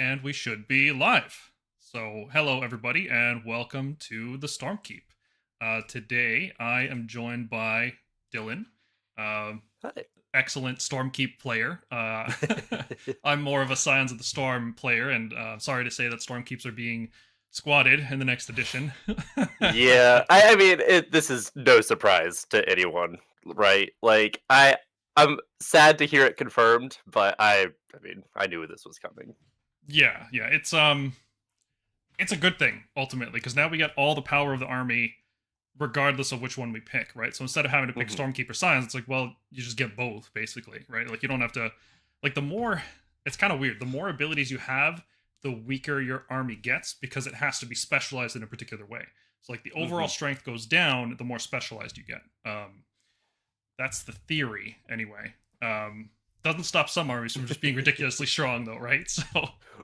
And we should be live. So, hello everybody, and welcome to the Stormkeep. Today, I am joined by Dylan, uh, Hi. excellent Stormkeep player. I'm more of a Scions of the Storm player, and sorry to say that Stormkeeps are being squatted in the next edition. Yeah, I mean, this is no surprise to anyone, right? I'm sad to hear it confirmed, but I mean, I knew this was coming. Yeah, it's a good thing ultimately because now we get all the power of the army regardless of which one we pick, right? So instead of having to pick hmm Stormkeeper Science, it's like, well, you just get both, basically, right? Like you don't have to, like the more, it's kind of weird. The more abilities you have, the weaker your army gets because it has to be specialized in a particular way. So like the overall hmm strength goes down, the more specialized you get. That's the theory, anyway. Doesn't stop some armies from just being ridiculously strong, though, right? So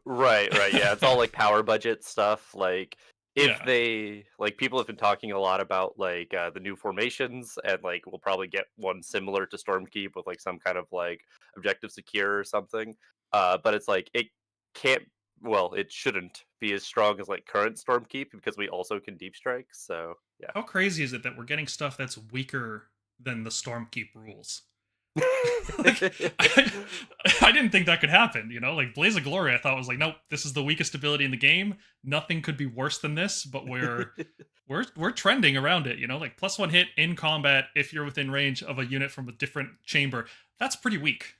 Right. Yeah, it's all like power budget stuff. Like, if yeah, they people have been talking a lot about the new formations, and we'll probably get one similar to Stormkeep with some kind of objective secure or something. But it's like it can't. Well, it shouldn't be as strong as current Stormkeep because we also can deep strike. So how crazy is it that we're getting stuff that's weaker than the Stormkeep rules? Like, yeah. I didn't think that could happen. Like Blaze of Glory, I thought was like, nope, this is the weakest ability in the game. Nothing could be worse than this. But we're trending around it. Like +1 hit in combat if you're within range of a unit from a different chamber. That's pretty weak.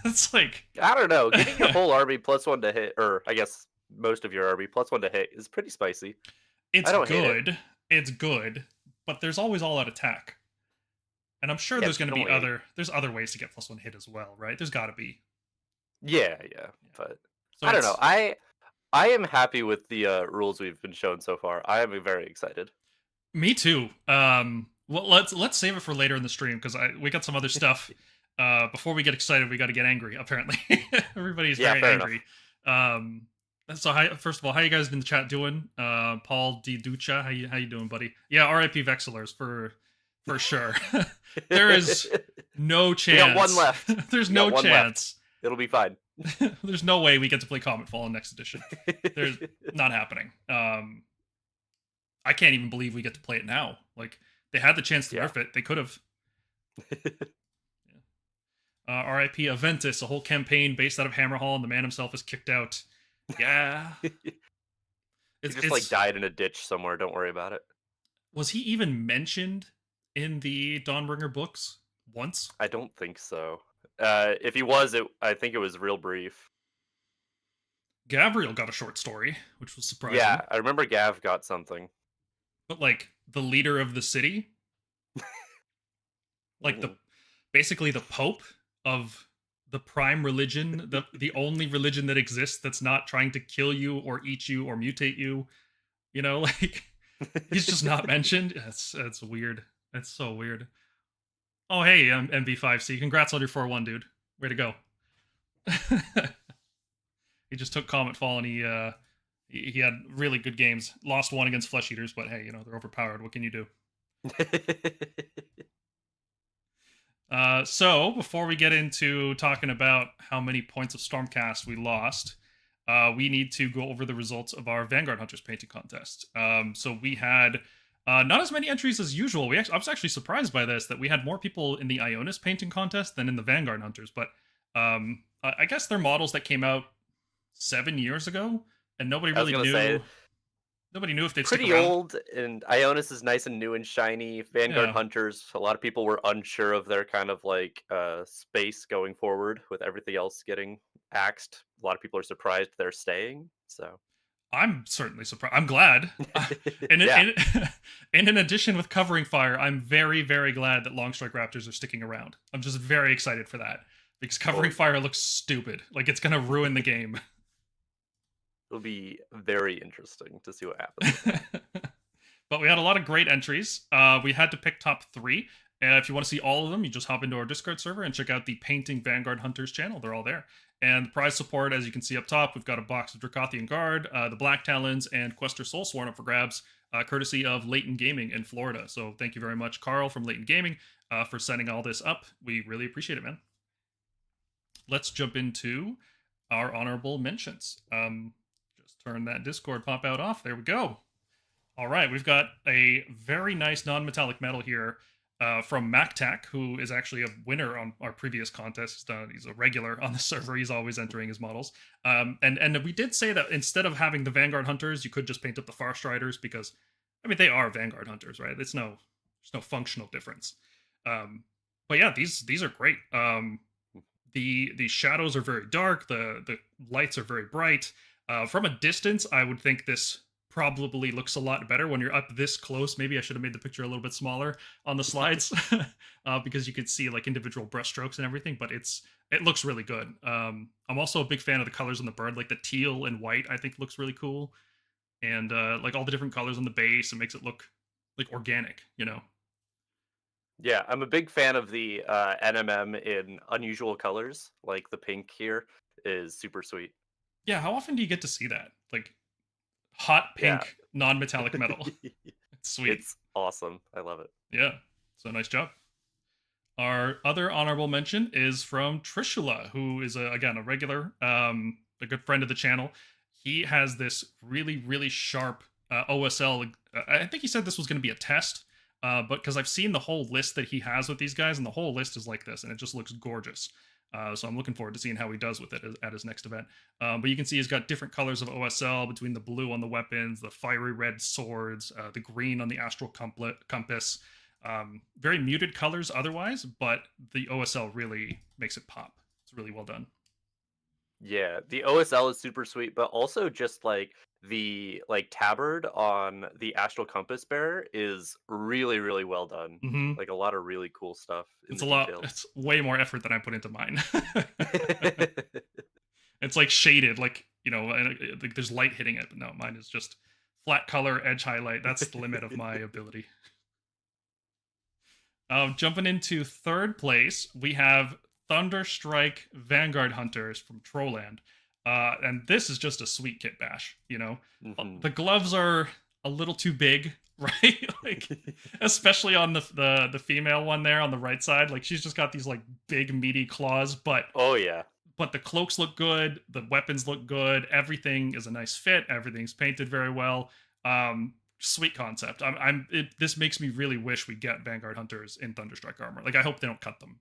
It's like I don't know. Getting your whole army +1 to hit, or I guess most of your army +1 to hit, is pretty spicy. I it's don't hate it. good. It's good, but there's always all out attack. And I'm sure Yeah, there's going to be definitely. there's other ways to get +1 hit as well, right? There's got to be. Yeah. Yeah. But So I don't know. it's I am happy with the rules we've been shown so far. I am very excited. Me too. Well, let's save it for later in the stream because we got some other stuff. Before we get excited, we got to get angry. Apparently, everybody's Yeah, very fair enough. angry. So first of all, how you guys in the chat doing? Paul D Ducha, how you doing, buddy? Yeah, R.I.P. Vexilers for sure. There is no We got one chance. left. There's We got no one left. chance. It'll be fine. There's no way we get to play Comet Fall in next edition. There's not happening. I can't even believe we get to play it now. Like they had the chance to Yeah. nerf it, they could have. R.I.P. Aventus, a whole campaign based out of Hammerhall, and the man himself is kicked out. Yeah, He it's just it's. died in a ditch somewhere. Don't worry about it. Was he even mentioned in the Dawnbringer books once? I don't think so. If he was, I think it was real brief. Gabriel got a short story, which was Yeah, surprising. I remember Gav got something. But like the leader of the city, like the Mm. basically the Pope of the prime religion, the only religion that exists that's not trying to kill you or eat you or mutate you. Like he's just not mentioned. That's weird. That's so weird. Oh hey, MB5C, congrats on your 4-1, dude. Way to go. He just took Comet Fall and he had really good games. Lost one against Flesh Eaters, but hey, they're overpowered. What can you do? So before we get into talking about how many points of Stormcast we lost, we need to go over the results of our Vanguard Hunters painting contest. So we had not as many entries as usual. I was actually surprised by this that we had more people in the Ionis painting contest than in the Vanguard Hunters. But I guess they're models that came out 7 years ago, and nobody I was really gonna say knew. Nobody knew if they'd stick pretty around. old, and Ionis is nice and new and shiny. Vanguard Yeah, Hunters, a lot of people were unsure of their kind of space going forward with everything else getting axed. A lot of people are surprised they're staying. So I'm certainly surprised. I'm glad. And yeah. and in addition with covering fire, I'm very, very glad that Longstrike Raptors are sticking around. I'm just very excited for that because Oh covering yeah. fire looks stupid. Like it's gonna ruin the game. It'll be very interesting to see what happens with that. But we had a lot of great entries. We had to pick top three. If you want to see all of them, you just hop into our Discord server and check out the Painting Vanguard Hunters channel. They're all there. And the prize support, as you can see up top, we've got a box of Dracothian Guard, the Black Talons, and Quester Soulsworn up for grabs, courtesy of Leighton Gaming in Florida. So thank you very much, Carl from Leighton Gaming, for setting all this up. We really appreciate it, man. Let's jump into our honorable mentions. Just turn that Discord pop out off. There we go. All right, we've got a very nice non-metallic metal here from MacTac, who is actually a winner on our previous contest. He's a regular on the server. He's always entering his models. And we did say that instead of having the Vanguard Hunters, you could just paint up the Farstriders because, I mean, they are Vanguard Hunters, right? There's no functional difference. But yeah, these are great. The shadows are very dark. The lights are very bright. From a distance, I would think this probably looks a lot better when you're up this close. Maybe I should have made the picture a little bit smaller on the slides because you could see like individual brushstrokes and everything, but it looks really good. I'm also a big fan of the colors on the bird, like the teal and white I think looks really cool. And like all the different colors on the base, it makes it look like organic, you know? Yeah, I'm a big fan of the NMM in unusual colors, like the pink here is super sweet. Yeah, how often do you get to see that? Like hot Yeah. pink non-metallic metal. It's sweet. It's awesome. I love it. Yeah, so nice job. Our other honorable mention is from Trishula, who is again a regular, a good friend of the channel. He has this really really sharp OSL. I think he said this was going to be a test, but because I've seen the whole list that he has with these guys, and the whole list is like this, and it just looks gorgeous. So I'm looking forward to seeing how he does with it at his next event. But you can see he's got different colors of OSL between the blue on the weapons, the fiery red swords, the green on the astral compass. Very muted colors otherwise, but the OSL really makes it pop. It's really well done. Yeah, the OSL is super sweet, but also just like the tabard on the astral compass bearer is really really well done. Mm-hmm. Like a lot of really cool stuff in It's the a lot. details. It's way more effort than I put into mine. It's like shaded, like and like there's light hitting it, but no, mine is just flat color, edge highlight. That's the limit of my ability. Jumping into third place, we have Thunderstrike Vanguard Hunters from Trollland. And this is just a sweet kit bash, Mhm. The gloves are a little too big, right? Like, especially on the female one there on the right side. Like, she's just got these, like, big, meaty claws, but Oh yeah. but the cloaks look good, the weapons look good, everything is a nice fit, everything's painted very well. Sweet concept. This makes me really wish we get Vanguard Hunters in Thunderstrike armor. Like, I hope they don't cut them.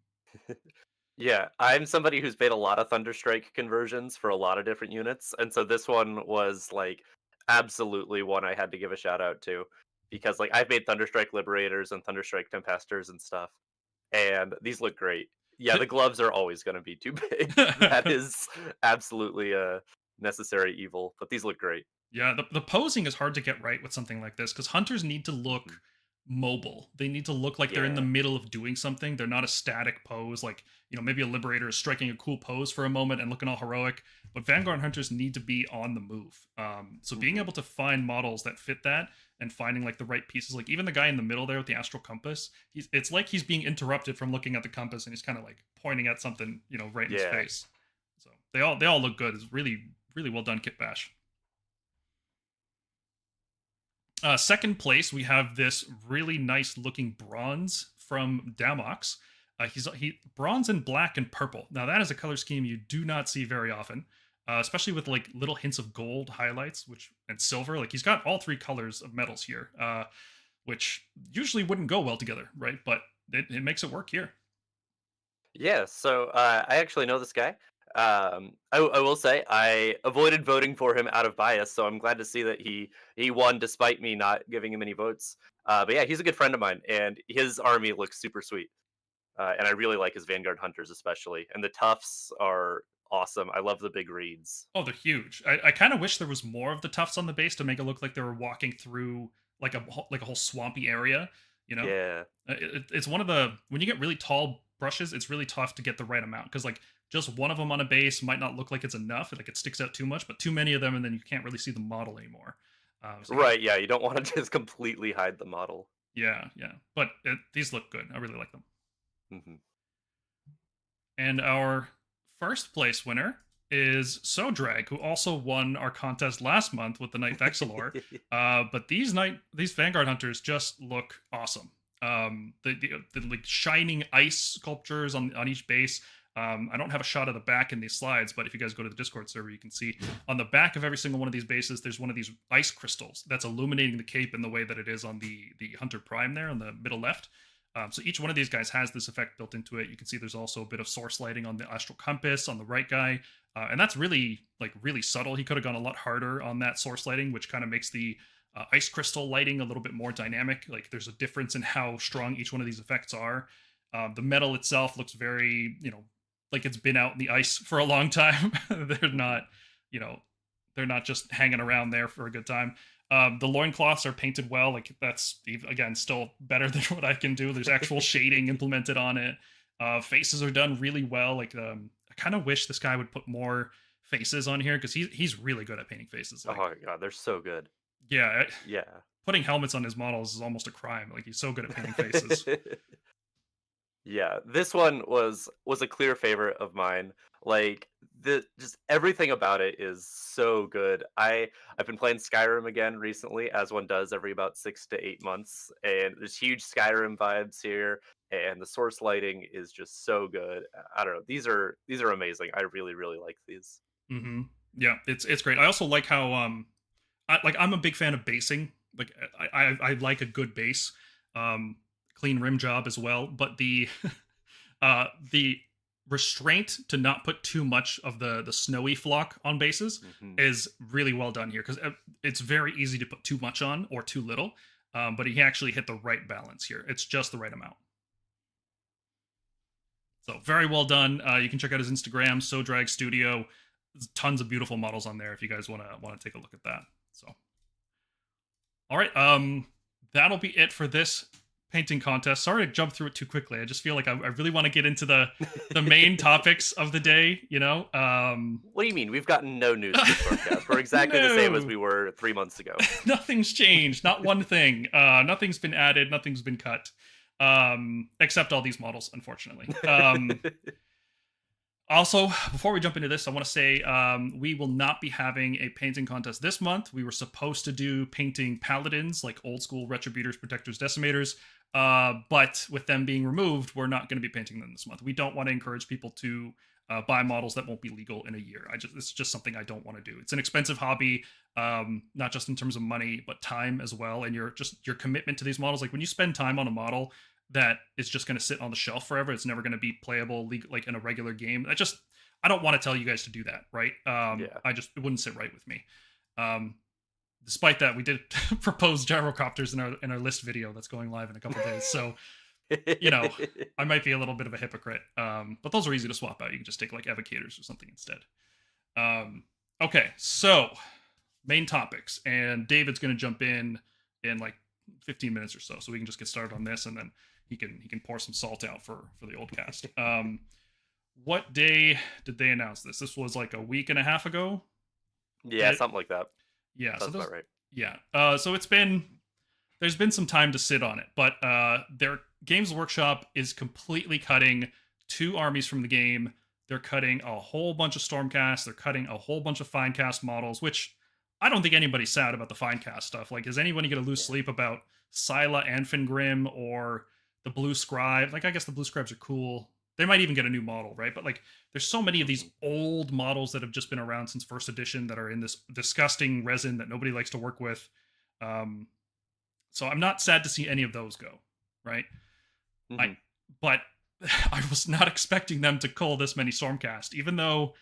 Yeah, I'm somebody who's made a lot of Thunderstrike conversions for a lot of different units, and so this one was like absolutely one I had to give a shout out to because like I've made Thunderstrike Liberators and Thunderstrike Tempestors and stuff, and these look great. Yeah, the gloves are always going to be too big. That is absolutely a necessary evil, but these look great. Yeah, the posing is hard to get right with something like this because hunters need to look mobile. They need to look like they're in the Yeah. middle of doing something. They're not a static pose. Like, maybe a Liberator is striking a cool pose for a moment and looking all heroic, but Vanguard Hunters need to be on the move. So being able to find models that fit that and finding like the right pieces, like even the guy in the middle there with the astral compass, it's like he's being interrupted from looking at the compass and he's kind of like pointing at something, right in his face. So they all look good. It's really, really well done kit bash. Second place, we have this really nice looking bronze from Damox. He bronze and black and purple. Now that is a color scheme you do not see very often, especially with like little hints of gold highlights, and silver. Like he's got all three colors of metals here, which usually wouldn't go well together, right? But it makes it work here. Yeah, so I actually know this guy. I will say I avoided voting for him out of bias, so I'm glad to see that he won despite me not giving him any votes. But yeah, he's a good friend of mine, and his army looks super sweet. And I really like his Vanguard Hunters especially, and the Tufts are awesome. I love the big reeds. Oh, they're huge. I kind of wish there was more of the tufts on the base to make it look like they were walking through like a whole swampy area. Yeah. It's one of the when you get really tall brushes, it's really tough to get the right amount because like just one of them on a base might not look like it's enough, like it sticks out too much, but too many of them and then you can't really see the model anymore. Right, yeah, you don't want to just completely hide the model. Yeah, but these look good. I really like them. Mm-hmm. And our first place winner is Sodrag, who also won our contest last month with the Knight Vexilor. But these Vanguard Hunters just look awesome. The like shining ice sculptures on each base. I don't have a shot of the back in these slides, but if you guys go to the Discord server, you can see on the back of every single one of these bases, there's one of these ice crystals that's illuminating the cape in the way that it is on the Hunter Prime there on the middle left. So each one of these guys has this effect built into it. You can see there's also a bit of source lighting on the Astral Compass on the right guy. And that's really subtle. He could have gone a lot harder on that source lighting, which kind of makes the ice crystal lighting a little bit more dynamic. Like there's a difference in how strong each one of these effects are. The metal itself looks very, like it's been out in the ice for a long time. They're not just hanging around there for a good time. The loincloths are painted well. Like that's, again, still better than what I can do. There's actual shading implemented on it. Faces are done really well. Like I kind of wish this guy would put more faces on here because he's really good at painting faces. Like, oh my god, they're so good. Yeah. Yeah. Putting helmets on his models is almost a crime. Like he's so good at painting faces. Yeah, this one was a clear favorite of mine. Like just everything about it is so good. I've been playing Skyrim again recently, as one does every about 6 to 8 months, and there's huge Skyrim vibes here, and the source lighting is just so good. I don't know, these are amazing. I really really like these. Mm-hmm. Yeah, it's great. I also like how I'm a big fan of basing. Like I like a good base. Clean rim job as well, but the the restraint to not put too much of the snowy flock on bases is really well done here because it's very easy to put too much on or too little, but he actually hit the right balance here. It's just the right amount. So very well done. You can check out his Instagram, SoDrag Studio. There's tons of beautiful models on there if you guys want to take a look at that. So, all right, that'll be it for this painting contest. Sorry to jump through it too quickly. I just feel like I really want to get into the main topics of the day, What do you mean? We've gotten no news from Stormcast. We're exactly the same as we were 3 months ago. Nothing's changed. Not one thing. Nothing's been added. Nothing's been cut. Except all these models, unfortunately. Also, before we jump into this, I want to say we will not be having a painting contest this month. We were supposed to do painting paladins, like old school retributors, protectors, decimators. But with them being removed, we're not going to be painting them this month. We don't want to encourage people to buy models that won't be legal in a year. It's just something I don't want to do. It's an expensive hobby, not just in terms of money, but time as well. And your commitment to these models. Like when you spend time on a model that is just going to sit on the shelf forever, it's never going to be playable like in a regular game. I don't want to tell you guys to do that, right? It wouldn't sit right with me. Despite that, we did propose gyrocopters in our list video that's going live in a couple days. So, I might be a little bit of a hypocrite. But those are easy to swap out. You can just take like evocators or something instead. Okay, so main topics, and David's going to jump in like 15 minutes or so we can just get started on this, and then he can pour some salt out for the Oldcast. What day did they announce this? This was like a week and a half ago. Yeah, something like that. Yeah, that's about right. Yeah. So there's been some time to sit on it, but their Games Workshop is completely cutting 2 armies from the game. They're cutting a whole bunch of Stormcast. They're cutting a whole bunch of Finecast models, which I don't think anybody's sad about the Finecast stuff. Like, is anybody going to lose sleep about Scylla and Fingrim or the Blue Scribe? Like, I guess the Blue Scribes are cool. They might even get a new model, right? But like, there's so many of these old models that have just been around since first edition that are in this disgusting resin that nobody likes to work with. So I'm not sad to see any of those go, right? But I was not expecting them to cull this many Stormcast, even though,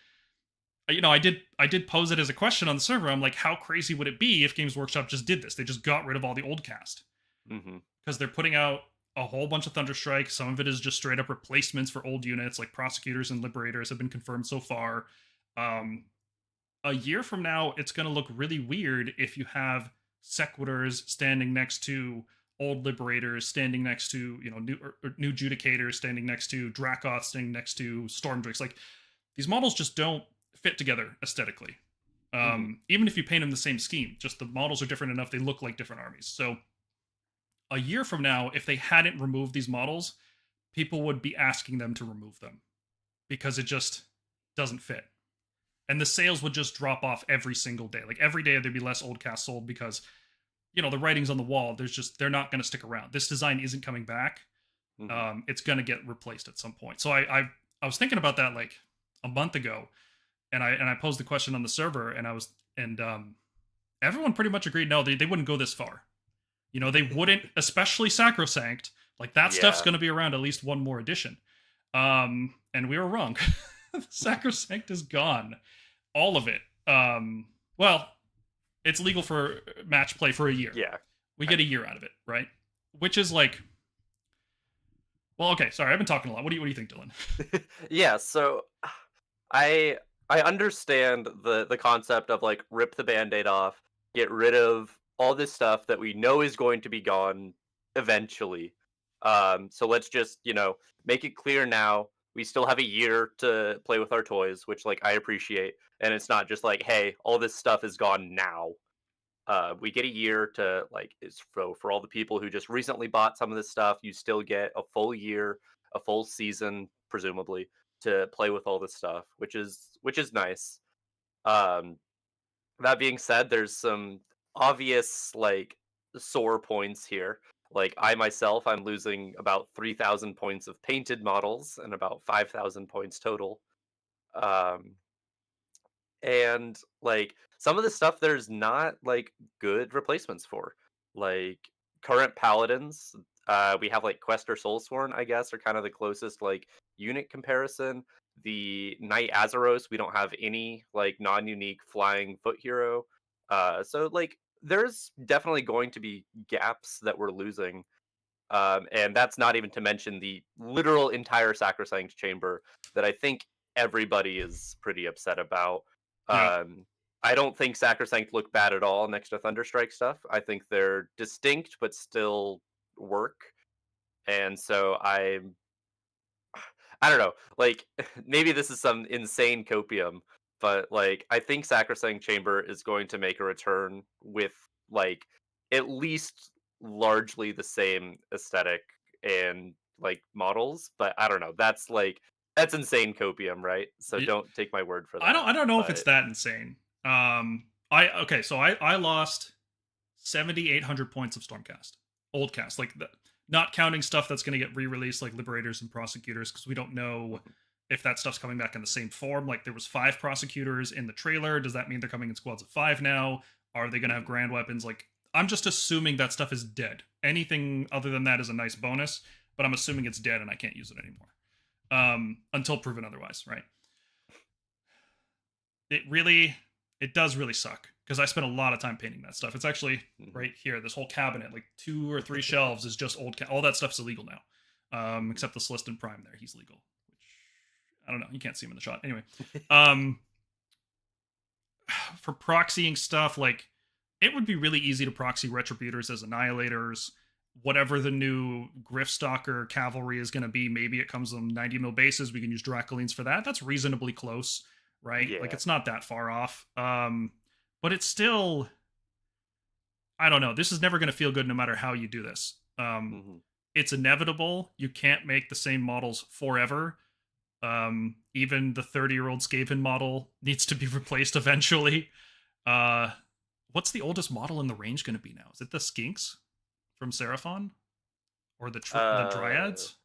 I did pose it as a question on the server. I'm like, how crazy would it be if Games Workshop just did this? They just got rid of all the old cast. Because they're putting out a whole bunch of Thunderstrike. Some of it is just straight up replacements for old units, like Prosecutors and Liberators have been confirmed so far. A year from now, it's going to look really weird if you have Sequitors standing next to old Liberators, standing next to, new Judicators, standing next to Dracoth, standing next to Stormdrakes. Like, these models just don't fit together aesthetically. Even if you paint them the same scheme, just the models are different enough, they look like different armies. So a year from now, if they hadn't removed these models, people would be asking them to remove them because it just doesn't fit. And the sales would just drop off every single day. Like every day there'd be less old cast sold because, the writing's on the wall. They're not going to stick around. This design isn't coming back. It's going to get replaced at some point. So I I was thinking about that like a month ago, and I posed the question on the server, and everyone pretty much agreed no, they wouldn't go this far. You know, they wouldn't, especially Sacrosanct. Like that stuff's Yeah. going to be around at least one more edition. And we were wrong. Sacrosanct is gone, all of it. Well, it's legal for match play for a year. Yeah. We get a year out of it, right? Which is like, well, okay. Sorry, I've been talking a lot. What do you think, Dylan? Yeah, so I I understand the concept of like rip the band-aid off, get rid of all this stuff that we know is going to be gone eventually. So let's just, make it clear now. We still have a year to play with our toys, which like I appreciate. And it's not just like, hey, all this stuff is gone now. We get a year to like is for all the people who just recently bought some of this stuff, you still get a full year, a full season, presumably, to play with all this stuff, which is nice. Um, that being said, there's some obvious like sore points here. Like I myself, I'm losing about 3,000 points of painted models and about 5,000 points total. Um, and like some of the stuff there's not like good replacements for, like current paladins. We have like Quester Soulsworn, I guess, are kind of the closest like unit comparison. The Knight Azeros, we don't have any like non-unique flying foot hero. So like there's definitely going to be gaps that we're losing, and that's not even to mention the literal entire Sacrosanct chamber that I think everybody is pretty upset about. Yeah. Um, I don't think Sacrosanct look bad at all next to Thunderstrike stuff. I think they're distinct but still work. And so I don't know. Like maybe this is some insane copium, but like I think Sacrosanct Chamber is going to make a return with like at least largely the same aesthetic and like models, but I don't know. That's insane copium, right? So don't take my word for that. I don't know if it's But that insane. I lost 7,800 points of Stormcast, Oldcast, like not counting stuff that's going to get re-released like Liberators and Prosecutors, because we don't know if that stuff's coming back in the same form. Like there was 5 Prosecutors in the trailer. Does that mean they're coming in squads of 5 now? Are they going to have grand weapons? Like I'm just assuming that stuff is dead. Anything other than that is a nice bonus, but I'm assuming it's dead and I can't use it anymore until proven otherwise, right? It does really suck because I spent a lot of time painting that stuff. It's actually right here. This whole cabinet, like 2 or 3 shelves, is just old. All that stuff's illegal now, except the Celestin Prime. There, he's legal. Which I don't know. You can't see him in the shot. Anyway, for proxying stuff, like it would be really easy to proxy Retributors as Annihilators. Whatever the new Griffstalker cavalry is going to be, maybe it comes on 90 mil bases. We can use Dracolines for that. That's reasonably close, right? yeah. Like it's not that far off. But it's still, I don't know. This is never going to feel good no matter how you do this. It's inevitable. You can't make the same models forever. Even the 30-year-old Skaven model needs to be replaced eventually. What's the oldest model in the range going to be now? Is it the Skinks from Seraphon? Or the Dryads?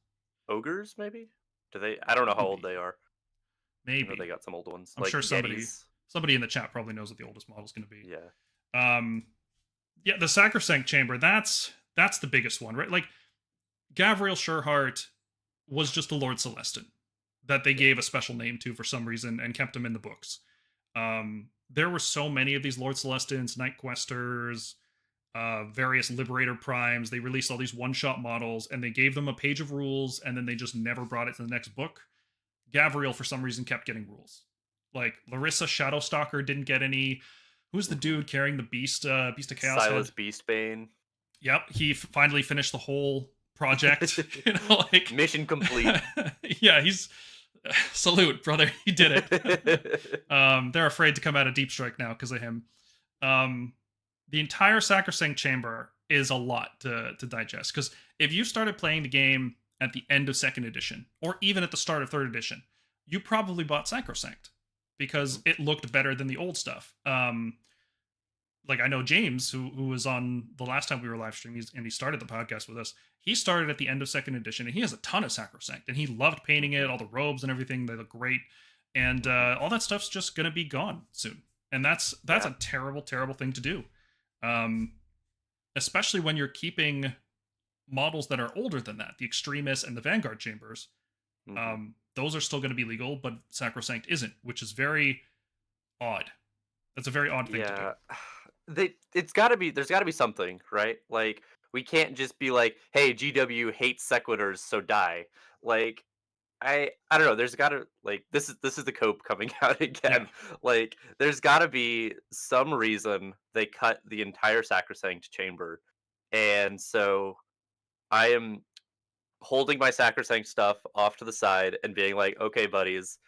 Ogres, maybe? Do they? I don't know how old they are. Maybe. I know they got some old ones. I'm like sure Yetis. somebody in the chat probably knows what the oldest model is going to be. Yeah. Yeah, the Sacrosanct Chamber, that's the biggest one, right? Like, Gavriel Sherheart was just a Lord Celestin that they gave a special name to for some reason and kept him in the books. There were so many of these Lord Celestins, Night Questers, various Liberator Primes. They released all these one-shot models, and they gave them a page of rules, and then they just never brought it to the next book. Gavriel, for some reason, kept getting rules. Like, Larissa Shadowstalker didn't get any. Who's the dude carrying the Beast of Chaos Silas head? Beastbane. Yep, he finally finished the whole project. Like mission complete. Yeah, he's salute, brother. He did it. They're afraid to come out of Deep Strike now because of him. The entire Sacrosanct Chamber is a lot to digest, because if you started playing the game at the end of 2nd edition, or even at the start of 3rd edition, you probably bought Sacrosanct because it looked better than the old stuff. like I know James, who was on the last time we were live streaming, and he started the podcast with us. He started at the end of second edition, and he has a ton of Sacrosanct, and he loved painting it, all the robes and everything. They look great, and all that stuff's just gonna be gone soon, and that's a terrible, terrible thing to do, especially when you're keeping models that are older than that, the Extremis and the Vanguard chambers. Those are still going to be legal, but Sacrosanct isn't, which is very odd. That's a very odd thing to do. There's got to be something, right? Like, we can't just be like, hey, GW hates sequiturs, so die. Like, I don't know. There's got to, like, this is the cope coming out again. Yeah. Like, there's got to be some reason they cut the entire Sacrosanct chamber, and so I am holding my Sacrosanct stuff off to the side and being like, okay, buddies,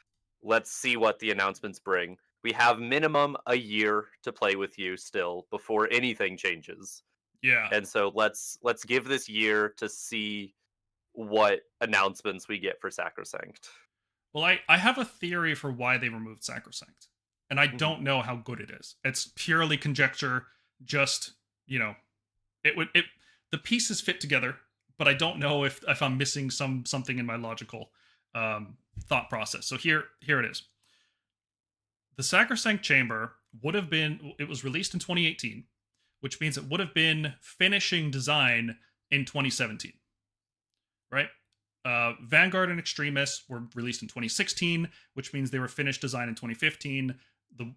let's see what the announcements bring. We have minimum a year to play with you still before anything changes. Yeah. And so let's give this year to see what announcements we get for Sacrosanct. Well, I have a theory for why they removed Sacrosanct, and I don't know how good it is. It's purely conjecture. Just, the pieces fit together, but I don't know if I'm missing something in my logical thought process. So here it is. The Sacrosanct Chamber it was released in 2018, which means it would have been finishing design in 2017, right? Vanguard and Extremis were released in 2016, which means they were finished design in 2015.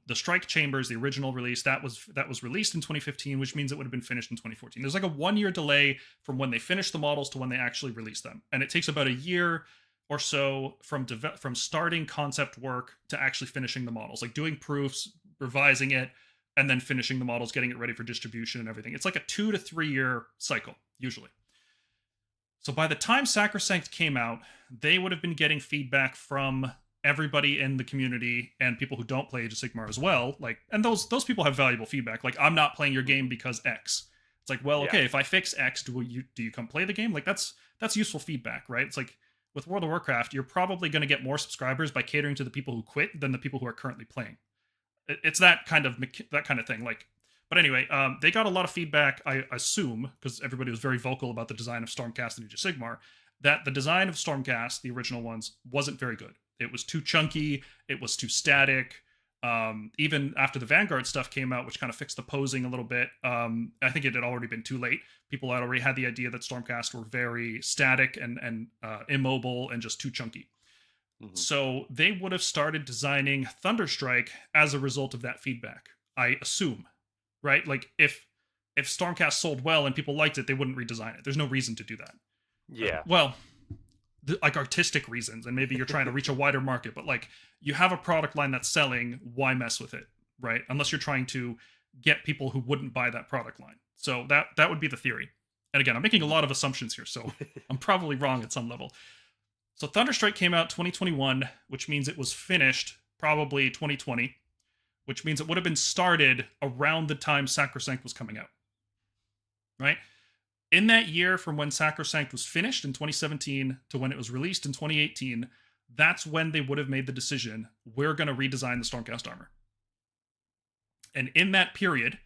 The Strike Chambers, the original release, that was released in 2015, which means it would have been finished in 2014. There's like a 1-year delay from when they finish the models to when they actually release them, and it takes about a year or so from starting concept work to actually finishing the models, like doing proofs, revising it, and then finishing the models, getting it ready for distribution and everything. It's like a 2 to 3 year cycle usually. So by the time Sacrosanct came out, they would have been getting feedback from everybody in the community and people who don't play Age of Sigmar as well. Like, and those people have valuable feedback. Like, I'm not playing your game because X. It's like, well, okay, if I fix X, do you come play the game? Like, that's useful feedback, right? It's like with World of Warcraft, you're probably going to get more subscribers by catering to the people who quit than the people who are currently playing. It's that kind of thing. Like, but anyway, they got a lot of feedback, I assume, because everybody was very vocal about the design of Stormcast and Age of Sigmar, that the design of Stormcast, the original ones, wasn't very good. It was too chunky. It was too static. Even after the Vanguard stuff came out, which kind of fixed the posing a little bit, I think it had already been too late. People had already had the idea that Stormcast were very static and immobile and just too chunky. Mm-hmm. So they would have started designing Thunderstrike as a result of that feedback, I assume, right? Like if Stormcast sold well and people liked it, they wouldn't redesign it. There's no reason to do that. Yeah. Like artistic reasons, and maybe you're trying to reach a wider market, but like you have a product line that's selling, why mess with it, right? Unless you're trying to get people who wouldn't buy that product line. So that would be the theory. And again, I'm making a lot of assumptions here, so I'm probably wrong at some level. So Thunderstrike came out 2021, which means it was finished probably 2020, which means it would have been started around the time Sacrosanct was coming out, right? In that year, from when Sacrosanct was finished in 2017 to when it was released in 2018, that's when they would have made the decision, we're going to redesign the Stormcast armor. And in that period,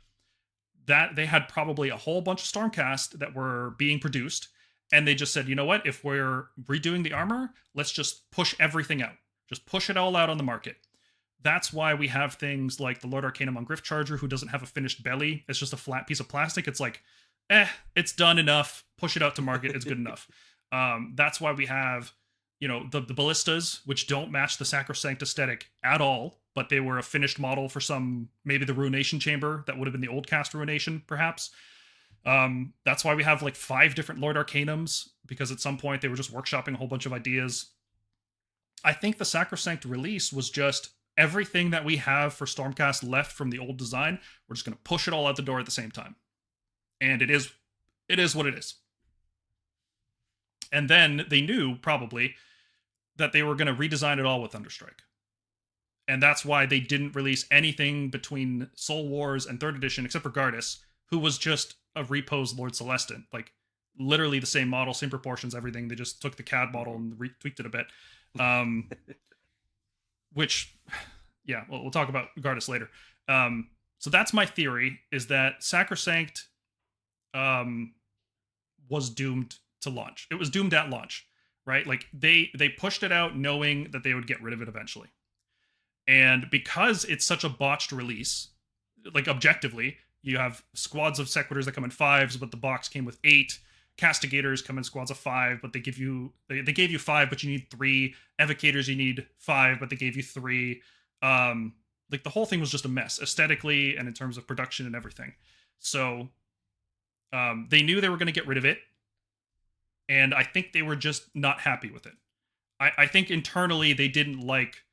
that they had probably a whole bunch of Stormcast that were being produced, and they just said, you know what, if we're redoing the armor, let's just push everything out. Just push it all out on the market. That's why we have things like the Lord Arcanum on Griftcharger, who doesn't have a finished belly. It's just a flat piece of plastic. It's like, it's done enough. Push it out to market. It's good enough. That's why we have, the ballistas, which don't match the Sacrosanct aesthetic at all, but they were a finished model for maybe the Ruination Chamber that would have been the Oldcast Ruination, perhaps. That's why we have like 5 different Lord Arcanums, because at some point they were just workshopping a whole bunch of ideas. I think the Sacrosanct release was just everything that we have for Stormcast left from the old design. We're just going to push it all out the door at the same time. And it is what it is. And then they knew, probably, that they were going to redesign it all with Thunderstrike. And that's why they didn't release anything between Soul Wars and 3rd edition, except for Gardas, who was just a reposed Lord Celestin. Like, literally the same model, same proportions, everything. They just took the CAD model and tweaked it a bit. Which, yeah, we'll talk about Gardas later. So that's my theory, is that Sacrosanct was doomed to launch. It was doomed at launch, right? Like they pushed it out knowing that they would get rid of it eventually. And because it's such a botched release, like objectively, you have squads of Sequitors that come in 5s, but the box came with 8. Castigators come in squads of 5, but they gave you 5, but you need 3. Evocators, you need 5, but they gave you 3. Like the whole thing was just a mess aesthetically and in terms of production and everything. So they knew they were going to get rid of it, and I think they were just not happy with it. I think internally they didn't like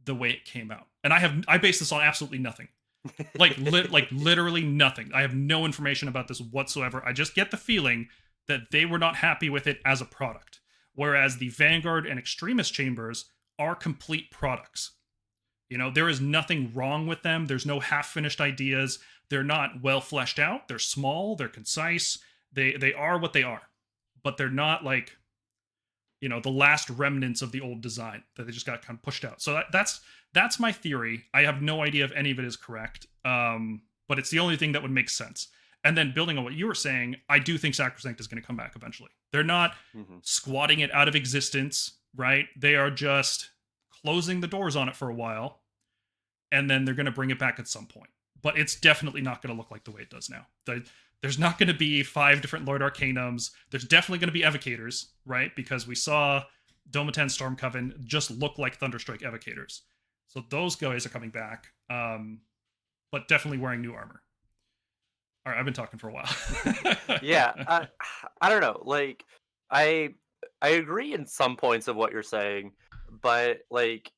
the way it came out, and I base this on absolutely nothing. Like literally nothing. I have no information about this whatsoever. I just get the feeling that they were not happy with it as a product, whereas the Vanguard and Extremis chambers are complete products. You know, there is nothing wrong with them. There's no half-finished ideas. They're not well fleshed out. They're small. They're concise. They are what they are, but they're not like, you know, the last remnants of the old design that they just got kind of pushed out. So that's my theory. I have no idea if any of it is correct, but it's the only thing that would make sense. And then building on what you were saying, I do think Sacrosanct is going to come back eventually. They're not squatting it out of existence, right? They are just closing the doors on it for a while, and then they're going to bring it back at some point. But it's definitely not going to look like the way it does now. There's not going to be 5 different Lord Arcanums. There's definitely going to be Evocators, right? Because we saw Domatan Stormcoven just look like Thunderstrike Evocators. So those guys are coming back, but definitely wearing new armor. All right, I've been talking for a while. Yeah, I don't know. Like, I agree in some points of what you're saying, but like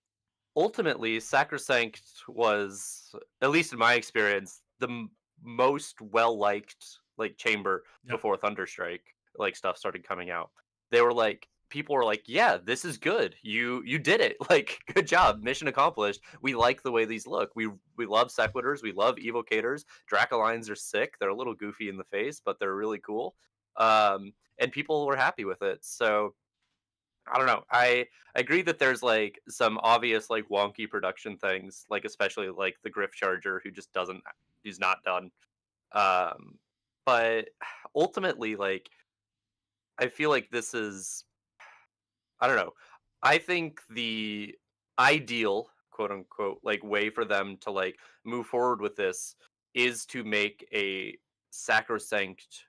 ultimately, Sacrosanct was, at least in my experience, the most well liked like chamber before Thunderstrike like stuff started coming out. They were like, people were like, yeah, this is good. You did it. Like, good job. Mission accomplished. We like the way these look. We love Sequitors. We love Evocators. Dracolines are sick. They're a little goofy in the face, but they're really cool. And people were happy with it. So I don't know. I agree that there's like some obvious like wonky production things, like especially like the Griff Charger who's not done. But ultimately, like, I feel like this is, I don't know. I think the ideal, quote unquote, like way for them to like move forward with this is to make a sacrosanct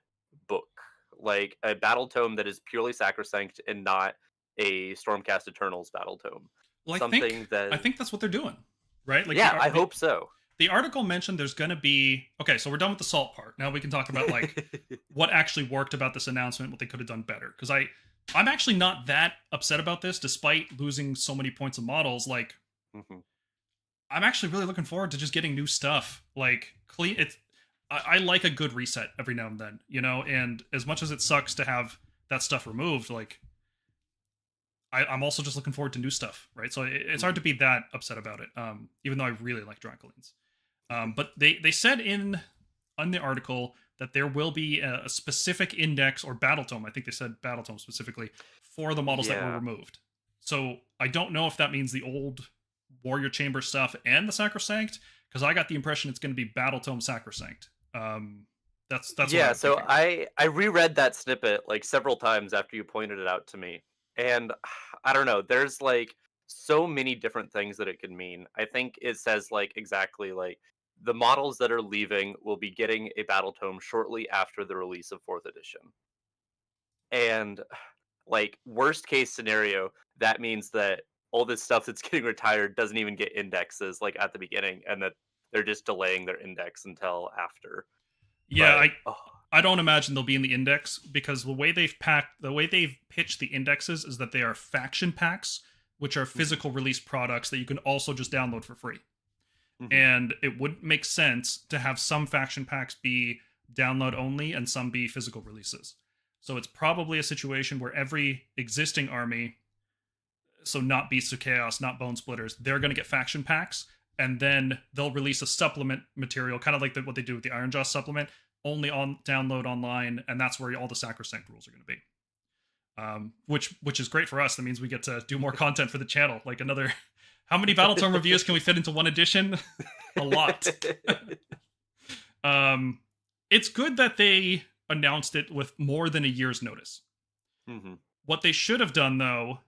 book, like a battle tome that is purely sacrosanct and not a Stormcast Eternals battle tome. Well, Something I think that's what they're doing, right? Like, yeah, I hope so. The article mentioned there's going to be... Okay, so we're done with the salt part. Now we can talk about, like, what actually worked about this announcement, what they could have done better. Because I'm actually not that upset about this, despite losing so many points of models. Like, I'm actually really looking forward to just getting new stuff. Like, I like a good reset every now and then, you know? And as much as it sucks to have that stuff removed, like, I'm also just looking forward to new stuff, right? So it's hard to be that upset about it, even though I really like Dracolines. But they said in the article that there will be a specific index or battle tome. I think they said battle tome specifically for the models that were removed. So I don't know if that means the old Warrior Chamber stuff and the Sacrosanct, because I got the impression it's going to be battle tome Sacrosanct. That's yeah. What So thinking. I reread that snippet like several times after you pointed it out to me, and I don't know. There's like so many different things that it could mean. I think it says like exactly like the models that are leaving will be getting a battle tome shortly after the release of 4th edition. And like worst case scenario, that means that all this stuff that's getting retired doesn't even get indexes like at the beginning, and that they're just delaying their index until after. Yeah, But I don't imagine they'll be in the index, because the way they've pitched the indexes is that they are faction packs, which are physical release products that you can also just download for free. And it wouldn't make sense to have some faction packs be download only and some be physical releases. So it's probably a situation where every existing army, so not Beasts of Chaos, not Bone Splitters, they're going to get faction packs, and then they'll release a supplement material, kind of like what they do with the Ironjaw supplement, only on download online, and that's where all the Sacrosanct rules are going to be. Which is great for us. That means we get to do more content for the channel. Like another... How many Battletome reviews can we fit into one edition? A lot. Um, it's good that they announced it with more than a year's notice. Mm-hmm. What they should have done, though,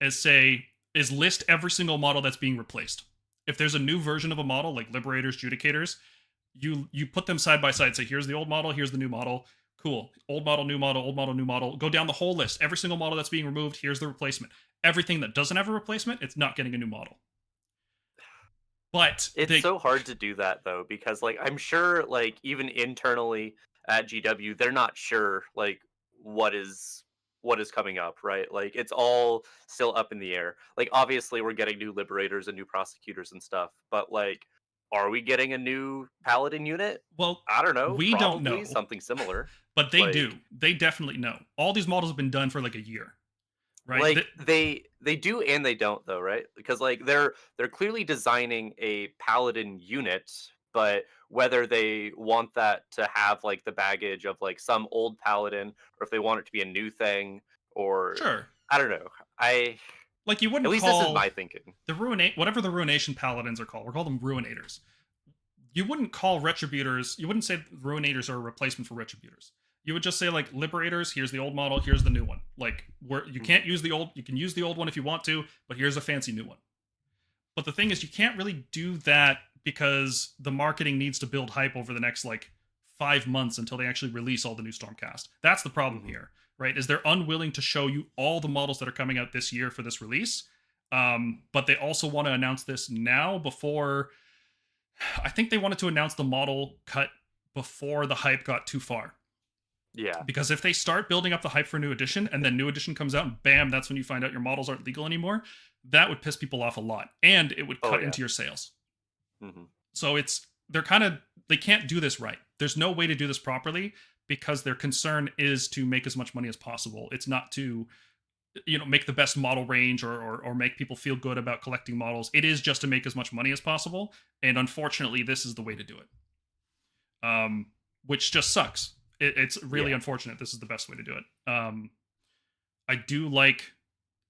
is list every single model that's being replaced. If there's a new version of a model, like Liberators, Judicators, you put them side by side. Say, here's the old model, here's the new model. Cool. Old model, new model, old model, new model. Go down the whole list. Every single model that's being removed, here's the replacement. Everything that doesn't have a replacement, it's not getting a new model. But It's so hard to do that though, because like I'm sure like even internally at GW, they're not sure like what is what is coming up, right? Like it's all still up in the air. Like obviously we're getting new liberators and new prosecutors and stuff, but like are we getting a new paladin unit? well, I don't know, we don't probably know, something similar. but they do. Like They definitely know. All these models have been done for like a year, right? they do and they don't though, right? Because like they're clearly designing a paladin unit, but whether they want that to have like the baggage of like some old paladin, or if they want it to be a new thing, or Sure. I don't know. I Like you At wouldn't least this is call my thinking. the whatever the ruination paladins are called. We're called them ruinators. You wouldn't call retributors. You wouldn't say ruinators are a replacement for retributors. You would just say like liberators. Here's the old model. Here's the new one. Like where you can't use the old. You can use the old one if you want to, but here's a fancy new one. But the thing is, you can't really do that because the marketing needs to build hype over the next like 5 months until they actually release all the new Stormcast. That's the problem here, right? Is they're unwilling to show you all the models that are coming out this year for this release. But they also want to announce this now before. I think they wanted to announce the model cut before the hype got too far. Yeah. Because if they start building up the hype for new edition and then new edition comes out and bam, that's when you find out your models aren't legal anymore, that would piss people off a lot. And it would cut into your sales. Mm-hmm. So they can't do this right. There's no way to do this properly because their concern is to make as much money as possible. It's not to make the best model range or make people feel good about collecting models. It is just to make as much money as possible, and unfortunately this is the way to do it, which just sucks. It's really unfortunate. This is the best way to do it. I do like,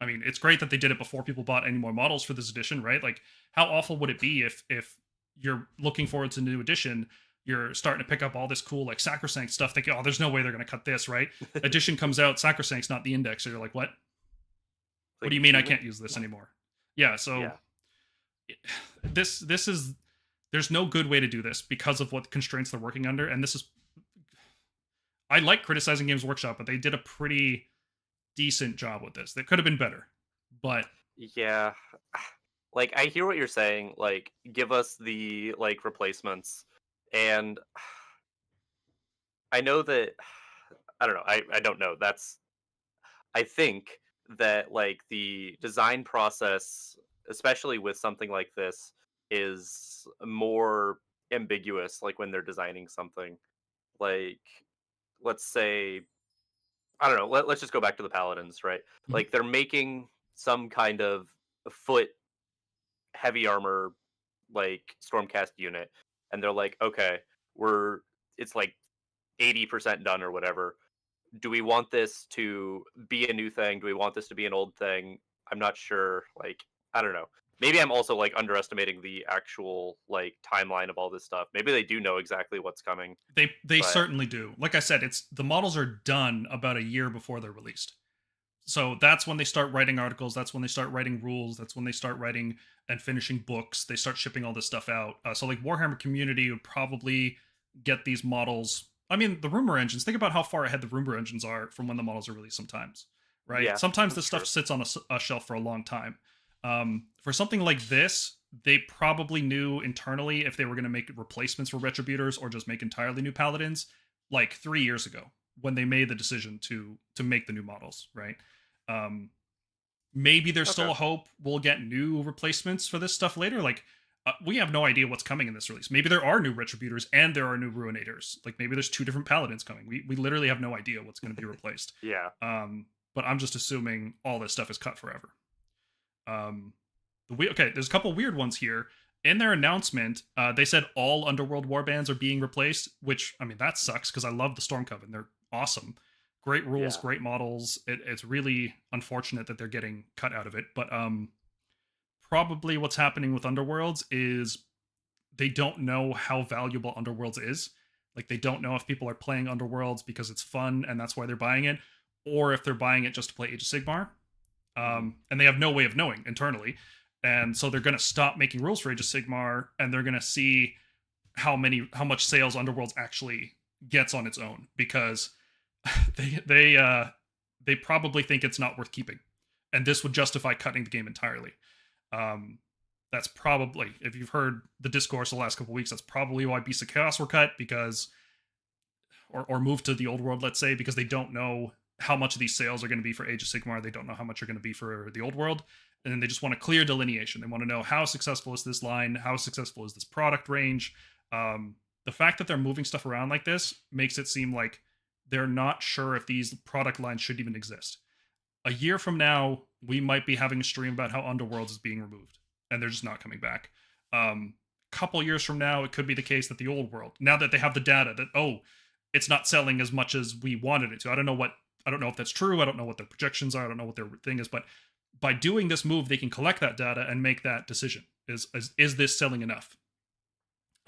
I mean, it's great that they did it before people bought any more models for this edition, right? Like how awful would it be if you're looking forward to the new edition, you're starting to pick up all this cool like Sacrosanct stuff, thinking, oh, there's no way they're going to cut this, right? Edition comes out, Sacrosanct's not the index, so you're like, what? What do you mean I can't use this anymore? Yeah, so this is, there's no good way to do this because of what constraints they're working under, and this is, I like criticizing Games Workshop, but they did a pretty decent job with this. They could have been better, but yeah, like I hear what you're saying. Like, give us the like replacements, and I know that I don't know. I don't know. I think that like the design process, especially with something like this, is more ambiguous. Like when they're designing something, like let's say I don't know. Let's just go back to the paladins, right? Mhm. Like they're making some kind of foot heavy armor like Stormcast unit, and they're like, okay, it's like 80% done or whatever. Do we want this to be a new thing? Do we want this to be an old thing? I'm not sure. Like, I don't know. Maybe I'm also like underestimating the actual like timeline of all this stuff. Maybe they do know exactly what's coming. They But certainly do. Like I said, it's the models are done about a year before they're released. So that's when they start writing articles. That's when they start writing rules. That's when they start writing and finishing books. They start shipping all this stuff out. So like Warhammer community would probably get these models. I mean, the rumor engines. Think about how far ahead the rumor engines are from when the models are released. Sometimes, right? yeah, Sometimes this that's stuff true. sits on a shelf for a long time. For something like this, they probably knew internally if they were going to make replacements for retributors or just make entirely new paladins, like 3 years ago when they made the decision to make the new models, right? Um, Maybe there's still Okay. a hope we'll get new replacements for this stuff later. Like, we have no idea what's coming in this release. Maybe there are new retributors and there are new ruinators. Like maybe there's two different paladins coming. We literally have no idea what's going to be replaced. Yeah. But I'm just assuming all this stuff is cut forever. Okay, there's a couple weird ones here. In their announcement, they said all Underworld warbands are being replaced, which, I mean, that sucks because I love the Storm Coven. They're awesome. Great rules, Yeah. great models. It's really unfortunate that they're getting cut out of it. But probably what's happening with Underworlds is they don't know how valuable Underworlds is. Like, they don't know if people are playing Underworlds because it's fun and that's why they're buying it, or if they're buying it just to play Age of Sigmar. And they have no way of knowing internally. And so they're going to stop making rules for Age of Sigmar, and they're going to see how much sales Underworlds actually gets on its own, because they probably think it's not worth keeping, and this would justify cutting the game entirely. That's probably, if you've heard the discourse the last couple of weeks, that's probably why Beasts of Chaos were cut, because or moved to the old world, let's say, because they don't know how much of these sales are going to be for Age of Sigmar. They don't know how much are going to be for the old world, and then they just want a clear delineation. They want to know, how successful is this line, how successful is this product range. The fact that they're moving stuff around like this makes it seem like they're not sure if these product lines should even exist. A year from now, we might be having a stream about how Underworlds is being removed, and they're just not coming back. Couple years from now, it could be the case that the old world, now that they have the data that, it's not selling as much as we wanted it to. I don't know if that's true. I don't know what their projections are. I don't know what their thing is, but by doing this move, they can collect that data and make that decision. Is this selling enough?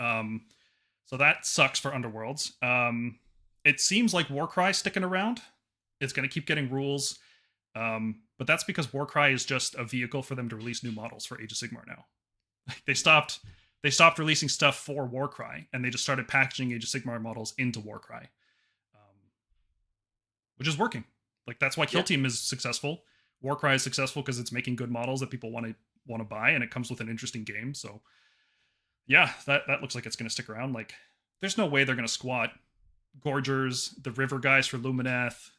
So that sucks for Underworlds. It seems like Warcry sticking around. It's going to keep getting rules. But that's because Warcry is just a vehicle for them to release new models for Age of Sigmar now. They stopped releasing stuff for Warcry, and they just started packaging Age of Sigmar models into Warcry, which is working. Like, that's why Kill Team is successful. Warcry is successful because it's making good models that people want to buy, and it comes with an interesting game. So yeah, that looks like it's going to stick around. Like, there's no way they're going to squat Gorgers, the River guys for Lumineth,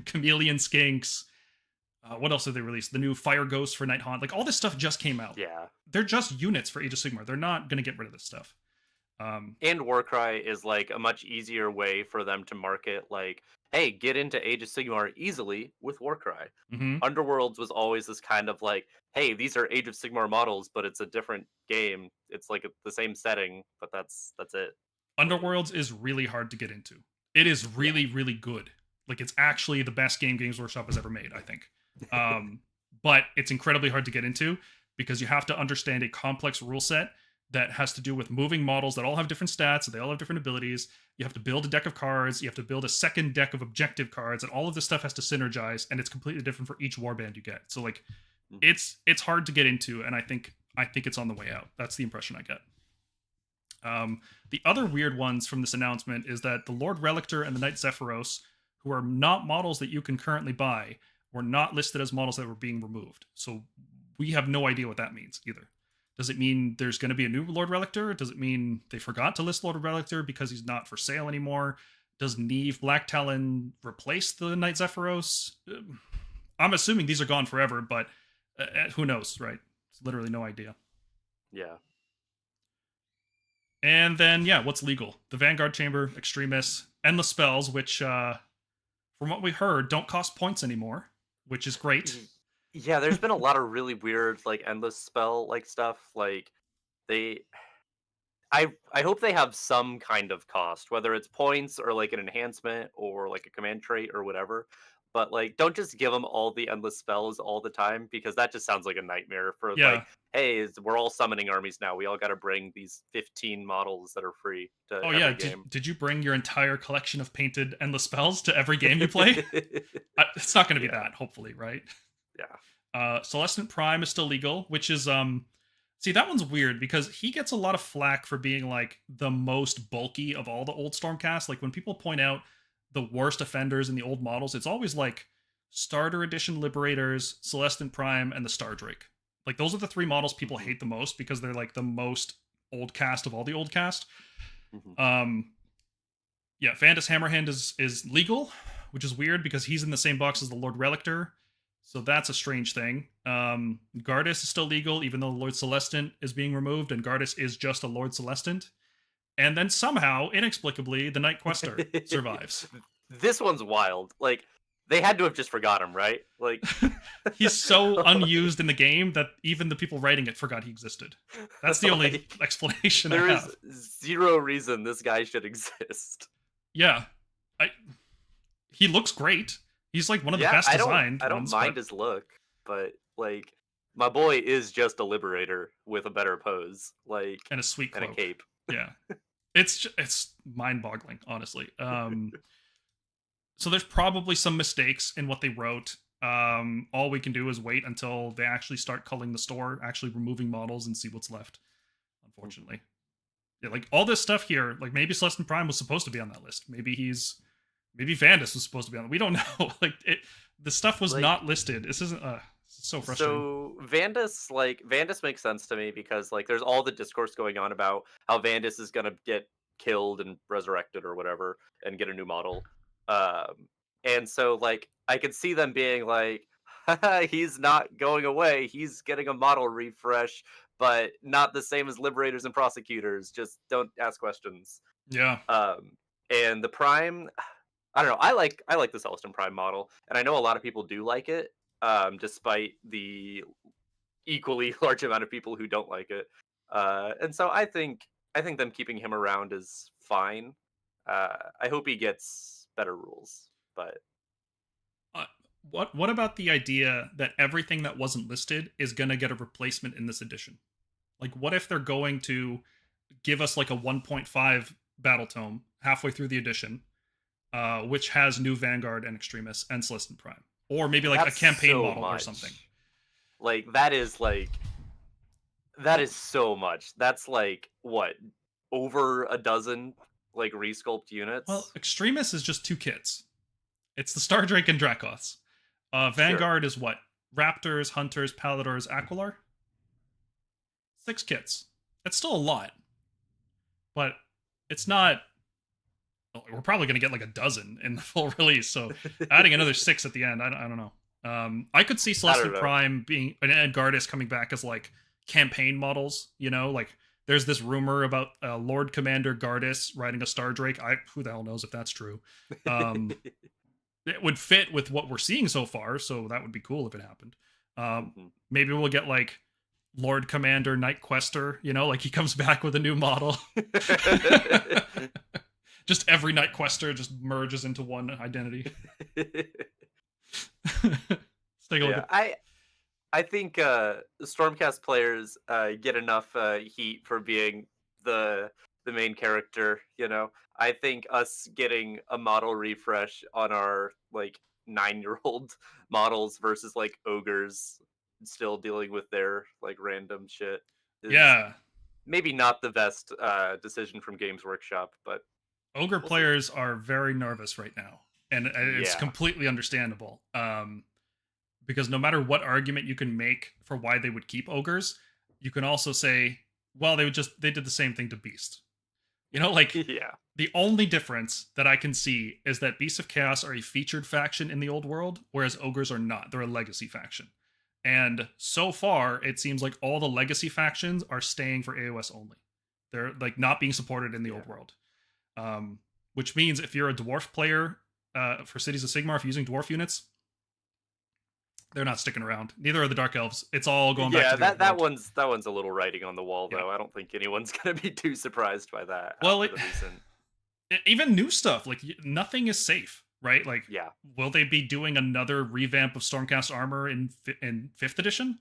Chameleon Skinks. What else did they release? The new Fire Ghost for Night Haunt. Like, all this stuff just came out. Yeah. They're just units for Age of Sigmar. They're not going to get rid of this stuff. And Warcry is like a much easier way for them to market, like, hey, get into Age of Sigmar easily with Warcry. Mm-hmm. Underworlds was always this kind of like, hey, these are Age of Sigmar models, but it's a different game. It's like the same setting, but that's it. Underworlds is really hard to get into. It is really, really good. Like, it's actually the best game Games Workshop has ever made, I think. But it's incredibly hard to get into because you have to understand a complex rule set that has to do with moving models that all have different stats, they all have different abilities. You have to build a deck of cards, you have to build a second deck of objective cards, and all of this stuff has to synergize, and it's completely different for each warband you get. So, like, it's hard to get into, and I think it's on the way out. That's the impression I get. The other weird ones from this announcement is that the Lord Relictor and the Knight Zephyros, who are not models that you can currently buy, were not listed as models that were being removed. So we have no idea what that means either. Does it mean there's going to be a new Lord Relictor? Does it mean they forgot to list Lord Relictor because he's not for sale anymore? Does Neve Black Talon replace the Knight Zephyros? I'm assuming these are gone forever, but who knows, right? It's literally no idea. Yeah. And then, what's legal? The Vanguard Chamber, Extremis, Endless Spells, which, from what we heard, don't cost points anymore, which is great. Yeah, there's been a lot of really weird, like, endless spell like stuff. Like, I hope they have some kind of cost, whether it's points or like an enhancement or like a command trait or whatever. But like, don't just give them all the endless spells all the time, because that just sounds like a nightmare for like, hey, we're all summoning armies now. We all got to bring these 15 models that are free to every game. Did you bring your entire collection of painted endless spells to every game you play? It's not going to be that, hopefully, right? Yeah. Celestant Prime is still legal, which is see, that one's weird because he gets a lot of flack for being like the most bulky of all the old Stormcast. Like, when people point out the worst offenders in the old models, it's always like Starter Edition Liberators, Celestant Prime, and the Star Drake. Like, those are the three models people hate the most because they're like the most old cast of all the old cast. Vandus Hammerhand is legal, which is weird because he's in the same box as the Lord Relictor. So that's a strange thing. Gardas is still legal, even though Lord Celestant is being removed, and Gardas is just a Lord Celestant. And then somehow, inexplicably, the Night Quester survives. This one's wild. Like, they had to have just forgot him, right? Like, he's so unused in the game that even the people writing it forgot he existed. That's the only explanation I have. There is zero reason this guy should exist. Yeah. He looks great. He's like one of the best designed. I don't mind his look, but like, my boy is just a Liberator with a better pose, And a sweet and a cloak. cape. Yeah. It's mind-boggling, honestly. So there's probably some mistakes in what they wrote. All we can do is wait until they actually start culling the store, actually removing models, and see what's left. Unfortunately, yeah, like all this stuff here, like maybe Celestin Prime was supposed to be on that list. Maybe Vandus was supposed to be on. We don't know. Like the stuff was not listed. This isn't. This is so frustrating. So Vandus makes sense to me because like there's all the discourse going on about how Vandus is gonna get killed and resurrected or whatever and get a new model. And so like I could see them being like, "Haha, he's not going away. He's getting a model refresh, but not the same as Liberators and Prosecutors. Just don't ask questions." Yeah. And the Prime, I don't know. I like the Celestin Prime model, and I know a lot of people do like it, despite the equally large amount of people who don't like it. And so I think them keeping him around is fine. I hope he gets better rules, but Uh, what about the idea that everything that wasn't listed is gonna get a replacement in this edition? Like, what if they're going to give us like a 1.5 battle tome halfway through the edition, which has new Vanguard and Extremis and Celestin Prime, or maybe like that's a campaign so model or much. something? That is so much. That's like what, over a dozen like resculpt Well, units. Extremis is just 2 kits. It's the Star Drake and Dracoths. Sure. Vanguard is what? Raptors, Hunters, Paladors, Aquilar? 6 kits. That's still a lot, but it's not. We're probably going to get like a dozen in the full release, so adding another 6 at the end, I don't know. I could see Celestin Prime being and Gardas coming back as like campaign models. You know, like there's this rumor about Lord Commander Gardas riding a Star Drake. Who the hell knows if that's true. It would fit with what we're seeing so far, so that would be cool if it happened. Maybe we'll get like Lord Commander Night Quester, you know, like he comes back with a new model. Just every Night Quester just merges into one identity. Let's take a look at I think Stormcast players get enough heat for being the main character. You know, I think us getting a model refresh on our like 9-year-old models versus like ogres still dealing with their like random shit is maybe not the best decision from Games Workshop, but ogre players are very nervous right now, and it's completely understandable. Because no matter what argument you can make for why they would keep ogres, you can also say, well, they did the same thing to Beast. You know, like the only difference that I can see is that Beasts of Chaos are a featured faction in the old world, whereas ogres are not. They're a legacy faction. And so far, it seems like all the legacy factions are staying for AOS only. They're like not being supported in the old world. Which means if you're a dwarf player for Cities of Sigmar, if you're using dwarf units, they're not sticking around. Neither are the Dark Elves. It's all going back to the that one's a little writing on the wall, though. I don't think anyone's gonna be too surprised by that. Well, even new stuff, like nothing is safe, right? Like, will they be doing another revamp of Stormcast armor in 5th edition?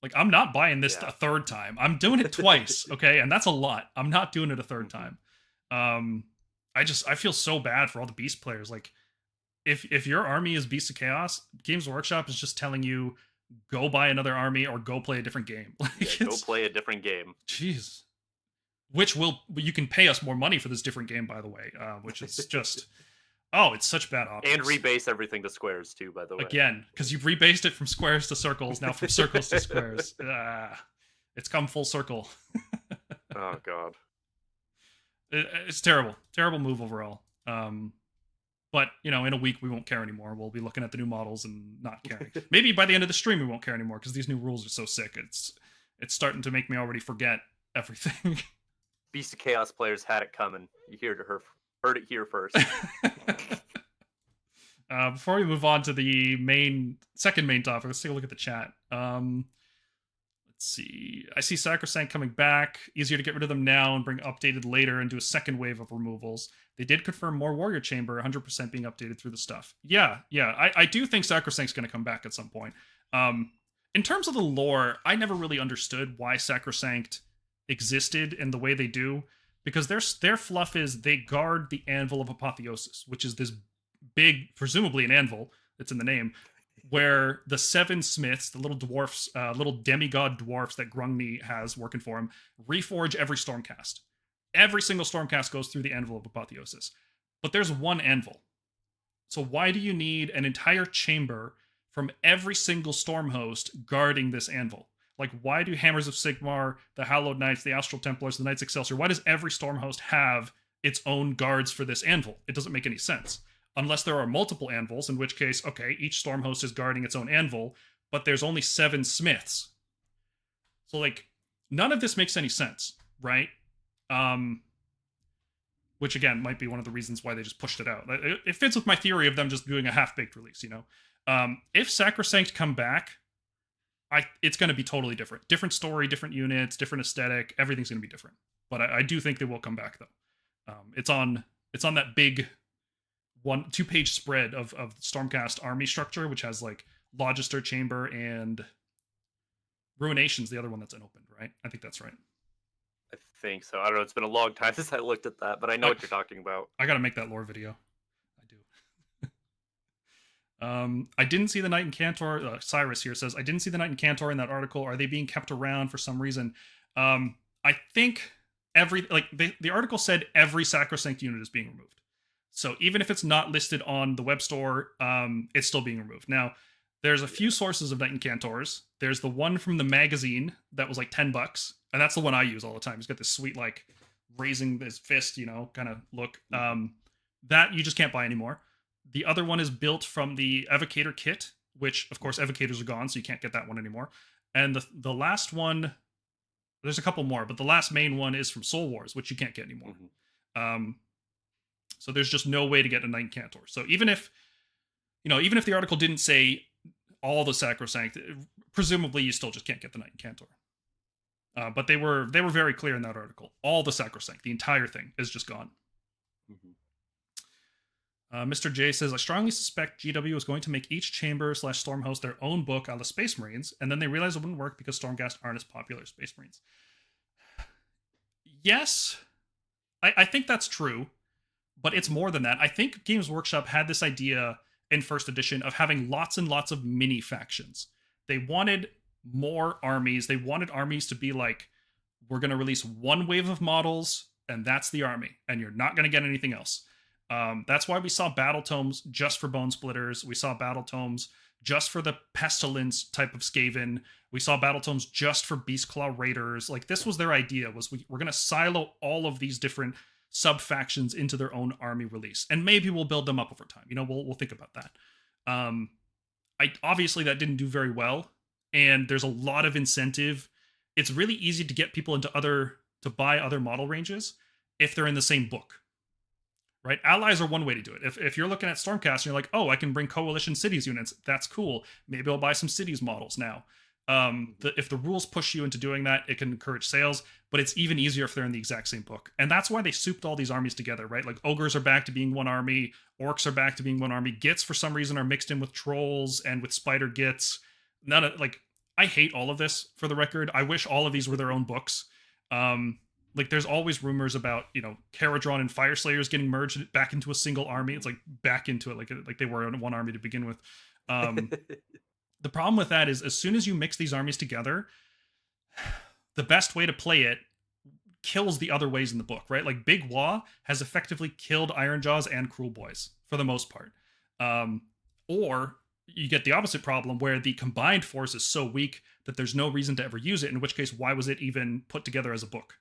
Like, I'm not buying this a third time. I'm doing it twice, okay, and that's a lot. I'm not doing it a third time. I feel so bad for all the Beast players. Like, if your army is Beasts of Chaos, Games Workshop is just telling you go buy another army or go play a different game. Like, go play a different game. Jeez. Which you can pay us more money for this different game, by the way, which is just, it's such bad optics. And rebase everything to squares, too, by the way. Again, because you've rebased it from squares to circles, now from circles to squares. It's come full circle. Oh, God. It's terrible. Terrible move overall. But, you know, in a week, we won't care anymore. We'll be looking at the new models and not caring. Maybe by the end of the stream, we won't care anymore because these new rules are so sick. It's starting to make me already forget everything. Beast of Chaos players had it coming. You heard it here first. Before we move on to the second main topic, let's take a look at the chat. Let's see. I see Sacrosanct coming back. Easier to get rid of them now and bring updated later and do a second wave of removals. They did confirm more Warrior Chamber, 100% being updated through the stuff. Yeah. I do think Sacrosanct's going to come back at some point. in terms of the lore, I never really understood why Sacrosanct existed in the way they do, because their fluff is they guard the Anvil of Apotheosis, which is this big, presumably an anvil, it's in the name, where the seven smiths, the little dwarfs, little demigod dwarfs that Grungni has working for him, reforge every Stormcast. Every single Stormcast goes through the Anvil of Apotheosis. But there's one anvil. So why do you need an entire chamber from every single storm host guarding this anvil? Like, why do Hammers of Sigmar, the Hallowed Knights, the Astral Templars, the Knights Excelsior, why does every storm host have its own guards for this anvil? It doesn't make any sense. Unless there are multiple anvils, in which case, okay, each storm host is guarding its own anvil, but there's only 7 smiths. So, like, none of this makes any sense, right? Which again might be one of the reasons why they just pushed it out. It fits with my theory of them just doing a half-baked release, you know. If Sacrosanct come back, it's going to be totally different. Different story, different units, different aesthetic. Everything's going to be different. But I do think they will come back though. It's on that big 2-page spread of Stormcast army structure, which has like Logister Chamber and Ruination's the other one that's unopened, right? I think that's right. I think so. I don't know. It's been a long time since I looked at that, but I know what you're talking about. I got to make that lore video. I do. I didn't see the Knight and Cantor. Cyrus here says, I didn't see the Knight and Cantor in that article. Are they being kept around for some reason? I think the article said every Sacrosanct unit is being removed. So even if it's not listed on the web store, it's still being removed. Now, there's a few sources of Knight and Cantors. There's the one from the magazine that was like $10, and that's the one I use all the time. He's got this sweet, like, raising his fist, you know, kind of look. That you just can't buy anymore. The other one is built from the Evocator kit, which, of course, Evocators are gone, so you can't get that one anymore. And the last one, there's a couple more, but the last main one is from Soul Wars, which you can't get anymore. So there's just no way to get a Knight and Cantor. So even if the article didn't say all the Sacrosanct, presumably you still just can't get the Knight and Cantor. But they were very clear in that article. All the Sacrosanct, the entire thing, is just gone. Mr. J says, I strongly suspect GW is going to make each chamber / storm host their own book a la Space Marines, and then they realize it wouldn't work because Stormcast aren't as popular as Space Marines. Yes, I think that's true, but it's more than that. I think Games Workshop had this idea in first edition of having lots and lots of mini factions. They wanted more armies. They wanted armies to be like, we're going to release one wave of models, and that's the army, and you're not going to get anything else. That's why we saw battle tomes just for Bone Splitters. We saw battle tomes just for the Pestilence type of Skaven. We saw battle tomes just for Beastclaw Raiders. Like, this was their idea, was we're going to silo all of these different sub-factions into their own army release. And maybe we'll build them up over time. You know, we'll think about that. Obviously, that didn't do very well. And there's a lot of incentive. It's really easy to get people to buy other model ranges if they're in the same book. Right? Allies are one way to do it. If you're looking at Stormcast and you're like, oh, I can bring Coalition Cities units, that's cool. Maybe I'll buy some Cities models now. If the rules push you into doing that, it can encourage sales, but it's even easier if they're in the exact same book. And that's why they souped all these armies together, right? Like, Ogres are back to being one army, Orcs are back to being one army, Gits, for some reason, are mixed in with Trolls and with Spider Gits. I hate all of this, for the record. I wish all of these were their own books. There's always rumors about, Caradron and Fyreslayers getting merged back into a single army. It's like back into it, like they were in one army to begin with. The problem with that is, as soon as you mix these armies together, the best way to play it kills the other ways in the book, right? Like, Big Wa has effectively killed Ironjaws and Cruel Boys for the most part. Or you get the opposite problem where the combined force is so weak that there's no reason to ever use it, in which case, why was it even put together as a book?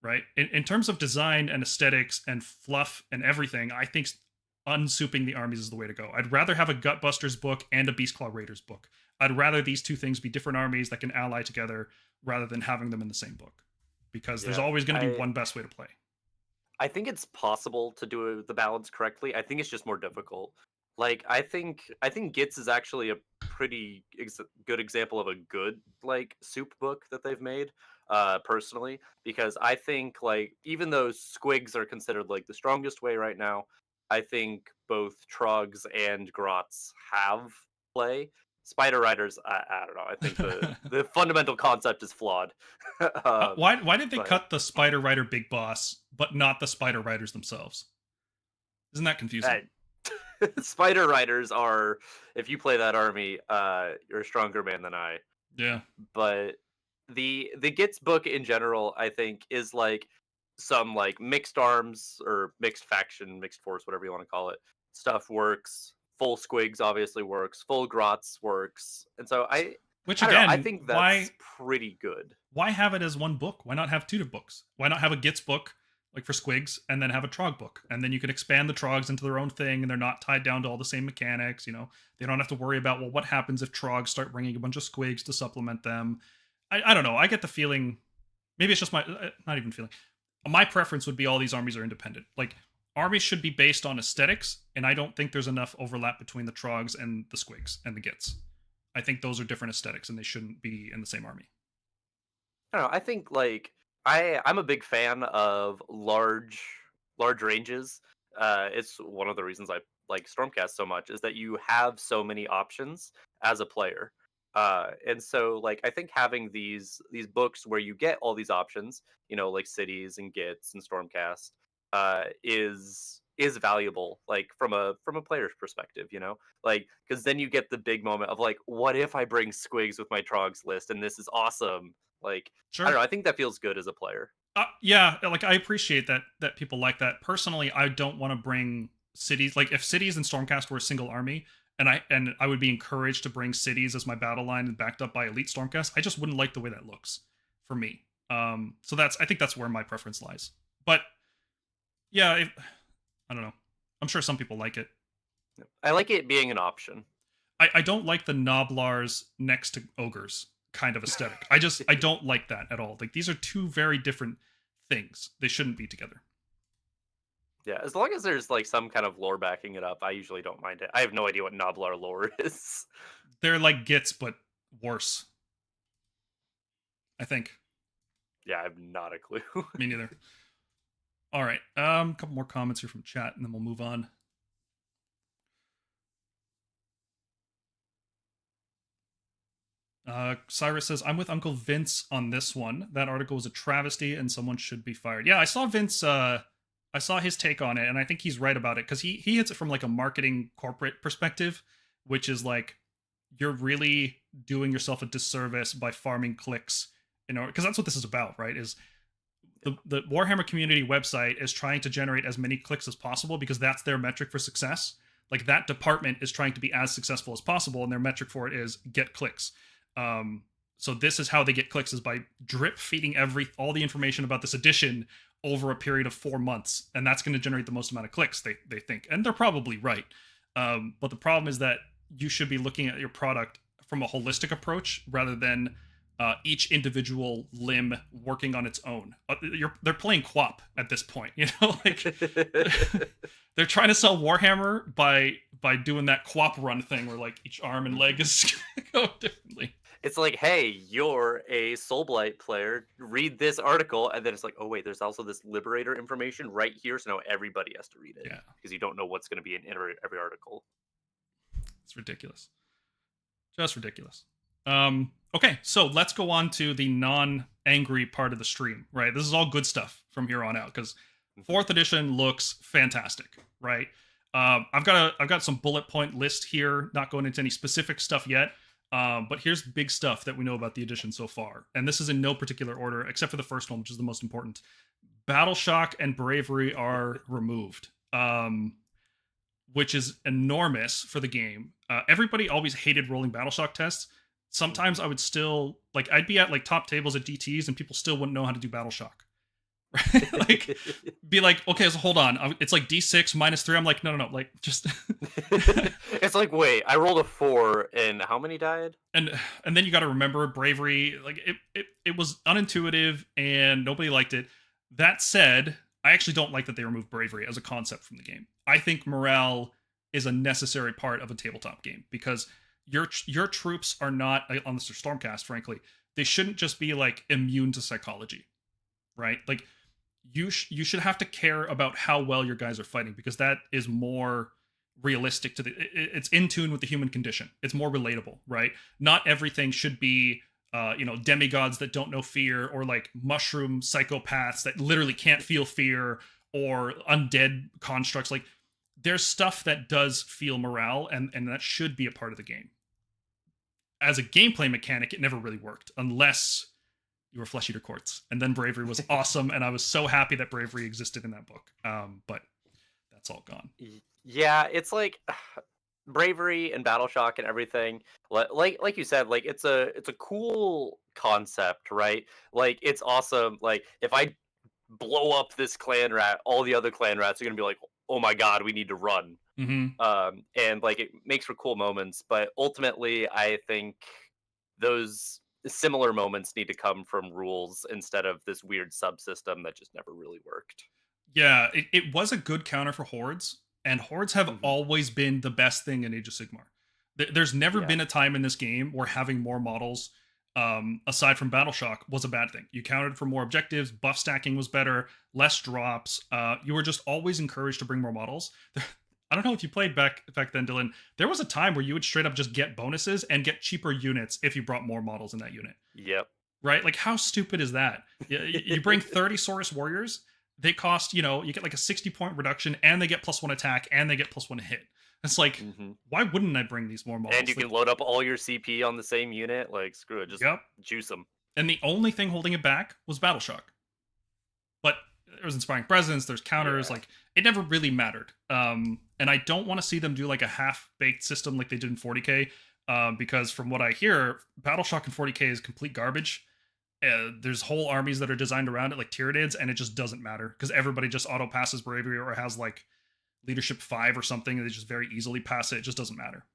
Right? In terms of design and aesthetics and fluff and everything, I think unsouping the armies is the way to go. I'd rather have a Gutbusters book and a Beastclaw Raiders book. I'd rather these two things be different armies that can ally together rather than having them in the same book. Because there's always going to be one best way to play. I think it's possible to do the balance correctly. I think it's just more difficult. Like, I think Gits is actually a pretty good example of a good, like, soup book that they've made. Personally, because I think, like, even though squigs are considered like the strongest way right now, I think both Trogs and Grots have play, Spider Riders, I don't know. I think the fundamental concept is flawed. Why did they But cut the Spider Rider big boss, but not the Spider Riders themselves? Isn't that confusing? Spider Riders are, if you play that army, you're a stronger man than I. Yeah. But the Gits book in general, I think, is like some like mixed arms or mixed faction, mixed force, whatever you want to call it. Stuff works. Full squigs obviously works. Full grots works. And so Which I don't know. I again, think that's pretty good. why have it as one book? Why not have two books? Why not have a Gits book like for squigs and then have a Trog book? And then you can expand the Trogs into their own thing and they're not tied down to all the same mechanics, you know. They don't have to worry about, well, what happens if Trogs start bringing a bunch of squigs to supplement them? I don't know. I get the feeling, maybe it's just my, not even feeling. My preference would be all these armies are independent. Like, armies should be based on aesthetics, and I don't think there's enough overlap between the Trogs and the squigs and the Gits. I think those are different aesthetics, and they shouldn't be in the same army. I don't know. I think like I'm a big fan of large ranges. It's one of the reasons I like Stormcast so much is that you have so many options as a player. And so like I think having these books where you get all these options, you know, like cities and Gits and Stormcast, is valuable, like from a player's perspective, you know, like because then you get the big moment of like, what if I bring squigs with my Trogs list and this is awesome? Like I Sure. don't know, I think that feels good as a player. Yeah, like I appreciate that people like that. Personally, I don't want to bring cities. Like if cities and Stormcast were a single army, and I would be encouraged to bring cities as my battle line and backed up by elite Stormcast, I just wouldn't like the way that looks for me. So I think that's where my preference lies. But yeah, I don't know. I'm sure some people like it. I like it being an option. I don't like the Noblars next to ogres kind of aesthetic. I don't like that at all. Like these are two very different things. They shouldn't be together. Yeah, as long as there's like some kind of lore backing it up, I usually don't mind it. I have no idea what Noblar lore is. They're like Gits, but worse. I think. Yeah, I have not a clue. Me neither. All right. A couple more comments here from chat, and then we'll move on. Cyrus says, I'm with Uncle Vince on this one. That article was a travesty and someone should be fired. Yeah, I saw Vince, I saw his take on it, and I think he's right about it, because he hits it from like a marketing corporate perspective, which is like, you're really doing yourself a disservice by farming clicks, you know, because that's what this is about, right? Is the Warhammer community website is trying to generate as many clicks as possible because that's their metric for success. Like that department is trying to be as successful as possible, and their metric for it is get clicks. So this is how they get clicks, is by drip feeding all the information about this edition over a period of 4 months, and that's going to generate the most amount of clicks, they think, and they're probably right. But the problem is that you should be looking at your product from a holistic approach rather than each individual limb working on its own. They're playing QWOP at this point, you know, like they're trying to sell Warhammer by doing that QWOP run thing where like each arm and leg is go differently. It's like, hey, you're a Soulblight player. Read this article, and then it's like, oh wait, there's also this Liberator information right here, so now everybody has to read it. Yeah, because you don't know what's going to be in every article. It's ridiculous, just ridiculous. Okay, so let's go on to the non-angry part of the stream. Right, this is all good stuff from here on out because 4th edition looks fantastic. Right, I've got some bullet point list here, not going into any specific stuff yet. But here's big stuff that we know about the edition so far. And this is in no particular order, except for the first one, which is the most important. Battle Shock and Bravery are removed, which is enormous for the game. Everybody always hated rolling Battle Shock tests. Sometimes I would still, like, I'd be at, like, top tables at DTs, and people still wouldn't know how to do Battle Shock. Like, be like, okay, so hold on, it's like D6 -3. I'm like, no, like, just It's like, wait, I rolled a 4 and how many died? And then you got to remember Bravery, like it was unintuitive and nobody liked it. That said, I actually don't like that they removed Bravery as a concept from the game. I think morale is a necessary part of a tabletop game because your troops are not, unless they're Stormcast, frankly, they shouldn't just be like immune to psychology, right? Like you should have to care about how well your guys are fighting, because that is more realistic to it's in tune with the human condition. It's more relatable, right? Not everything should be demigods that don't know fear, or like mushroom psychopaths that literally can't feel fear, or undead constructs. Like, there's stuff that does feel morale, and that should be a part of the game. As a gameplay mechanic, it never really worked unless you were Flesh Eater Courts, and then Bravery was awesome, and I was so happy that Bravery existed in that book. But that's all gone. Yeah, it's like Bravery and Battle Shock and everything. Like you said, like it's a cool concept, right? Like it's awesome. Like if I blow up this clan rat, all the other clan rats are gonna be like, "Oh my god, we need to run." And like it makes for cool moments, but ultimately, I think those similar moments need to come from rules instead of this weird subsystem that just never really worked. Yeah, it was a good counter for hordes, and hordes have always been the best thing in Age of Sigmar. There's never been a time in this game where having more models, aside from Battle Shock, was a bad thing. You counted for more objectives, buff stacking was better, less drops. You were just always encouraged to bring more models. I don't know if you played back then, Dylan. There was a time where you would straight up just get bonuses and get cheaper units if you brought more models in that unit. Yep. Right? Like, how stupid is that? You bring 30 Saurus warriors, they cost, you get like a 60-point reduction, and they get +1 attack, and they get +1 hit. It's like, why wouldn't I bring these more models? And you can load up all your CP on the same unit. Like, screw it, just juice them. And the only thing holding it back was Battle Shock. But there was Inspiring Presence, there's counters, like, it never really mattered. And I don't want to see them do like a half-baked system like they did in 40k, because from what I hear, Battle Shock in 40k is complete garbage. There's whole armies that are designed around it, like Tyranids, and it just doesn't matter because everybody just auto passes Bravery, or has like Leadership 5 or something, and they just very easily pass it. It just doesn't matter.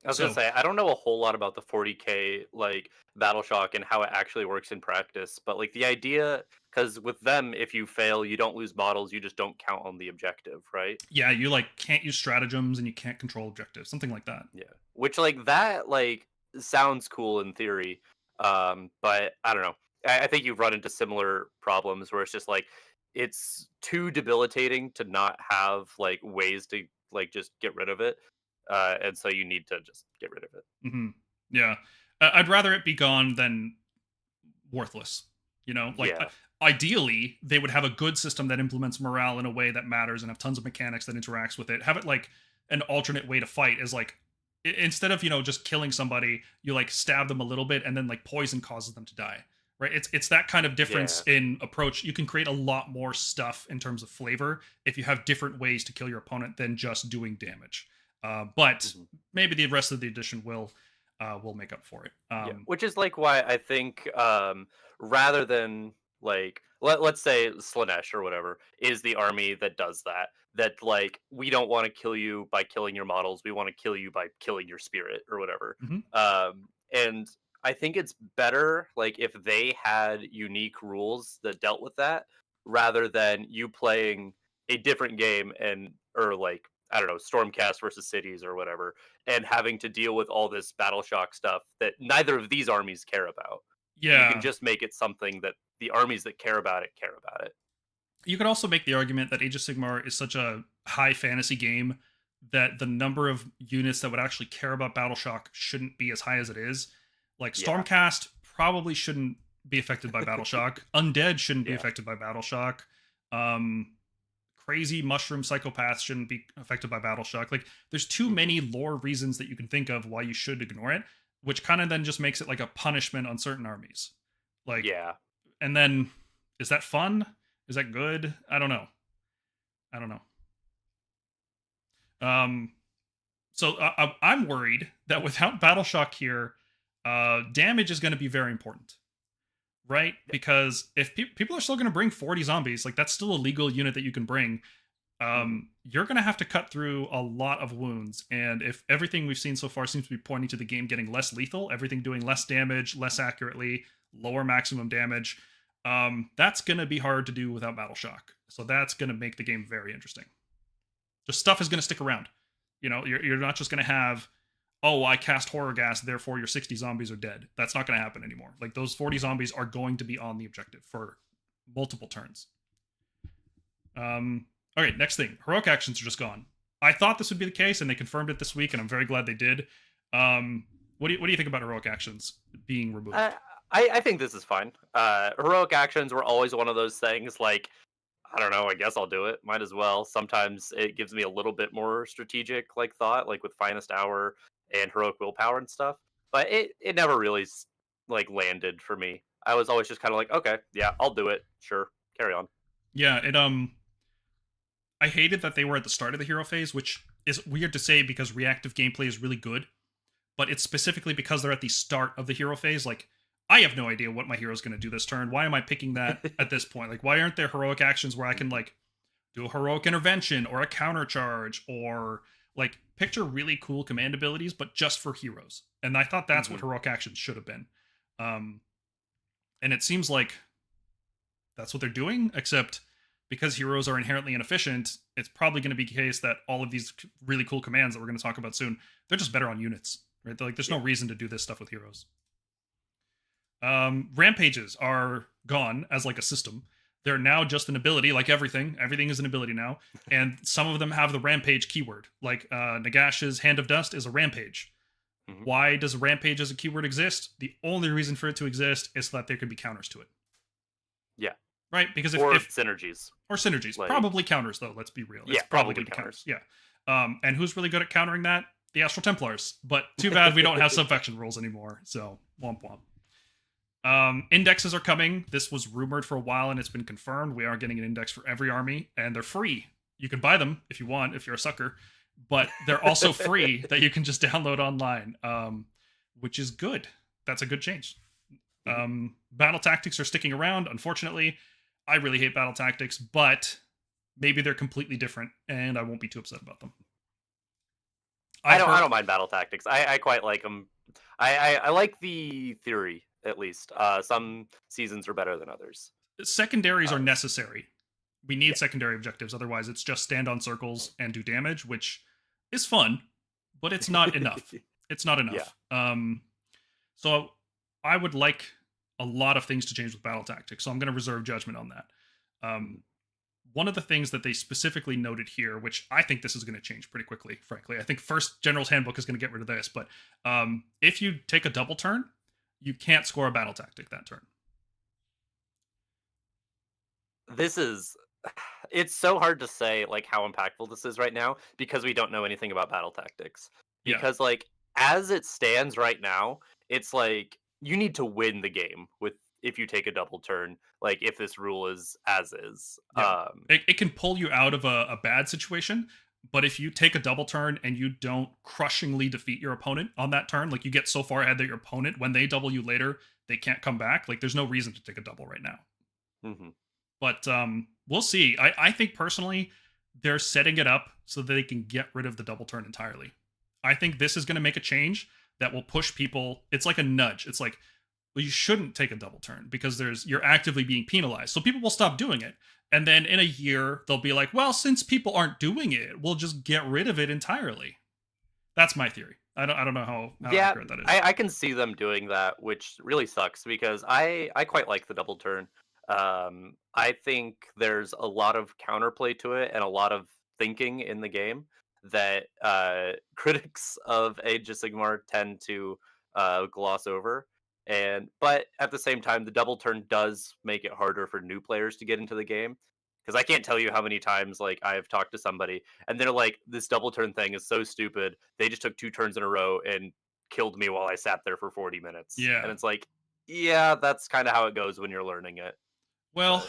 I was gonna say, I don't know a whole lot about the 40k like Battle Shock and how it actually works in practice, but like the idea, because with them, if you fail, you don't lose models, you just don't count on the objective, right? Yeah, you like can't use stratagems and you can't control objectives, something like that. Yeah, which like that like sounds cool in theory, but I don't know. I think you've run into similar problems where it's just like it's too debilitating to not have like ways to like just get rid of it. And so you need to just get rid of it. Yeah, I'd rather it be gone than worthless. Ideally, they would have a good system that implements morale in a way that matters and have tons of mechanics that interacts with it. Have it like an alternate way to fight, is like, instead of just killing somebody, you like stab them a little bit and then like poison causes them to die. Right? It's that kind of difference in approach. You can create a lot more stuff in terms of flavor if you have different ways to kill your opponent than just doing damage. But maybe the rest of the edition will make up for it. Which is like why I think rather than like let's say Slanesh or whatever is the army that does that. That like we don't want to kill you by killing your models. We want to kill you by killing your spirit or whatever. And I think it's better like if they had unique rules that dealt with that, rather than you playing a different game or like, I don't know, Stormcast versus cities or whatever, and having to deal with all this Battle Shock stuff that neither of these armies care about. Yeah. You can just make it something that the armies that care about it care about it. You could also make the argument that Age of Sigmar is such a high fantasy game that the number of units that would actually care about Battle Shock shouldn't be as high as it is. Like, Stormcast probably shouldn't be affected by Battle Shock. Undead shouldn't be affected by Battle Shock. Crazy mushroom psychopaths shouldn't be affected by Battle Shock. Like, there's too many lore reasons that you can think of why you should ignore it, which kind of then just makes it like a punishment on certain armies. Like, and then, is that fun? Is that good? I don't know. So I'm worried that without Battle Shock here, damage is going to be very important. Right? Because if people are still going to bring 40 zombies, like that's still a legal unit that you can bring, you're going to have to cut through a lot of wounds. And if everything we've seen so far seems to be pointing to the game getting less lethal, everything doing less damage, less accurately, lower maximum damage, that's going to be hard to do without Battle Shock. So that's going to make the game very interesting. Just stuff is going to stick around. You're not just going to have, oh, I cast Horror Gas, therefore your 60 zombies are dead. That's not going to happen anymore. Like, those 40 zombies are going to be on the objective for multiple turns. Okay, next thing. Heroic actions are just gone. I thought this would be the case, and they confirmed it this week, and I'm very glad they did. What do you think about heroic actions being removed? I think this is fine. Heroic actions were always one of those things. Like, I don't know. I guess I'll do it. Might as well. Sometimes it gives me a little bit more strategic like thought, like with finest hour and heroic willpower and stuff. But it never really like landed for me. I was always just kind of like, okay, yeah, I'll do it. Sure, carry on. Yeah, I hated that they were at the start of the hero phase, which is weird to say because reactive gameplay is really good, but it's specifically because they're at the start of the hero phase. Like, I have no idea what my hero's going to do this turn. Why am I picking that at this point? Like, why aren't there heroic actions where I can, like, do a heroic intervention or a counter charge or, like, picture really cool command abilities, but just for heroes? And I thought that's what heroic actions should have been. And it seems like that's what they're doing, except because heroes are inherently inefficient, it's probably going to be the case that all of these really cool commands that we're going to talk about soon, they're just better on units, right? They're like, there's no reason to do this stuff with heroes. Rampages are gone as like a system. They're now just an ability, like everything. Everything is an ability now. And some of them have the rampage keyword. Like Nagash's Hand of Dust is a rampage. Why does rampage as a keyword exist? The only reason for it to exist is so that there could be counters to it. Yeah. Right? Because if synergies. Like, probably counters, though, let's be real. It's probably counters. Yeah. And who's really good at countering that? The Astral Templars. But too bad we don't have subfaction rules anymore. So, womp womp. Indexes are coming. This was rumored for a while and it's been confirmed. We are getting an index for every army, and they're free. You can buy them if you want, if you're a sucker. But they're also free that you can just download online, which is good. That's a good change. Battle tactics are sticking around, unfortunately. I really hate battle tactics, but maybe they're completely different, and I won't be too upset about them. I don't mind battle tactics. I quite like them. I like the theory, at least. Some seasons are better than others. Secondaries are necessary. We need secondary objectives, otherwise it's just stand on circles and do damage, which is fun, but it's not enough. It's not enough. Yeah. So I would like a lot of things to change with battle tactics, so I'm going to reserve judgment on that. One of the things that they specifically noted here, which I think this is going to change pretty quickly, frankly. I think first General's Handbook is going to get rid of this, but if you take a double turn, you can't score a battle tactic that turn. It's so hard to say like how impactful this is right now because we don't know anything about battle tactics. Because like as it stands right now, it's like you need to win the game if you take a double turn, like if this rule is as is. Yeah. It can pull you out of a bad situation, but if you take a double turn and you don't crushingly defeat your opponent on that turn, like you get so far ahead that your opponent, when they double you later, they can't come back. Like there's no reason to take a double right now. But we'll see. I think personally, they're setting it up so that they can get rid of the double turn entirely. I think this is going to make a change that will push people. It's like a nudge. It's like, well, you shouldn't take a double turn because you're actively being penalized. So people will stop doing it. And then in a year, they'll be like, well, since people aren't doing it, we'll just get rid of it entirely. That's my theory. I don't know how accurate that is. I can see them doing that, which really sucks because I quite like the double turn. I think there's a lot of counterplay to it and a lot of thinking in the game that critics of Age of Sigmar tend to gloss over. But at the same time, the double turn does make it harder for new players to get into the game. Because I can't tell you how many times like I've talked to somebody and they're like, this double turn thing is so stupid. They just took 2 turns in a row and killed me while I sat there for 40 minutes. Yeah. And it's like, yeah, that's kind of how it goes when you're learning it. Well,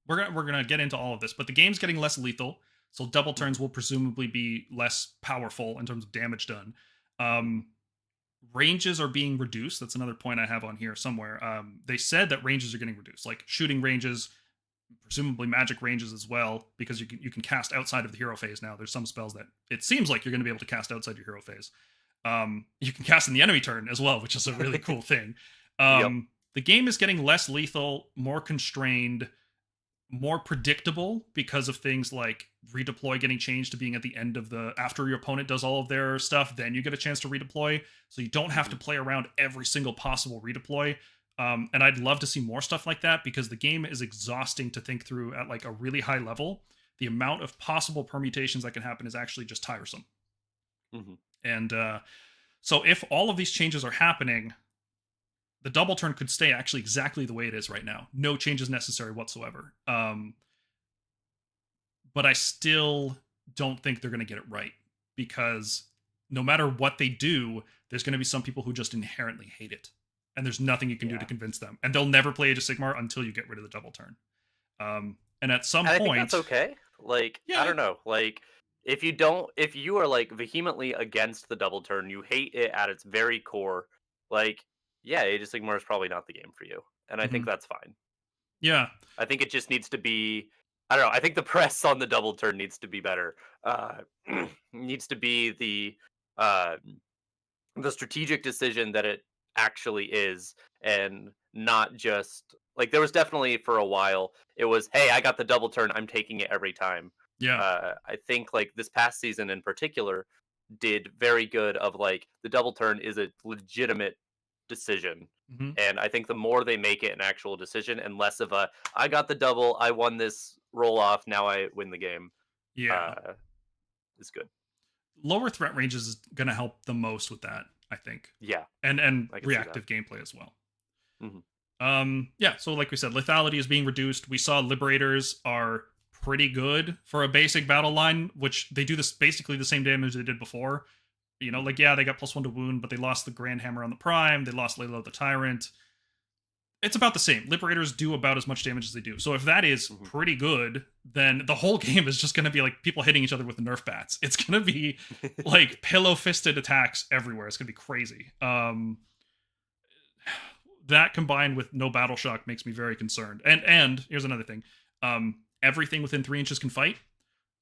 we're gonna get into all of this, but the game's getting less lethal, so double turns will presumably be less powerful in terms of damage done. Ranges are being reduced. That's another point I have on here somewhere. They said that ranges are getting reduced, like shooting ranges, presumably magic ranges as well, because you can cast outside of the hero phase now. There's some spells that it seems like you're going to be able to cast outside your hero phase. You can cast in the enemy turn as well, which is a really cool thing. The game is getting less lethal, more constrained, more predictable because of things like redeploy getting changed to being at the end of after your opponent does all of their stuff, then you get a chance to redeploy. So you don't have to play around every single possible redeploy. And I'd love to see more stuff like that because the game is exhausting to think through at like a really high level the amount of possible permutations that can happen is actually just tiresome. Mm-hmm. And so if all of these changes are happening, the double turn could stay actually exactly the way it is right now. No changes necessary whatsoever. But I still don't think they're going to get it right, because no matter what they do, there's going to be some people who just inherently hate it. And there's nothing you can do to convince them. And they'll never play Age of Sigmar until you get rid of the double turn. And at some And point... I think that's okay. Like, Yeah. I don't know. Like, if you are like vehemently against the double turn, you hate it at its very core, like, yeah, Age of Sigmar is probably not the game for you. And I think that's fine. Yeah. I think it just needs to be, I don't know, I think the press on the double turn needs to be better. Needs to be the strategic decision that it actually is, and not just like, there was definitely for a while it was, hey, I got the double turn, I'm taking it every time. Yeah. I think like this past season in particular did very good of like, the double turn is a legitimate decision. And I think the more they make it an actual decision and less of a, I got the double, I won this roll off, now I win the game, Yeah. is good. Lower threat ranges is going to help the most with that, I think. Yeah. And reactive gameplay as well. Yeah, so like we said, lethality is being reduced. We saw Liberators are pretty good for a basic battle line, which they do this basically the same damage they did before. You know, like, yeah, they got +1 to wound, but they lost the Grand Hammer on the Prime. They lost Layla the Tyrant. It's about the same. Liberators do about as much damage as they do. So if that is pretty good, then the whole game is just going to be like people hitting each other with the Nerf bats. It's going to be like pillow-fisted attacks everywhere. It's going to be crazy. That combined with no battle shock makes me very concerned. And here's another thing. Everything within 3 inches can fight.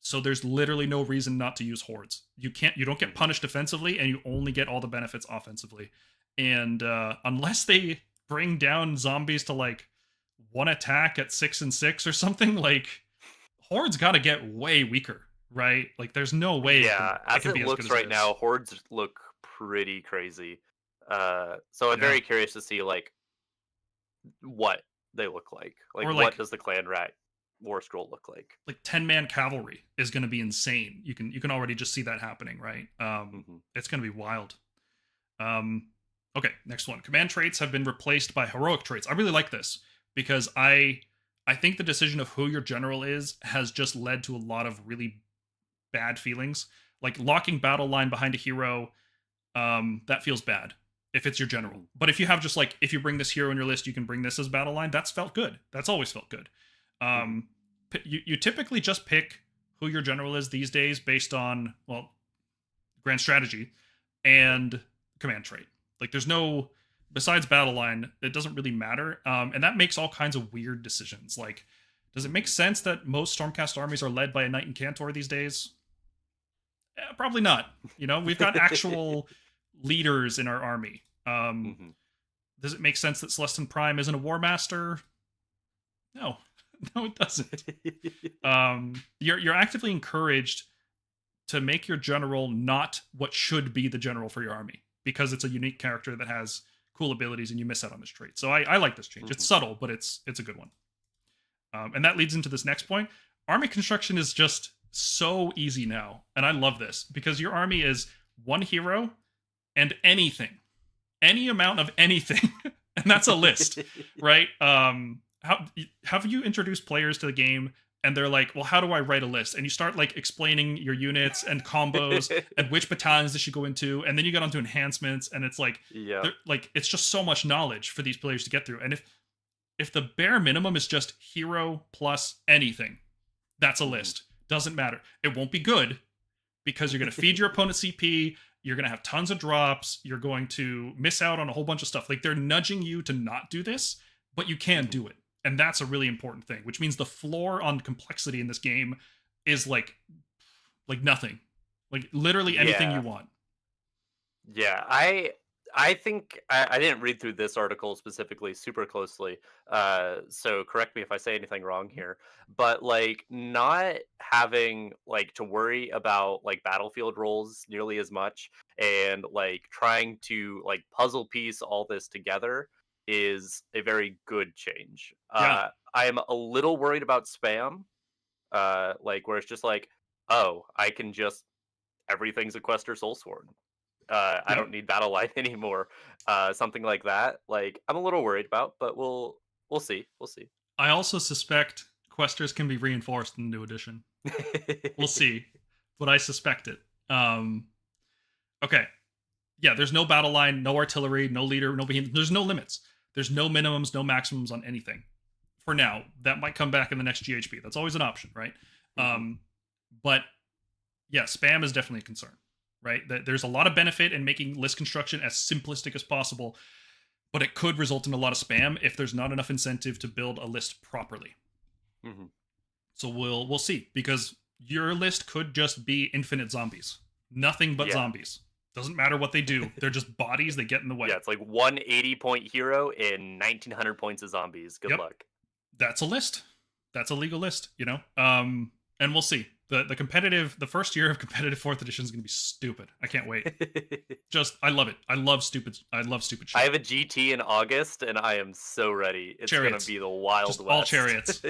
So there's literally no reason not to use hordes. You don't get punished defensively, and you only get all the benefits offensively. And unless they bring down zombies to like 1 attack at 6 and 6 or something, like, hordes got to get way weaker, right? Like, there's no way. Yeah, as it looks right now, hordes look pretty crazy. So I'm very curious to see like what they look like. Like, what does the clan rat warscroll look like? Like 10-man cavalry is going to be insane. You can already just see that happening, right? It's going to be wild. Okay, next one. Command traits have been replaced by heroic traits. I really like this because I think the decision of who your general is has just led to a lot of really bad feelings. Like locking battle line behind a hero, that feels bad if it's your general. But if you have just like, if you bring this hero in your list, you can bring this as battle line. That's felt good. That's always felt good. You typically just pick who your general is these days based on, well, grand strategy and command trait. Like, there's no, besides battle line, it doesn't really matter. And that makes all kinds of weird decisions. Like, does it make sense that most Stormcast armies are led by a Knight and Cantor these days? Probably not. You know, we've got actual leaders in our army. Does it make sense that Celestin Prime isn't a War Master? No. No, it doesn't. You're actively encouraged to make your general not what should be the general for your army, because it's a unique character that has cool abilities and you miss out on this trait. So I like this change. It's subtle, but it's a good one. And that leads into this next point. Army construction is just so easy now. And I love this because your army is 1 hero and anything. Any amount of anything. And that's a list, right? Have you introduced players to the game and they're like, well, how do I write a list? And you start like explaining your units and combos and which battalions they should go into, and then you get onto enhancements, and it's like, it's just so much knowledge for these players to get through. And if the bare minimum is just hero plus anything, that's a list. Doesn't matter. It won't be good because you're going to feed your opponent CP. You're going to have tons of drops. You're going to miss out on a whole bunch of stuff. Like, they're nudging you to not do this, but you can do it. And that's a really important thing, which means the floor on complexity in this game is like nothing. Like, literally anything you want. Yeah, I think I didn't read through this article specifically super closely, so correct me if I say anything wrong here. But like, not having like to worry about like battlefield rolls nearly as much, and like trying to like puzzle piece all this together is a very good change. I am a little worried about spam, like where it's just like, oh, I can just everything's a quest or soulsworn. I Yep. don't need battle line anymore. Something like that. Like I'm a little worried about, but we'll see. We'll see. I also suspect questers can be reinforced in the new edition. We'll see, but I suspect it. Okay. Yeah, there's no battle line, no artillery, no leader, no behemoth. There's no limits. There's no minimums, no maximums on anything. For now, that might come back in the next GHB. That's always an option, right? But yeah, spam is definitely a concern, right? There's a lot of benefit in making list construction as simplistic as possible, but it could result in a lot of spam if there's not enough incentive to build a list properly. So we'll see, because your list could just be infinite zombies, nothing but zombies. Doesn't matter what they do. They're just bodies that get in the way. Yeah, it's like 180-point hero and 1900 points of zombies. Good luck. That's a list. That's a legal list, you know? And we'll see. The first year of competitive 4th edition is going to be stupid. I can't wait. I love it. I love stupid shit. I have a GT in August and I am so ready. It's going to be the Wild just West. All chariots.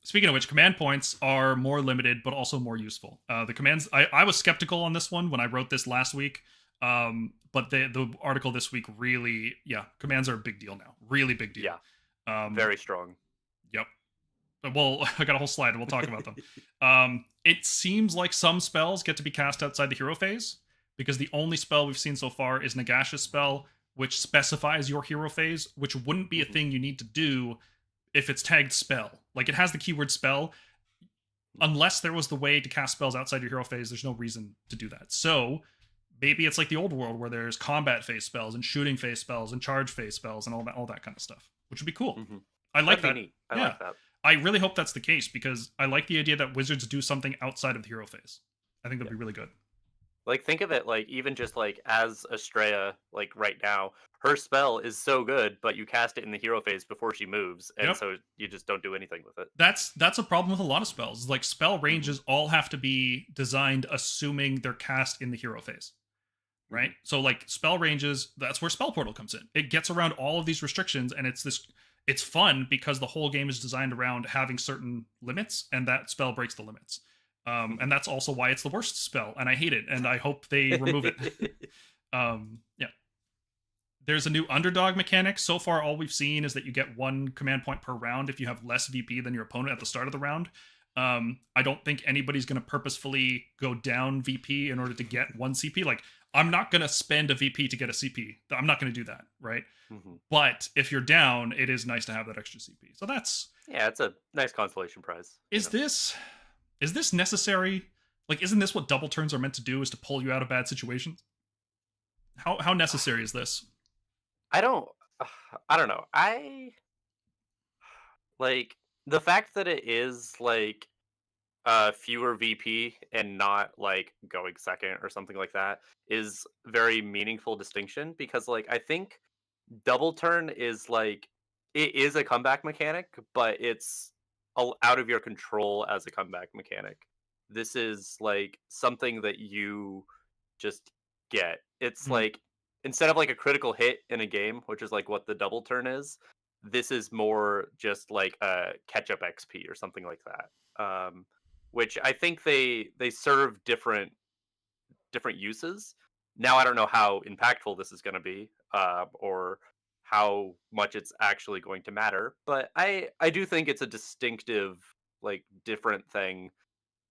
Speaking of which, command points are more limited, but also more useful. The commands, I was skeptical on this one when I wrote this last week. But the article this week really, commands are a big deal now. Really big deal. Yeah. Very strong. Yep. Well, I got a whole slide and we'll talk about them. It seems like some spells get to be cast outside the hero phase, because the only spell we've seen so far is Nagash's spell, which specifies your hero phase, which wouldn't be a thing you need to do if it's tagged spell. Like, it has the keyword spell. Unless there was the way to cast spells outside your hero phase, there's no reason to do that. So maybe it's like the old world where there's combat phase spells and shooting phase spells and charge phase spells and all that kind of stuff, which would be cool. I like that. I like that. I really hope that's the case, because I like the idea that wizards do something outside of the hero phase. I think that'd be really good. Like, think of it like even just like as Estrella, like right now, her spell is so good, but you cast it in the hero phase before she moves, and so you just don't do anything with it. That's a problem with a lot of spells. Like, spell ranges all have to be designed assuming they're cast in the hero phase. Right? So like spell ranges, that's where Spell Portal comes in. It gets around all of these restrictions, and it's fun because the whole game is designed around having certain limits, and that spell breaks the limits. And that's also why it's the worst spell, and I hate it, and I hope they remove it. Yeah. There's a new underdog mechanic. So far, all we've seen is that you get 1 command point per round if you have less VP than your opponent at the start of the round. I don't think anybody's going to purposefully go down VP in order to get 1 CP. Like, I'm not going to spend a VP to get a CP. I'm not going to do that, right? But if you're down, it is nice to have that extra CP. So that's... Yeah, it's a nice consolation prize. Is this necessary? Like, isn't this what double turns are meant to do, is to pull you out of bad situations? How necessary is this? I don't know. Like, the fact that it is like fewer VP and not like going second or something like that is very meaningful distinction, because like I think double turn is like, it is a comeback mechanic, but it's out of your control as a comeback mechanic. This is like something that you just get. It's like, instead of like a critical hit in a game, which is like what the double turn is, this is more just like a catch up XP or something like that. Which I think they serve different uses. Now I don't know how impactful this is going to be, or how much it's actually going to matter, but I do think it's a distinctive, like, different thing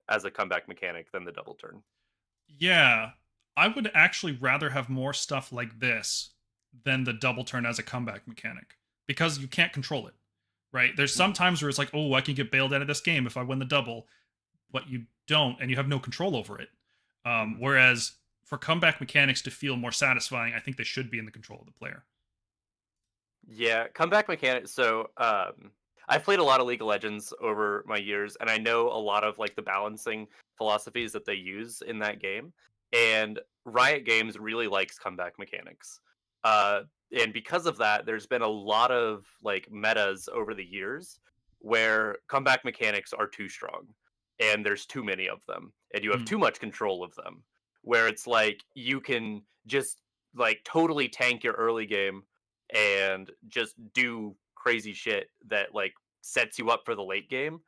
as a comeback mechanic than the double turn. Yeah, I would actually rather have more stuff like this than the double turn as a comeback mechanic, because you can't control it, right? There's some times where it's like, oh, I can get bailed out of this game if I win the double, but you don't, and you have no control over it. Whereas for comeback mechanics to feel more satisfying, I think they should be in the control of the player. Yeah, comeback mechanics. So I've played a lot of League of Legends over my years, and I know a lot of like the balancing philosophies that they use in that game. And Riot Games really likes comeback mechanics. And because of that, there's been a lot of like metas over the years where comeback mechanics are too strong, and there's too many of them, and you have too much control of them, where it's like you can just like totally tank your early game and just do crazy shit that like sets you up for the late game,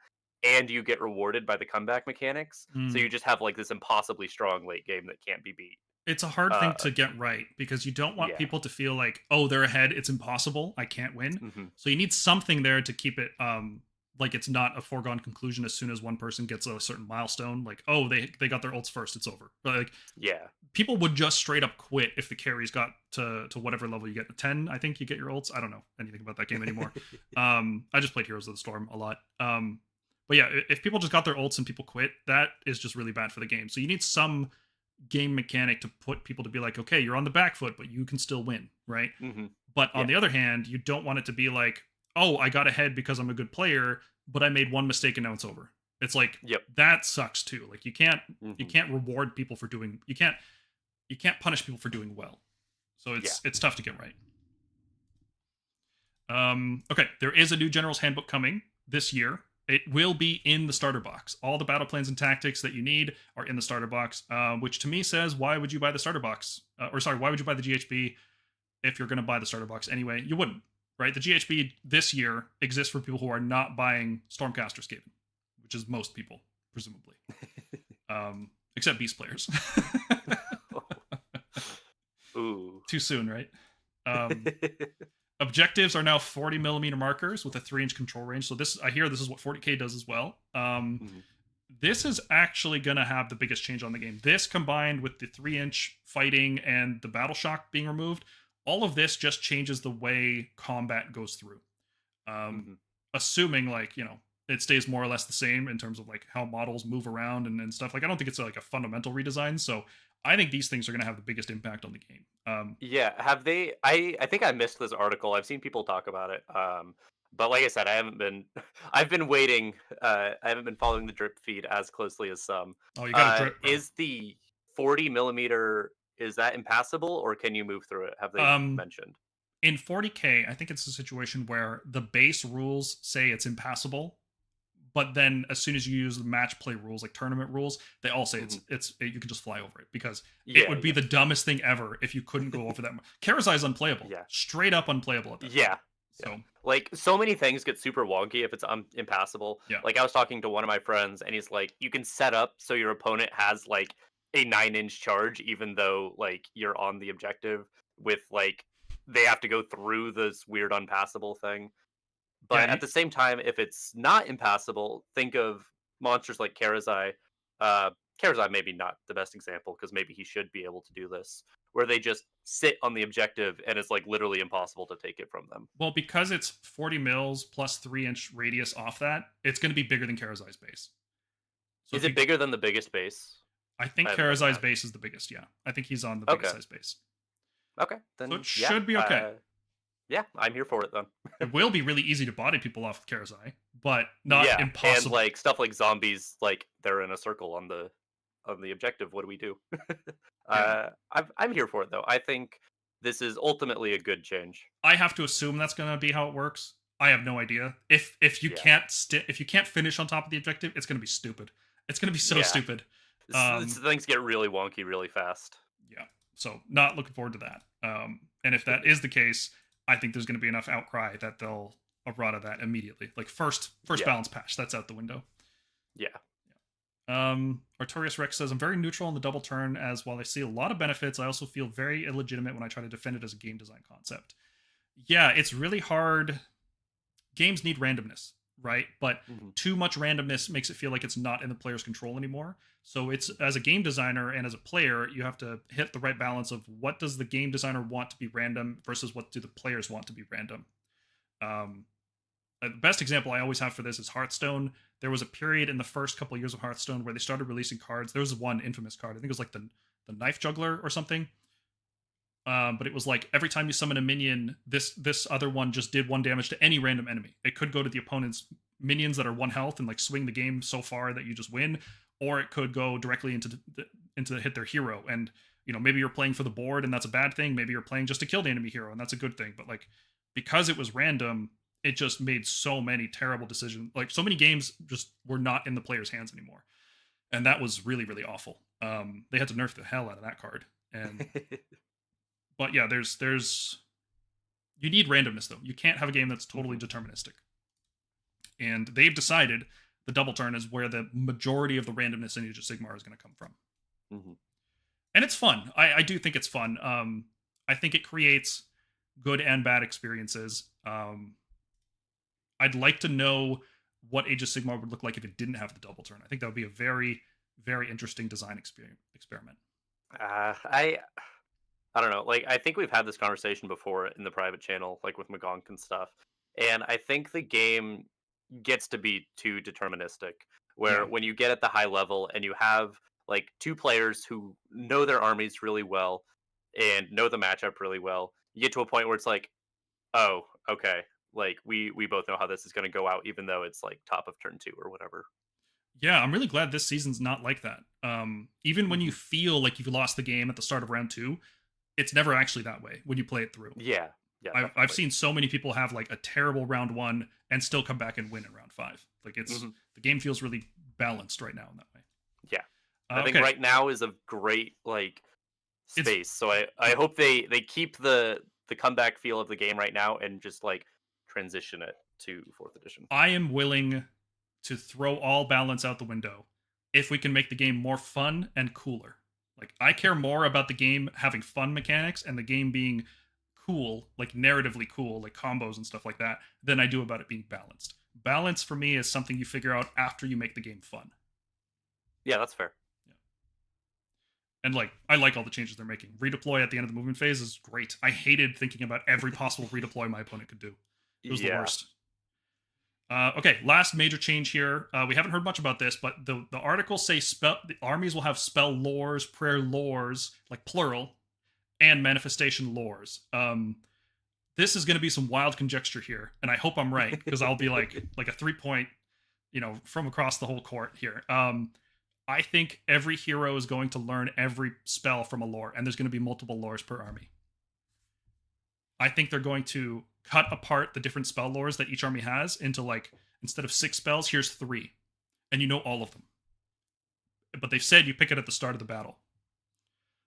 and you get rewarded by the comeback mechanics. So Mm. you just have like this impossibly strong late game that can't be beat. It's a hard thing to get right because you don't want Yeah. people to feel like, oh, they're ahead, it's impossible, I can't win. hmm So you need something there to keep it like it's not a foregone conclusion as soon as one person gets a certain milestone. Like, oh, they got their ults first, it's over. But like, Yeah. people would just straight up quit if the carries got to whatever level you get. 10, I think you get your ults. I don't know anything about that game anymore. I just played Heroes of the Storm a lot. But yeah, if people just got their ults and people quit, that is just really bad for the game. So you need some game mechanic to put people to be like, okay, you're on the back foot, but you can still win, right? But on the other hand, you don't want it to be like, oh, I got ahead because I'm a good player, but I made one mistake and now it's over. It's like, that sucks too. Like you can't reward people for doing, you can't punish people for doing well. So it's tough to get right. Okay, there is a new General's Handbook coming this year. It will be in the starter box. All the battle plans and tactics that you need are in the starter box, which to me says, why would you buy the starter box? Why would you buy the GHB if you're going to buy the starter box anyway? You wouldn't, right? The GHB this year exists for people who are not buying Stormcast or Skaven, which is most people, presumably. Except Beast players. Ooh. Too soon, right? Objectives are now 40 millimeter markers with a 3-inch control range. So I hear this is what 40k does as well. This is actually going to have the biggest change on the game. This combined with the 3-inch fighting and the battle shock being removed, all of this just changes the way combat goes through. Assuming like, it stays more or less the same in terms of like how models move around and stuff. Like I don't think it's like a fundamental redesign. So I think these things are going to have the biggest impact on the game. Yeah, have they? I think I missed this article. I've seen people talk about it. But like I said, I haven't been. I've been waiting. I haven't been following the drip feed as closely as some. Oh, you got a drip. Bro. Is the 40 millimeter? Is that impassable, or can you move through it? Have they mentioned? In 40k, I think it's a situation where the base rules say it's impassable. But then, as soon as you use the match play rules, like tournament rules, they all say it's you can just fly over it because it would be the dumbest thing ever if you couldn't go over that. Karazai is unplayable, straight up unplayable at that. So like so many things get super wonky if it's impassable. Like I was talking to one of my friends, and he's like, you can set up so your opponent has like a 9-inch charge, even though like you're on the objective with like they have to go through this weird unpassable thing. But at the same time, if it's not impassable, think of monsters like Karazai. Karazai maybe not the best example because maybe he should be able to do this, where they just sit on the objective and it's like literally impossible to take it from them. Well, because it's 40 mils plus 3-inch radius off that, it's going to be bigger than Karazai's base. So is it bigger than the biggest base? I think Karazai's base is the biggest, yeah. I think he's on the biggest size base. Okay, then so it should be okay. Yeah, I'm here for it then. It will be really easy to body people off with Karazai, but not impossible. And like stuff like zombies, like they're in a circle on the objective. What do we do? I'm here for it though. I think this is ultimately a good change. I have to assume that's going to be how it works. I have no idea. If you can't finish on top of the objective, it's going to be stupid. It's going to be so stupid. Things get really wonky really fast. Yeah. So not looking forward to that. And if that is the case, I think there's going to be enough outcry that they'll errata that immediately. Like first balance patch, that's out the window. Yeah. Artorius Rex says, I'm very neutral on the double turn, as while I see a lot of benefits, I also feel very illegitimate when I try to defend it as a game design concept. Yeah, it's really hard. Games need randomness, right? But too much randomness makes it feel like it's not in the player's control anymore. So it's, as a game designer and as a player, you have to hit the right balance of what does the game designer want to be random versus what do the players want to be random. The best example I always have for this is Hearthstone. There was a period in the first couple of years of Hearthstone where they started releasing cards. There was one infamous card. I think it was like the Knife Juggler or something. But it was like every time you summon a minion, this other one just did 1 damage to any random enemy. It could go to the opponent's minions that are 1 health and like swing the game so far that you just win, or it could go directly into hit their hero. And maybe you're playing for the board and that's a bad thing. Maybe you're playing just to kill the enemy hero and that's a good thing. But like because it was random, it just made so many terrible decisions. Like so many games just were not in the player's hands anymore, and that was really really awful. They had to nerf the hell out of that card. And but yeah, there's you need randomness though. You can't have a game that's totally deterministic. and they've decided the double turn is where the majority of the randomness in Age of Sigmar is going to come from. Mm-hmm. And it's fun. I do think it's fun. I think it creates good and bad experiences. I'd like to know what Age of Sigmar would look like if it didn't have the double turn. I think that would be a very, very interesting design experiment. I don't know. Like, I think we've had this conversation before in the private channel, like with Magonk and stuff. And I think the game gets to be too deterministic, where Yeah. when you get at the high level and you have like two players who know their armies really well and know the matchup really well, you get to a point where it's like, oh, okay, like we both know how this is going to go out, even though it's like top of turn 2 or whatever. Yeah, I'm really glad this season's not like that. Even when you Mhm. feel like you've lost the game at the start of round 2, it's never actually that way when you play it through. Yeah, yeah, I've definitely. seen so many people have like a terrible round 1 and still come back and win in round 5. Like it's Mhm. the game feels really balanced right now in that way. Yeah, I think Okay, right now is a great like it's space. So I hope they keep the comeback feel of the game right now and just like transition it to fourth edition. I am willing to throw all balance out the window if we can make the game more fun and cooler. Like I care more about the game having fun mechanics and the game being cool, like narratively cool, like combos and stuff like that, than I do about it being balanced. Balance for me is something you figure out after you make the game fun. Yeah, that's fair. Yeah. And like I like all the changes they're making. Redeploy at the end of the movement phase is great. I hated thinking about every possible redeploy my opponent could do. It was the Yeah. worst. Okay, last major change here. We haven't heard much about this, but the articles say the armies will have spell lores, prayer lores, like plural, and manifestation lores. This is going to be some wild conjecture here, and I hope I'm right because I'll be like a 3-point, from across the whole court here. I think every hero is going to learn every spell from a lore, and there's going to be multiple lores per army. I think they're going to cut apart the different spell lores that each army has into like instead of 6 spells, here's 3, and you know all of them. But they've said you pick it at the start of the battle,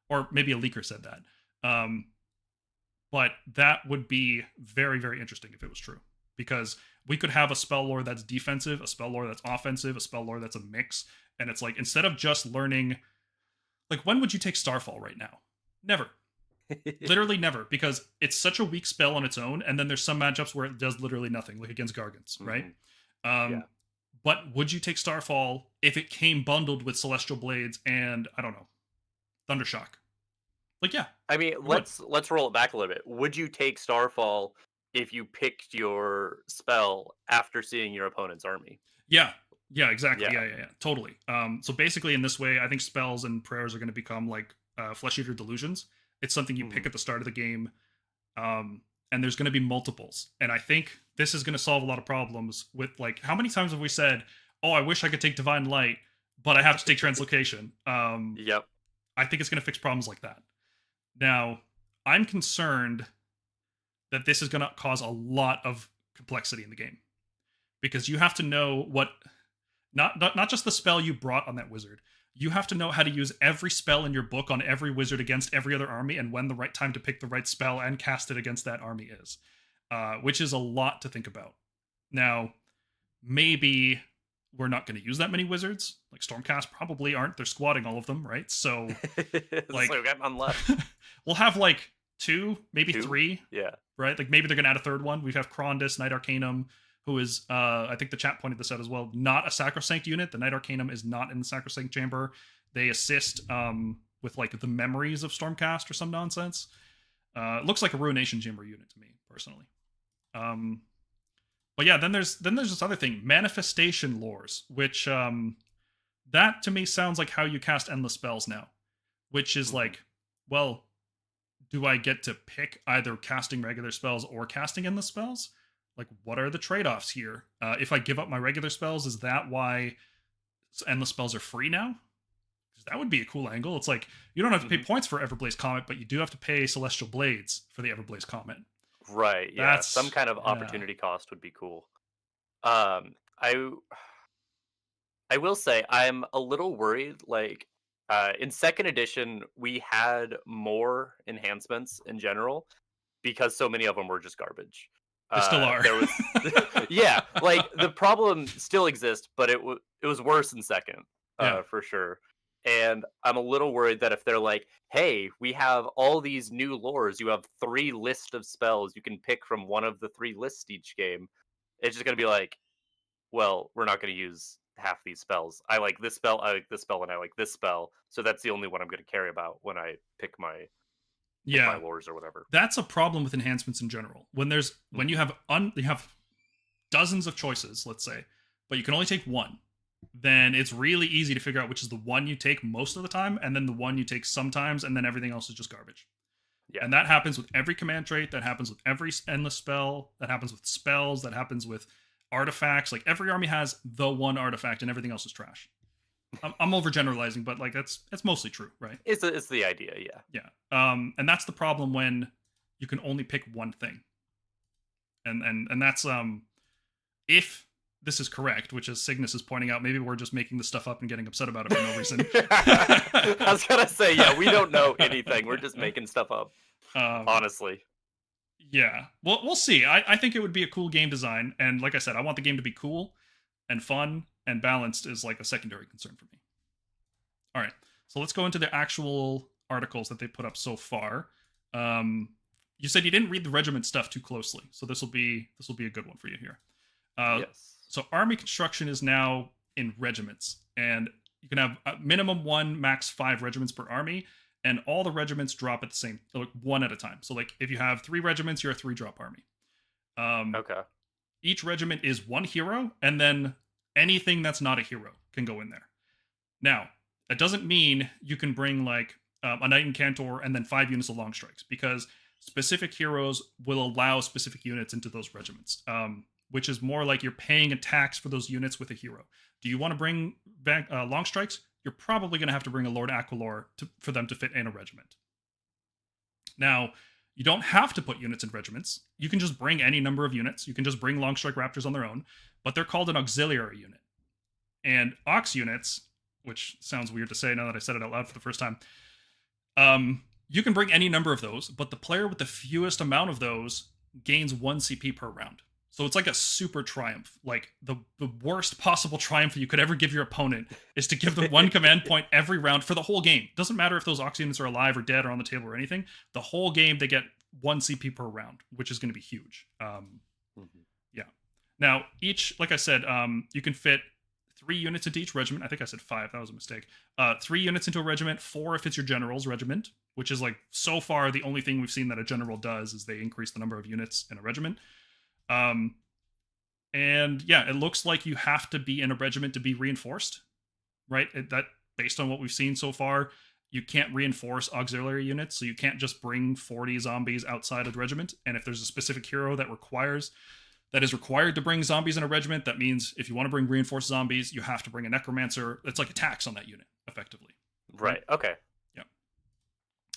or maybe a leaker said that. But that would be very, very interesting if it was true, because we could have a spell lore that's defensive, a spell lore that's offensive, a spell lore that's a mix, and it's like instead of just learning, like when would you take Starfall right now? Never. Literally never, because it's such a weak spell on its own, and then there's some matchups where it does literally nothing, like against Gargants, right? Yeah. But would you take Starfall if it came bundled with Celestial Blades and I don't know, Thundershock? Like, yeah, I mean, let's roll it back a little bit. Would you take Starfall if you picked your spell after seeing your opponent's army? yeah, exactly, Yeah. yeah, totally. So basically, in this way, I think spells and prayers are going to become like Flesh Eater Delusions. It's something you pick at the start of the game, and there's going to be multiples. And I think this is going to solve a lot of problems with like how many times have we said, "Oh, I wish I could take Divine Light, but I have to take Translocation." Yep. I think it's going to fix problems like that. Now, I'm concerned that this is going to cause a lot of complexity in the game, because you have to know what not just the spell you brought on that wizard. You have to know how to use every spell in your book on every wizard against every other army, and when the right time to pick the right spell and cast it against that army is, which is a lot to think about. Now, maybe we're not going to use that many wizards. Like Stormcast probably aren't. They're squatting all of them, right? So, like, so we got none left. we'll have like 2, maybe 2? 3, Yeah. right? Like maybe they're going to add a third one. We have Krondus, Knight Arcanum, who is, I think the chat pointed this out as well, not a Sacrosanct unit. The Knight Arcanum is not in the Sacrosanct Chamber. They assist with like the memories of Stormcast or some nonsense. It looks like a Ruination Chamber unit to me, personally. But yeah, then there's this other thing, manifestation lores, which that to me sounds like how you cast endless spells now, which is like, well, do I get to pick either casting regular spells or casting endless spells? Like, what are the trade-offs here? If I give up my regular spells, is that why endless spells are free now? Because that would be a cool angle. It's like, you don't have to pay points for Everblaze Comet, but you do have to pay Celestial Blades for the Everblaze Comet. Right, yeah. That's- Some kind of opportunity cost would be cool. I will say I'm a little worried, like, in second edition, we had more enhancements in general because so many of them were just garbage. They still are. There was, yeah, like the problem still exists, but it was worse in second, Yeah. for sure. And I'm a little worried that if they're like, "Hey, we have all these new lores. You have 3 lists of spells. You can pick from one of the 3 lists each game." It's just gonna be like, "Well, we're not gonna use half these spells. I like this spell. I like this spell, and I like this spell. So that's the only one I'm gonna care about when I pick my Yeah. lores or whatever." That's a problem with enhancements in general. When Mhm. you have dozens of choices, let's say, but you can only take one, then it's really easy to figure out which is the one you take most of the time, and then the one you take sometimes, and then everything else is just garbage. Yeah. And that happens with every command trait, that happens with every endless spell, that happens with spells, that happens with artifacts. Like every army has the one artifact, and everything else is trash. I'm overgeneralizing, but like that's mostly true, right? It's the idea, yeah. Yeah. And that's the problem when you can only pick one thing. And that's if this is correct, which as Cygnus is pointing out, maybe we're just making this stuff up and getting upset about it for no reason. I was gonna say, yeah, we don't know anything. We're just making stuff up. Honestly. Yeah. Well, we'll see. I think it would be a cool game design, and like I said, I want the game to be cool and fun and balanced is like a secondary concern for me. All right. So let's go into the actual articles that they put up so far. You said you didn't read the regiment stuff too closely, so this will be a good one for you here. Yes. So army construction is now in regiments, and you can have a minimum 1, max 5 regiments per army, and all the regiments drop at the same, like one at a time. So like if you have 3 regiments, you're a 3-drop army. Okay. Each regiment is 1 hero, and then anything that's not a hero can go in there. Now, that doesn't mean you can bring like a knight and cantor and then 5 units of long strikes, because specific heroes will allow specific units into those regiments, which is more like you're paying a tax for those units with a hero. Do you want to bring back long strikes? You're probably going to have to bring a Lord Aquilor for them to fit in a regiment. Now, you don't have to put units in regiments. You can just bring any number of units. You can just bring long strike raptors on their own, but they're called an auxiliary unit. And aux units, which sounds weird to say now that I said it out loud for the first time, you can bring any number of those, but the player with the fewest amount of those gains 1 CP per round. So it's like a super triumph. Like the worst possible triumph you could ever give your opponent is to give them 1 command point every round for the whole game. Doesn't matter if those aux units are alive or dead or on the table or anything. The whole game they get 1 CP per round, which is going to be huge. Yeah. Now each, like I said, you can fit 3 units into each regiment. I think I said 5. That was a mistake. 3 units into a regiment. 4 if it's your general's regiment, which is like so far the only thing we've seen that a general does is they increase the number of units in a regiment. And yeah, it looks like you have to be in a regiment to be reinforced, right? That based on what we've seen so far, you can't reinforce auxiliary units, so you can't just bring 40 zombies outside of the regiment. And if there's a specific hero that is required to bring zombies in a regiment, that means if you want to bring reinforced zombies, you have to bring a necromancer. It's like a tax on that unit, effectively. Right. Okay. Yeah.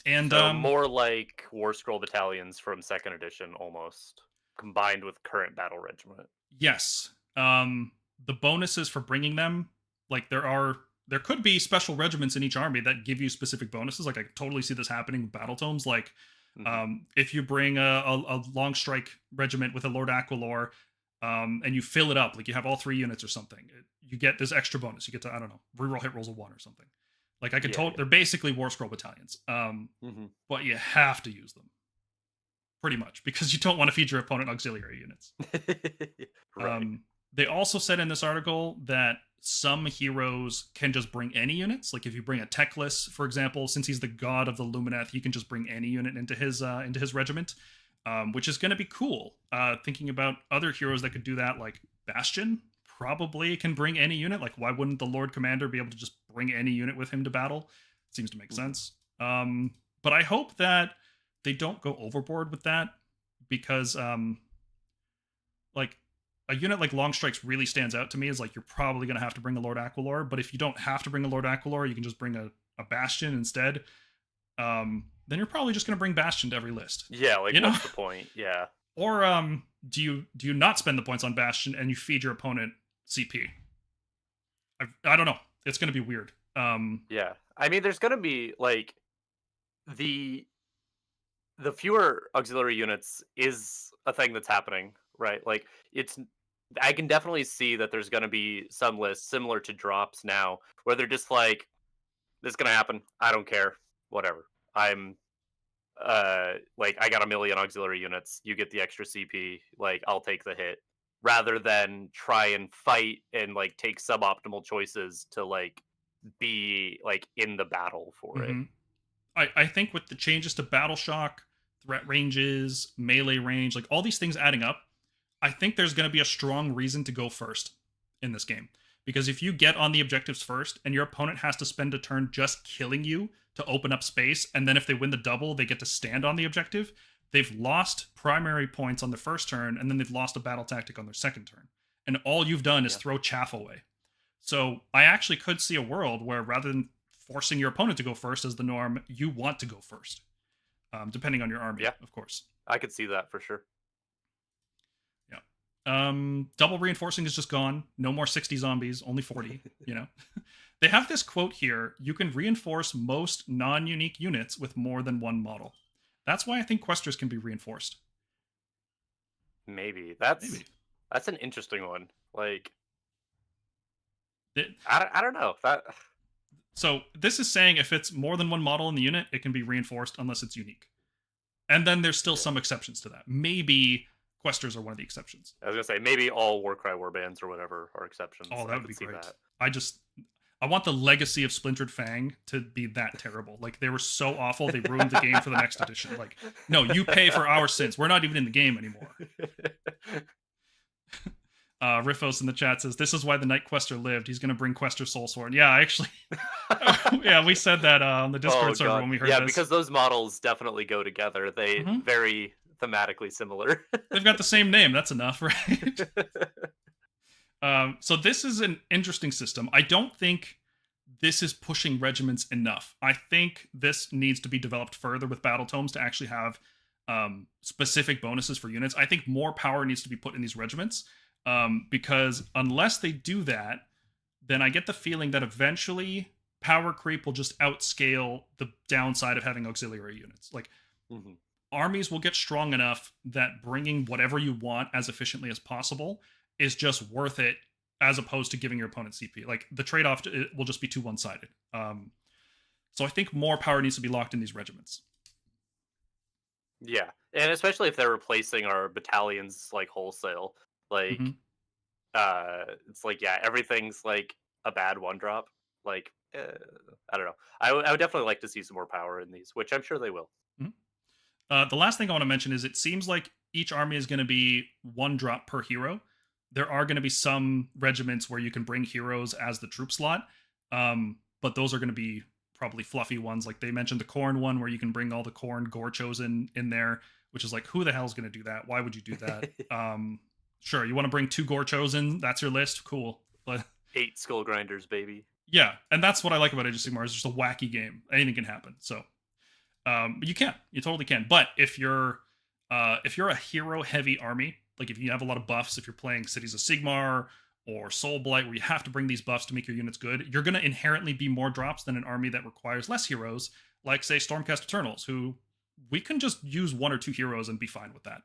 And so more like warscroll battalions from 2nd edition, almost combined with current battle regiment. Yes. The bonuses for bringing them, like there could be special regiments in each army that give you specific bonuses. Like I totally see this happening with battle tomes. Like if you bring a long strike regiment with a Lord Aquilor, and you fill it up, like you have all 3 units or something, you get this extra bonus. You get to, I don't know, reroll hit rolls of 1 or something. Like I could they're basically war scroll battalions. But you have to use them. Pretty much, because you don't want to feed your opponent auxiliary units. Right. They also said in this article that some heroes can just bring any units. Like if you bring a Teclis, for example, since he's the god of the Lumineth, he can just bring any unit into his regiment, which is going to be cool. Thinking about other heroes that could do that, like Bastion probably can bring any unit. Like why wouldn't the Lord Commander be able to just bring any unit with him to battle? It seems to make sense. But I hope that they don't go overboard with that, because like a unit like Long Strikes really stands out to me as like you're probably going to have to bring a Lord Aquilor, but if you don't have to bring a Lord Aquilor, you can just bring a Bastion instead. Then you're probably just going to bring Bastion to every list. Yeah, like what's the point? Yeah. Or do you not spend the points on Bastion and you feed your opponent CP? I don't know. It's going to be weird. Yeah. I mean, there's going to be like the fewer auxiliary units is a thing that's happening. right? Like it's I can definitely see that there's going to be some lists similar to drops now where they're just like, this is going to happen. I don't care. Whatever. I'm like I got a million auxiliary units. You get the extra CP. Like I'll take the hit rather than try and fight and like take suboptimal choices to like be like in the battle for it. Hmm. I think with the changes to battle shock, threat ranges, melee range, like all these things adding up, I think there's going to be a strong reason to go first in this game. Because if you get on the objectives first and your opponent has to spend a turn just killing you to open up space, and then if they win the double, they get to stand on the objective, they've lost primary points on their first turn, and then they've lost a battle tactic on their second turn. And all you've done is Yeah. throw chaff away. So I actually could see a world where rather than forcing your opponent to go first as the norm, you want to go first, depending on your army, Yeah. of course. I could see that for sure. Yeah. Double reinforcing is just gone. No more 60 zombies, only 40, you know. They have this quote here, you can reinforce most non-unique units with more than one model. That's why I think questers can be reinforced. Maybe Maybe. that's an interesting one. Like It, I don't know that. so this is saying if it's more than one model in the unit, it can be reinforced unless it's unique. And then there's still Yeah. some exceptions to that. Maybe questers are one of the exceptions. I was gonna say maybe all Warcry warbands or whatever are exceptions. Oh, that I would could be see great. that. I want the legacy of Splintered Fang to be that terrible. Like they were so awful, they ruined the game for the next edition. Like, no, you pay for our sins. We're not even in the game anymore. Riffos in the chat says, "This is why the Night Quester lived. He's going to bring Quester Soulsworn." Yeah, actually, yeah, we said that on the Discord server when we heard yeah, this. because those models definitely go together. They Mhm. very thematically similar. They've got the same name. That's enough, right? So this is an interesting system. I don't think this is pushing regiments enough. I think this needs to be developed further with battle tomes to actually have specific bonuses for units. I think more power needs to be put in these regiments because unless they do that, then I get the feeling that eventually power creep will just outscale the downside of having auxiliary units. Like Mhm. armies will get strong enough that bringing whatever you want as efficiently as possible is just worth it as opposed to giving your opponent CP. Like the trade-off will just be too one-sided. So I think more power needs to be locked in these regiments. Yeah, and especially if they're replacing our battalions like wholesale, like Mm-hmm. it's like yeah, everything's like a bad one drop. Like I don't know. I would definitely like to see some more power in these, which I'm sure they will. Mm-hmm. The last thing I want to mention is it seems like each army is going to be one drop per hero. There are going to be some regiments where you can bring heroes as the troop slot, but those are going to be probably fluffy ones. Like they mentioned the Khorne one where you can bring all the Khorne gore chosen in there, which is like, who the hell's going to do that? Why would you do that? Sure, you want to bring 2 gore chosen? That's your list, cool. But 8 skull grinders, baby. yeah, and that's what I like about Age of Sigmar. It's just a wacky game. Anything can happen. So you totally can. But if you're a hero heavy army, like if you have a lot of buffs, if you're playing Cities of Sigmar or Soul Blight, where you have to bring these buffs to make your units good, you're going to inherently be more drops than an army that requires less heroes, like say Stormcast Eternals, who we can just use 1 or 2 heroes and be fine with that.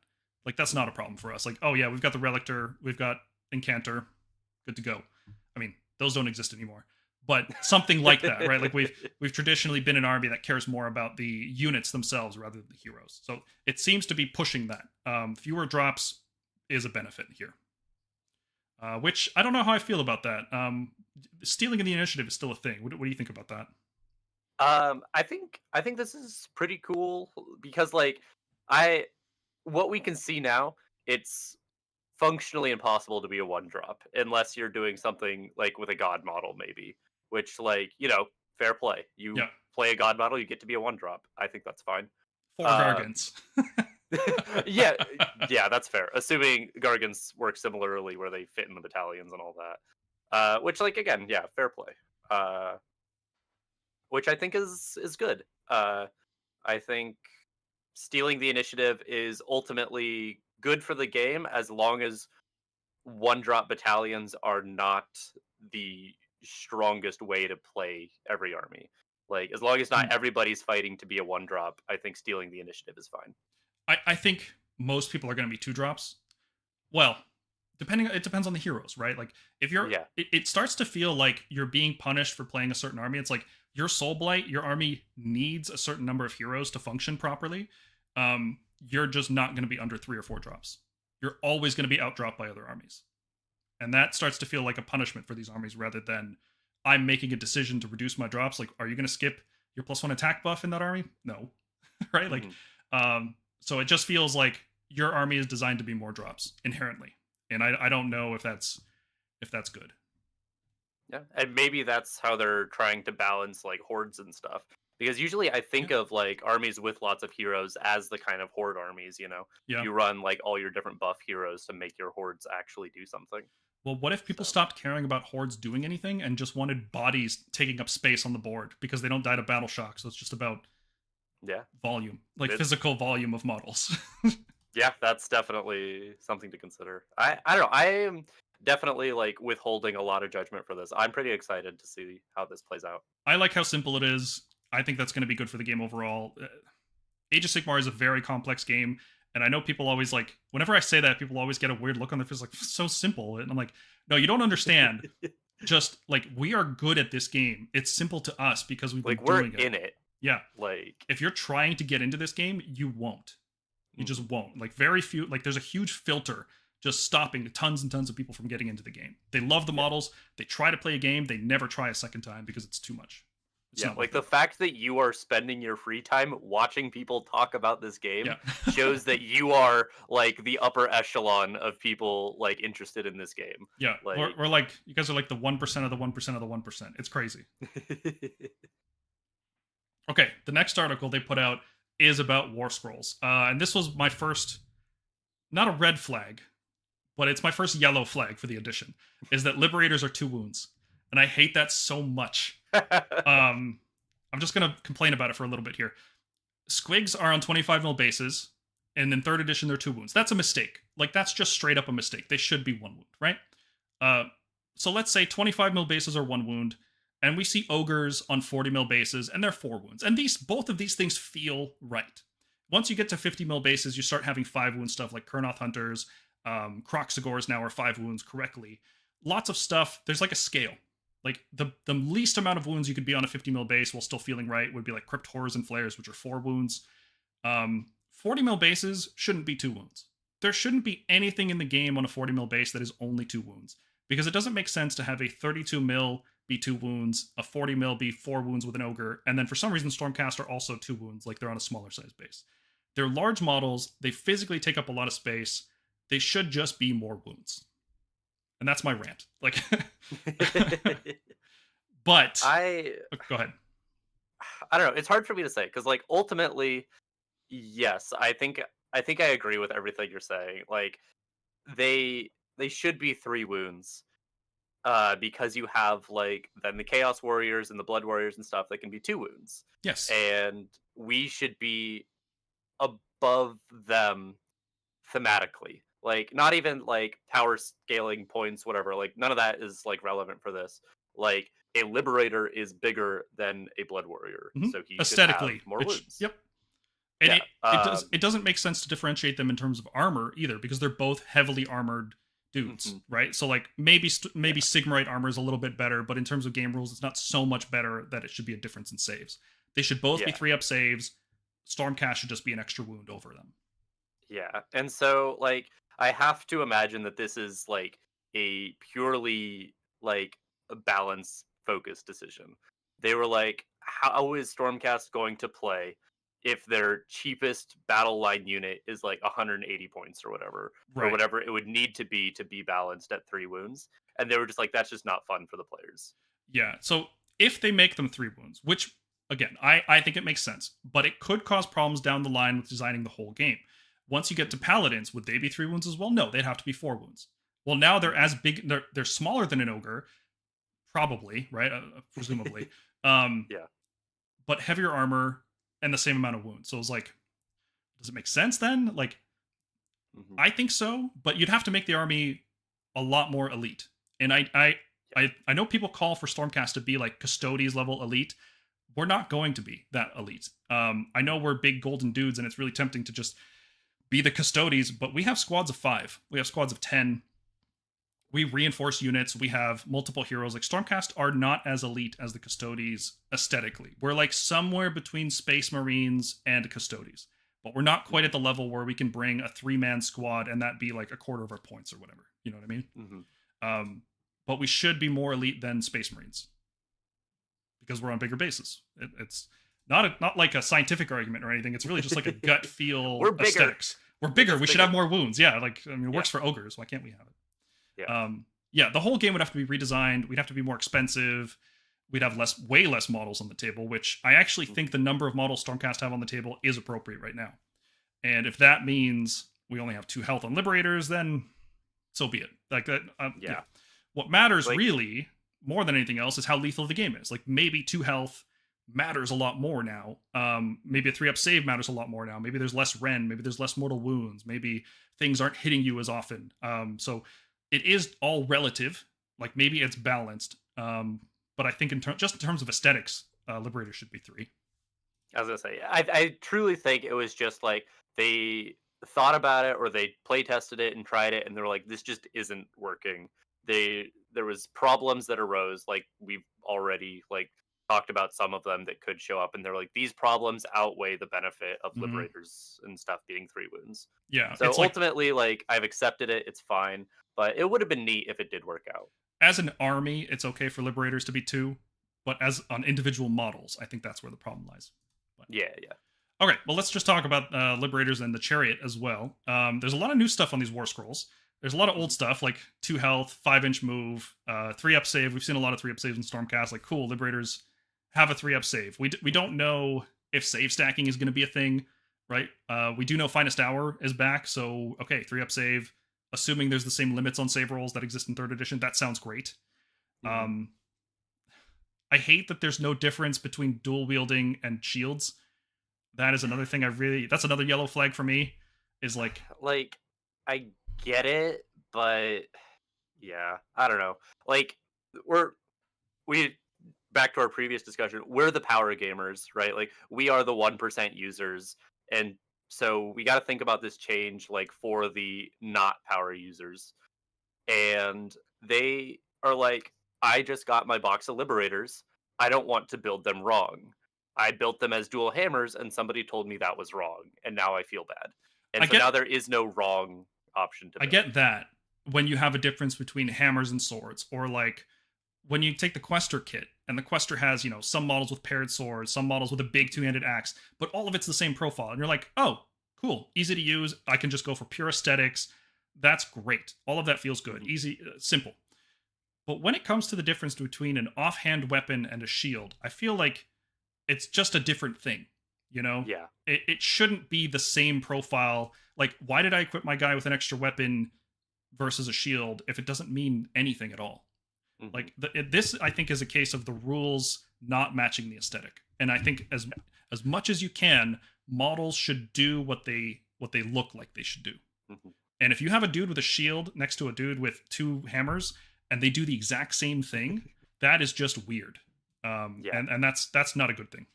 Like that's not a problem for us. Like, oh yeah, we've got the Relictor, we've got Incanter, good to go. I mean, those don't exist anymore. But something like that, right? Like we've traditionally been an army that cares more about the units themselves rather than the heroes. So it seems to be pushing that. Fewer drops is a benefit here. Which I don't know how I feel about that. Stealing of the initiative is still a thing. What do you think about that? I think this is pretty cool because like I what we can see now, it's functionally impossible to be a one drop unless you're doing something like with a god model maybe, which like, fair play. You Yeah, play a god model, you get to be a one drop. I think that's fine. 4 Uh Gargants. yeah, yeah, that's fair. Assuming Gargants work similarly where they fit in the battalions and all that. Which like again, yeah, fair play. Which I think is good. I think stealing the initiative is ultimately good for the game as long as one drop battalions are not the strongest way to play every army. Like as long as not everybody's fighting to be a one drop, I think stealing the initiative is fine. I think most people are going to be 2 drops. Well, it depends on the heroes, right? Like if you're, Yeah. it starts to feel like you're being punished for playing a certain army. It's like your Soul Blight, your army needs a certain number of heroes to function properly. You're just not going to be under 3 or 4 drops. You're always going to be outdropped by other armies, and that starts to feel like a punishment for these armies rather than I'm making a decision to reduce my drops. Like, are you going to skip your +1 attack buff in that army? No, right? Like, Mhm. so it just feels like your army is designed to be more drops inherently, and I don't know if that's good. Yeah, and maybe that's how they're trying to balance like hordes and stuff. Because usually I Yeah, think of like armies with lots of heroes as the kind of horde armies, you know. yeah. You run like all your different buff heroes to make your hordes actually do something. Well, what if people So, stopped caring about hordes doing anything and just wanted bodies taking up space on the board because they don't die to battle shock? So it's just about yeah. volume, like It's physical volume of models. yeah, that's definitely something to consider. I don't know. I am definitely like withholding a lot of judgment for this. I'm pretty excited to see how this plays out. I like how simple it is. I think that's going to be good for the game overall. Age of Sigmar is a very complex game, and I know people always like whenever I say that, people always get a weird look on their face, like so simple. And I'm like, no, you don't understand. Just like we are good at this game. It's simple to us because we've been Like we're doing it. in it. Yeah. Like If you're trying to get into this game, you won't. You mhm. just won't. Like very few. Like there's a huge filter just stopping tons and tons of people from getting into the game. They love the Yeah. models. They try to play a game. They never try a second time because it's too much. It's Yeah, not like worth the it. fact that you are spending your free time watching people talk about this game Yeah. shows that you are like the upper echelon of people like interested in this game. Yeah. Like We're like you guys are like the 1% of the 1% of the 1%. It's crazy. Okay, the next article they put out is about war scrolls, and this was my first, not a red flag, but it's my first yellow flag for the edition. Is that liberators are 2 wounds, and I hate that so much. Um, I'm just gonna complain about it for a little bit here. Squigs are on 25 mil bases, and in third edition they're 2 wounds. That's a mistake. Like that's just straight up a mistake. They should be 1 wound, right? Uh, so let's say 25 mil bases are 1 wound, and we see ogres on 40 mil bases, and they're 4 wounds. And both of these things feel right. Once you get to 50 mil bases, you start having 5 wound stuff like Kurnoth Hunters, Croxagores now are 5 wounds correctly. Lots of stuff. There's like a scale. Like the least amount of wounds you could be on a 50 mil base while still feeling right would be like Crypt Horrors and Flares, which are 4 wounds. 40 mil bases shouldn't be 2 wounds. There shouldn't be anything in the game on a 40 mil base that is only 2 wounds because it doesn't make sense to have a 32 mil be 2 wounds, a 40 mil be 4 wounds with an ogre, and then for some reason Stormcast are also 2 wounds, like they're on a smaller size base. They're large models, they physically take up a lot of space. They should just be more wounds. And that's my rant. Like but I go ahead. I don't know. It's hard for me to say because like ultimately, yes, I think I agree with everything you're saying. Like they should be 3 wounds. Because you have like then the Chaos Warriors and the Blood Warriors and stuff that can be 2 wounds. Yes. And we should be above them thematically. Like not even like power scaling points, whatever. Like none of that is like relevant for this. Like a Liberator is bigger than a Blood Warrior, Mhm. so he should have Aesthetically. more wounds. Yep. And Yeah. it doesn't make sense to differentiate them in terms of armor either because they're both heavily armored dudes, Mhm. right? So like maybe Yeah. Sigmarite armor is a little bit better, but in terms of game rules, it's not so much better that it should be a difference in saves. They should both be Yeah. 3-up saves. Stormcast should just be an extra wound over them. Yeah. And so like I have to imagine that this is like a purely like a balance focused decision. They were like, how is Stormcast going to play if their cheapest battle line unit is like 180 points or Right. whatever it would need to be balanced at 3 wounds? And they were just like, that's just not fun for the players. Yeah. So if they make them 3 wounds, which again, I think it makes sense, but it could cause problems down the line with designing the whole game. Once you get to paladins, would they be 3 wounds as well? No, they'd have to be 4 wounds. Well, now they're as big, they're smaller than an ogre, probably, right? Presumably. Yeah. But heavier armor and the same amount of wounds. So it's like, does it make sense then? Like, Hmm. I think so, but you'd have to make the army a lot more elite. And I know people call for Stormcast to be like Custodes level elite. We're not going to be that elite. I know we're big golden dudes, and it's really tempting to just be the custodies, but we have squads of 5. We have squads of 10. We reinforce units. We have multiple heroes. Like Stormcast are not as elite as the custodies aesthetically. We're like somewhere between Space Marines and custodies, but we're not quite at the level where we can bring a 3-man squad and that be like a quarter of our points or whatever. You know what I mean? Mm-hmm. But we should be more elite than Space Marines because we're on bigger bases. It's not like a scientific argument or anything. It's really just like a gut feel. We're bigger. Aesthetics. We're bigger. We should have more wounds. Yeah, like I mean, it works Yeah. for ogres. Why can't we have it? Yeah. Yeah, the whole game would have to be redesigned. We'd have to be more expensive. We'd have way less models on the table, which I actually think the number of models Stormcast have on the table is appropriate right now. And if that means we only have 2 health on Liberators, then so be it. Like that. Yeah. What matters Like- really more than anything else is how lethal the game is. Like maybe 2 health matters a lot more now. Maybe a 3-up save matters a lot more now. Maybe there's less Ren. Maybe there's less mortal wounds. Maybe things aren't hitting you as often. So it is all relative. Like maybe it's balanced. But I think just in terms of aesthetics, Liberator should be 3. I was gonna say, I truly think it was just like they thought about it or they play tested it and tried it, and they're like, this just isn't working. There was problems that arose, like we've already like talked about some of them that could show up, and they're like, these problems outweigh the benefit of Liberators and stuff being 3 wounds. Yeah. So it's ultimately, like I've accepted it, it's fine, but it would have been neat if it did work out. As an army, it's okay for Liberators to be 2, but as on individual models, I think that's where the problem lies. But, Yeah. Okay, well, let's just talk about Liberators and the Chariot as well. There's a lot of new stuff on these War Scrolls. There's a lot of old stuff, like 2 health, 5-inch move, 3-up save. We've seen a lot of 3-up saves in Stormcast. Like, cool, Liberators have a 3-up save. We don't know if save stacking is going to be a thing, right? We do know Finest Hour is back, so, okay, 3-up save. Assuming there's the same limits on save rolls that exist in 3rd edition, that sounds great. I hate that there's no difference between dual wielding and shields. That is another thing that's another yellow flag for me, is like I get it, but yeah, I don't know. Like we back to our previous discussion, we're the power gamers, right? Like we are the 1% users, and so we got to think about this change like for the not power users. And they are like, I just got my box of Liberators. I don't want to build them wrong. I built them as dual hammers, and somebody told me that was wrong, and now I feel bad. And now there is no wrong option to build. I get that when you have a difference between hammers and swords, or like when you take the Quester kit, and the Quester has, some models with paired swords, some models with a big 2-handed axe, but all of it's the same profile, and you're like, oh, cool, easy to use. I can just go for pure aesthetics. That's great. All of that feels good, easy, simple. But when it comes to the difference between an offhand weapon and a shield, I feel like it's just a different thing, Yeah. It shouldn't be the same profile. Like, why did I equip my guy with an extra weapon versus a shield if it doesn't mean anything at all? Like, this, I think, is a case of the rules not matching the aesthetic. And I think as much as you can, models should do what they look like they should do. And if you have a dude with a shield next to a dude with 2 hammers, and they do the exact same thing, that is just weird. And that's not a good thing.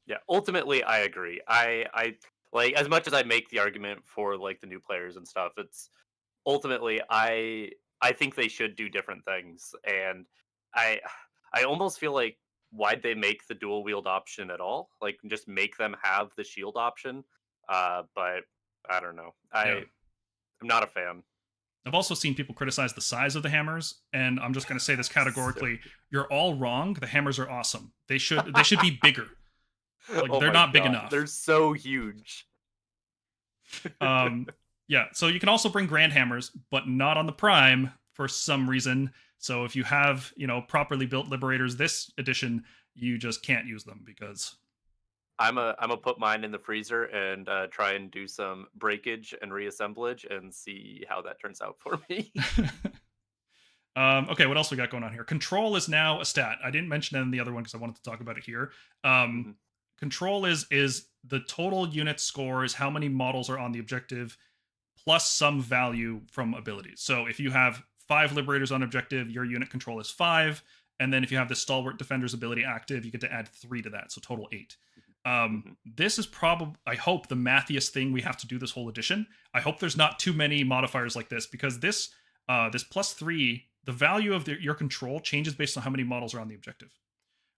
Yeah, ultimately I agree. I like, as much as I make the argument for like the new players and stuff, it's ultimately I think they should do different things, and I almost feel like, why'd they make the dual wield option at all? Like, just make them have the shield option. But I don't know. I'm not a fan. I've also seen people criticize the size of the hammers, and I'm just going to say this categorically: you're all wrong. The hammers are awesome. They should be bigger. Like, they're not big enough. They're so huge. Yeah. So you can also bring grand hammers, but not on the prime for some reason. So if you have properly built Liberators this edition, you just can't use them because. I'm a put mine in the freezer and try and do some breakage and reassemblage and see how that turns out for me. Okay, what else we got going on here? Control is now a stat. I didn't mention it in the other one because I wanted to talk about it here. Control is the total unit scores, how many models are on the objective, plus some value from abilities. So if you have 5 Liberators on objective, your unit control is 5. And then if you have the Stalwart Defender's ability active, you get to add 3 to that, so total 8. This is probably, I hope, the mathiest thing we have to do this whole edition. I hope there's not too many modifiers like this, because this this +3, the value of your control changes based on how many models are on the objective,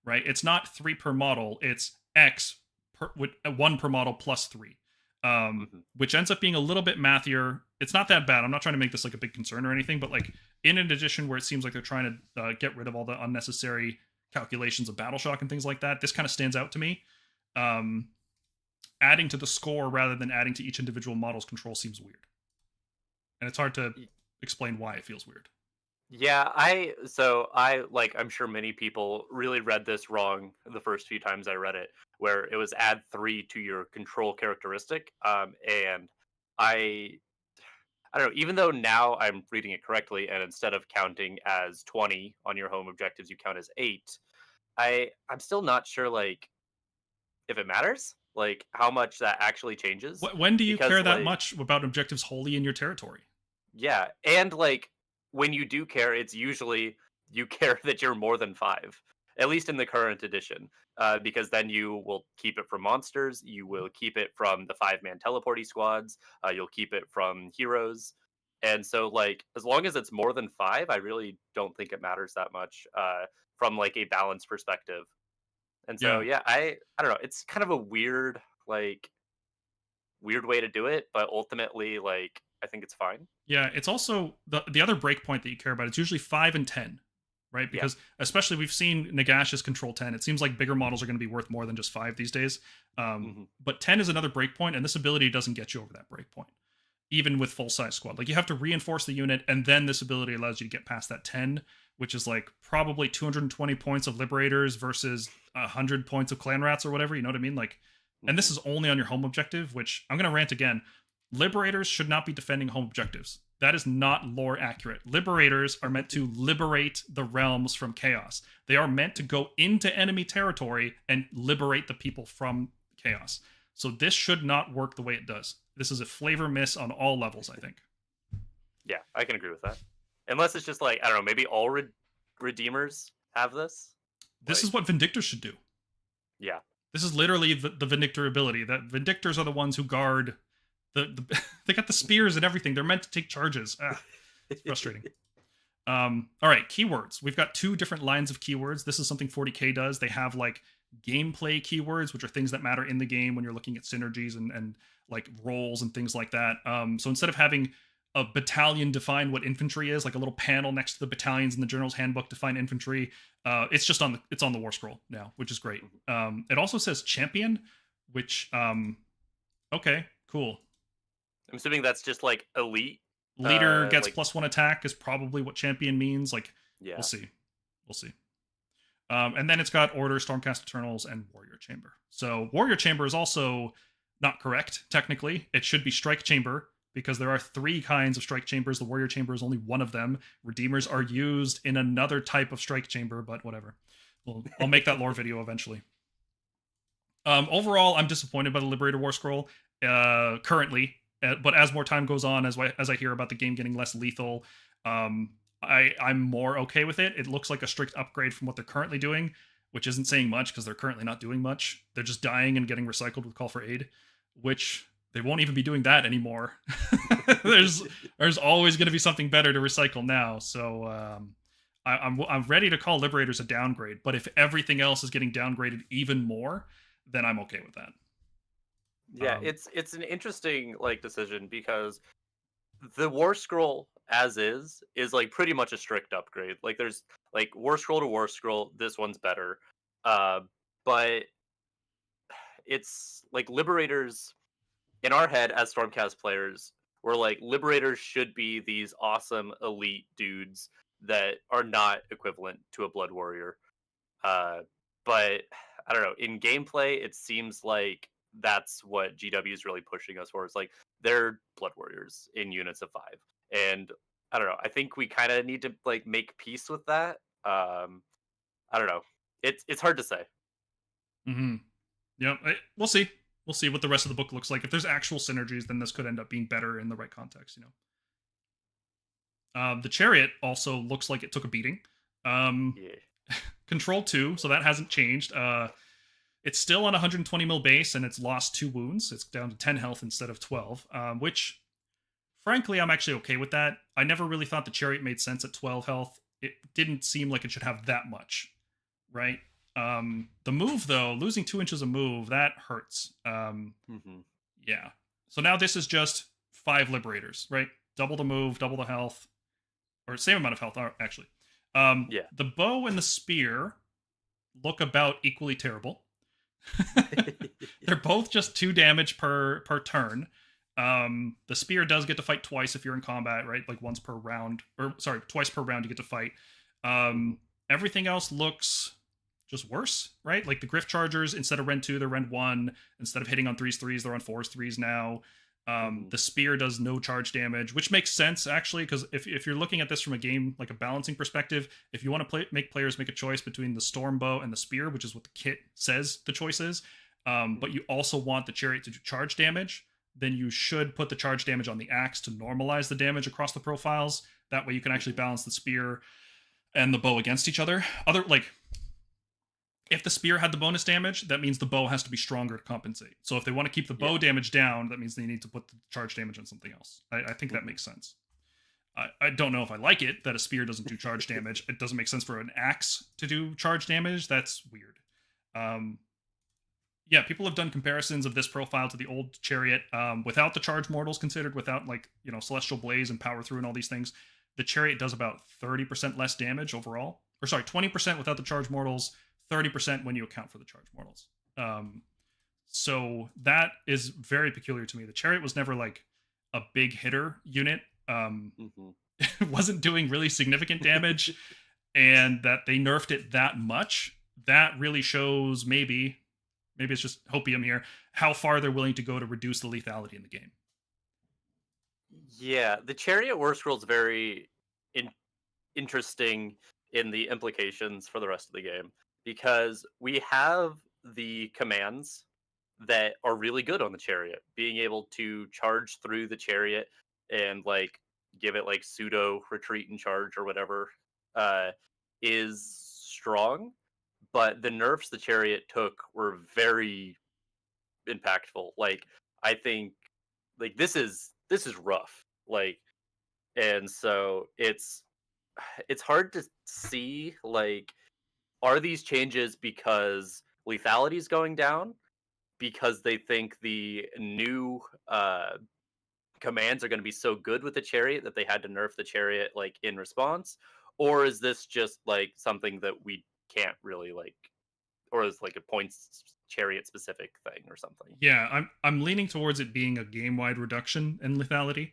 right? It's not 3 per model, it's X per, with 1 per model +3, which ends up being a little bit mathier. It's not that bad. I'm not trying to make this like a big concern or anything, but like in an edition where it seems like they're trying to get rid of all the unnecessary calculations of battle shock and things like that, this kind of stands out to me. Adding to the score rather than adding to each individual model's control seems weird, and it's hard to explain why it feels weird. Yeah, I like, I'm sure many people really read this wrong the first few times I read it, where it was add 3 to your control characteristic. And I I don't know, even though now I'm reading it correctly, and instead of counting as 20 on your home objectives, you count as 8, I'm still not sure, like, if it matters, like, how much that actually changes. When do you Because, care that like, much about objectives wholly in your territory? yeah, and, like, when you do care, it's usually you care that you're more than 5, at least in the current edition, because then you will keep it from monsters, you will keep it from the 5-man teleporty squads, you'll keep it from heroes, and so, like, as long as it's more than 5, I really don't think it matters that much, from, like, a balance perspective. And so, Yeah. yeah, I don't know, it's kind of a weird, like, weird way to do it, but ultimately, like, I think it's fine. Yeah, it's also the other breakpoint that you care about. It's usually 5 and 10, right? Yeah. Because especially we've seen Nagash's control 10. It seems like bigger models are going to be worth more than just 5 these days. Mhm. But 10 is another breakpoint, and this ability doesn't get you over that breakpoint, even with full size squad. Like you have to reinforce the unit, and then this ability allows you to get past that 10, which is like probably 220 points of Liberators versus 100 points of Clan Rats or whatever. You know what I mean? Like, and this Mhm. is only on your home objective, which I'm going to rant again. Liberators should not be defending home objectives. That is not lore accurate. Liberators are meant to liberate the realms from chaos. They are meant to go into enemy territory and liberate the people from chaos. So this should not work the way it does. This is a flavor miss on all levels, I think. Yeah, I can agree with that. Unless it's just like, I don't know, maybe all redeemers have this. This Like, is what Vindictors should do. yeah. This is literally the Vindictor ability. That Vindictors are the ones who guard they got the spears and everything. They're meant to take charges. It's frustrating. All right, keywords. We've got 2 different lines of keywords. This is something 40k does. They have like gameplay keywords, which are things that matter in the game when you're looking at synergies and like roles and things like that. So instead of having a battalion define what infantry is, like a little panel next to the battalions in the General's Handbook define infantry, it's just on the war scroll now, which is great. It also says champion, which okay, cool. I'm assuming that's just like elite. Leader gets Like, +1 attack is probably what champion means. Like, yeah. we'll see. We'll see. And then it's got Order, Stormcast Eternals, and Warrior Chamber. So Warrior Chamber is also not correct, technically. It should be Strike Chamber, because there are 3 kinds of Strike Chambers. The Warrior Chamber is only one of them. Redeemers are used in another type of Strike Chamber, but whatever. I'll make that lore video eventually. Overall, I'm disappointed by the Liberator War Scroll currently. But as more time goes on, as I hear about the game getting less lethal, I'm more okay with it. It looks like a strict upgrade from what they're currently doing, which isn't saying much because they're currently not doing much. They're just dying and getting recycled with Call for Aid, which they won't even be doing that anymore. there's always going to be something better to recycle now. So I'm ready to call Liberators a downgrade. But if everything else is getting downgraded even more, then I'm okay with that. Yeah, it's an interesting, like, decision, because the War Scroll as is like pretty much a strict upgrade. Like, there's like War Scroll to War Scroll, this one's better. But it's like Liberators in our head as Stormcast players, we're like, Liberators should be these awesome elite dudes that are not equivalent to a Blood Warrior. But I don't know, in gameplay, it seems like that's what GW is really pushing us for. It's like they're Blood Warriors in units of 5, and I don't know. I think we kind of need to like make peace with that. I don't know. It's hard to say. Mm-hmm. Yeah, we'll see. We'll see what the rest of the book looks like. If there's actual synergies, then this could end up being better in the right context. The Chariot also looks like it took a beating. Yeah. Control 2, so that hasn't changed. It's still on 120 mil base, and it's lost 2 wounds. It's down to 10 health instead of 12, which, frankly, I'm actually okay with that. I never really thought the Chariot made sense at 12 health. It didn't seem like it should have that much, right? The move, though, losing 2 inches of move, that hurts. Yeah. So now this is just 5 Liberators, right? Double the move, double the health, or same amount of health, actually. Yeah. The bow and the spear look about equally terrible. They're both just 2 damage per turn. The spear does get to fight twice if you're in combat, right? Like once per round, or sorry, twice per round you get to fight. Everything else looks just worse, right? Like the Griff Chargers, instead of Rend 2, they're Rend 1. Instead of hitting on 3s, they're on 4s now. The spear does no charge damage, which makes sense actually, because if you're looking at this from a game, like a balancing perspective, if you want to make players make a choice between the storm bow and the spear, which is what the kit says the choice is, but you also want the Chariot to do charge damage, then you should put the charge damage on the axe to normalize the damage across the profiles. That way you can actually balance the spear and the bow against each other. If the spear had the bonus damage, that means the bow has to be stronger to compensate. So if they want to keep the bow damage down, that means they need to put the charge damage on something else. I think that makes sense. I don't know if I like it that a spear doesn't do charge damage. It doesn't make sense for an axe to do charge damage. That's weird. Yeah, people have done comparisons of this profile to the old Chariot without the charge mortals considered, without Celestial Blaze and Power Through and all these things. The Chariot does about 30% less damage overall. Or sorry, 20% without the charge mortals, 30% when you account for the charge mortals. So that is very peculiar to me. The Chariot was never like a big hitter unit. It wasn't doing really significant damage, and that they nerfed it that much, that really shows maybe it's just hopium here, how far they're willing to go to reduce the lethality in the game. Yeah, the Chariot warscroll is very interesting in the implications for the rest of the game, because we have the commands that are really good on the Chariot. Being able to charge through the Chariot and like give it like pseudo retreat and charge or whatever is strong. But the nerfs the Chariot took were very impactful. Like, I think like this is rough. Like, and so it's hard to see, like, are these changes because lethality is going down, because they think the new commands are going to be so good with the Chariot that they had to nerf the Chariot like in response, or is this just like something that we can't really like, or is like a points Chariot specific thing or something? Yeah, I'm leaning towards it being a game-wide reduction in lethality.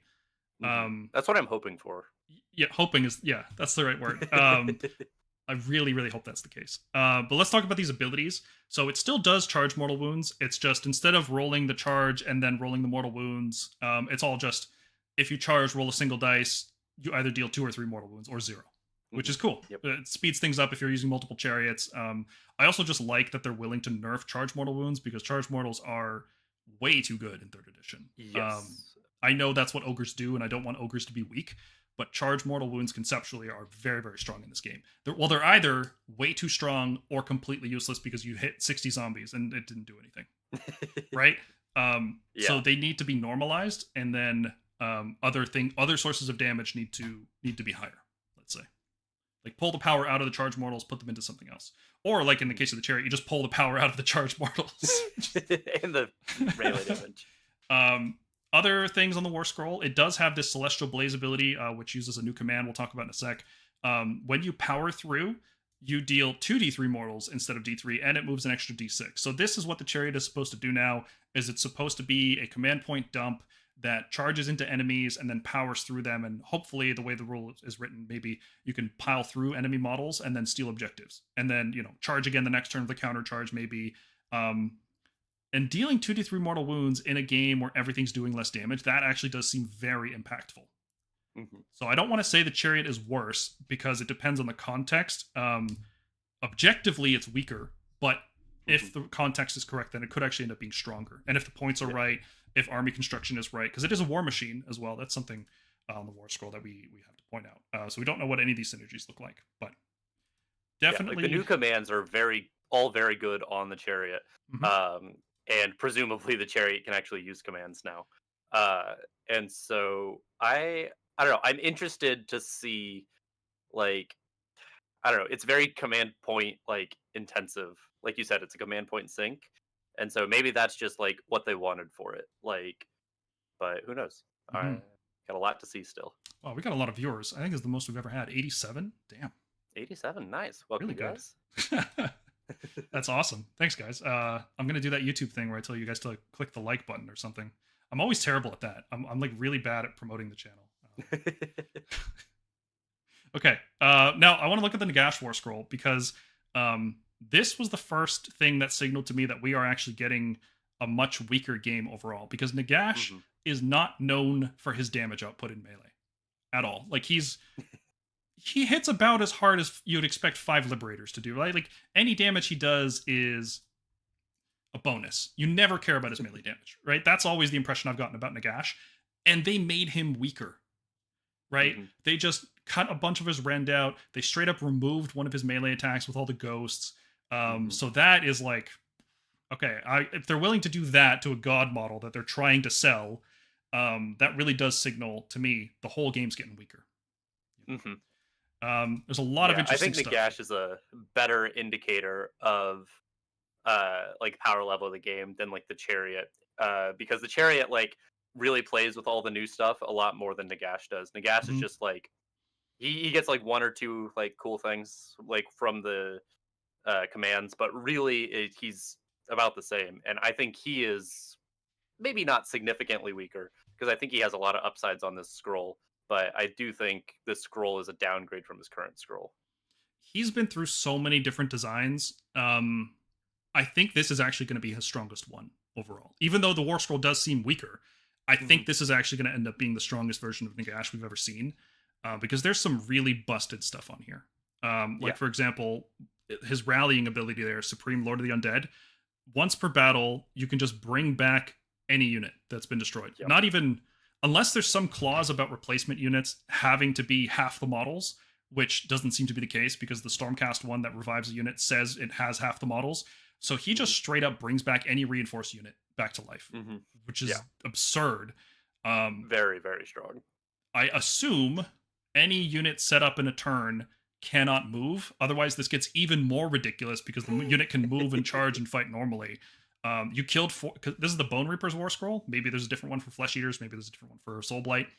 That's what I'm hoping for. Yeah, hoping is, yeah, that's the right word. I really, really hope that's the case. But let's talk about these abilities. So it still does charge mortal wounds. It's just, instead of rolling the charge and then rolling the mortal wounds, it's all just, if you charge, roll a single dice, you either deal 2 or 3 mortal wounds, or 0, which is cool. Yep. It speeds things up if you're using multiple Chariots. I also just like that they're willing to nerf charge mortal wounds, because charge mortals are way too good in 3rd edition. Yes. I know that's what ogres do, and I don't want ogres to be weak, but charge mortal wounds conceptually are very, very strong in this game. They're either way too strong or completely useless because you hit 60 zombies and it didn't do anything, right? So they need to be normalized, and then other sources of damage need to be higher. Let's say, like, pull the power out of the charge mortals, put them into something else, or like in the case of the Chariot, you just pull the power out of the charge mortals and the melee damage. Other things on the War Scroll, it does have this Celestial Blaze ability, which uses a new command we'll talk about in a sec. When you power through, you deal 2d3 mortals instead of d3, and it moves an extra d6. So this is what the Chariot is supposed to do now, is it's supposed to be a command point dump that charges into enemies and then powers through them, and hopefully, the way the rule is written, maybe you can pile through enemy models and then steal objectives. And then, charge again the next turn with a counter charge, maybe. And dealing 2d3 mortal wounds in a game where everything's doing less damage, that actually does seem very impactful. So I don't want to say the Chariot is worse, because it depends on the context. Objectively, it's weaker, but if the context is correct, then it could actually end up being stronger. And if the points are right, if army construction is right, because it is a war machine as well. That's something on the War Scroll that we have to point out. So we don't know what any of these synergies look like, but definitely like the new commands are very all very good on the Chariot. Mhm. And presumably the Chariot can actually use commands now. Uh, and so I don't know. I'm interested to see, like, I don't know. It's very command point like intensive. Like you said, it's a command point sync, and so maybe that's just like what they wanted for it. Like, but who knows? I Mhm. got a lot to see still. Wow, we got a lot of viewers. I think it's the most we've ever had. 87. Damn, 87, nice. Welcome, really good. guys. That's awesome. Thanks, guys. I'm gonna do that YouTube thing where I tell you guys to like, click the like button or something. I'm always terrible at that. I'm like really bad at promoting the channel. Okay. Now I want to look at the Nagash War Scroll because this was the first thing that signaled to me that we are actually getting a much weaker game overall because Nagash Mhm. is not known for his damage output in melee at all. Like he hits about as hard as you'd expect 5 Liberators to do, right? Like any damage he does is a bonus. You never care about his melee damage, right? That's always the impression I've gotten about Nagash. And they made him weaker, right? Mhm. They just cut a bunch of his rend out. They straight up removed one of his melee attacks with all the ghosts. Mhm. So that is like, okay, if they're willing to do that to a god model that they're trying to sell, that really does signal to me the whole game's getting weaker. Mhm. There's a lot of Yeah, I interesting think stuff. Nagash is a better indicator of like power level of the game than like the Chariot. Because the Chariot like really plays with all the new stuff a lot more than Nagash does. Nagash is Mhm. just like he gets like one or two like cool things like from the commands, but really he's about the same. And I think he is maybe not significantly weaker because I think he has a lot of upsides on this scroll. But I do think this scroll is a downgrade from his current scroll. He's been through so many different designs. I think this is actually going to be his strongest one overall. Even though the War Scroll does seem weaker, I Mhm. think this is actually going to end up being the strongest version of Nagash we've ever seen. Because there's some really busted stuff on here. Like, Yeah. for example, his rallying ability there, Supreme Lord of the Undead. Once per battle, you can just bring back any unit that's been destroyed. Yep. Not even, unless there's some clause about replacement units having to be half the models, which doesn't seem to be the case because the Stormcast one that revives a unit says it has half the models. So he just Mhm. straight up brings back any reinforced unit back to life, Mhm. which Yeah. is absurd. Um, Very, very strong. I assume any unit set up in a turn cannot move. Otherwise, this gets even more ridiculous because the unit can move and charge and fight normally. You killed 4. This is the Bone Reaper's War Scroll. Maybe there's a different one for Flesh Eaters. Maybe there's a different one for Soul Blight.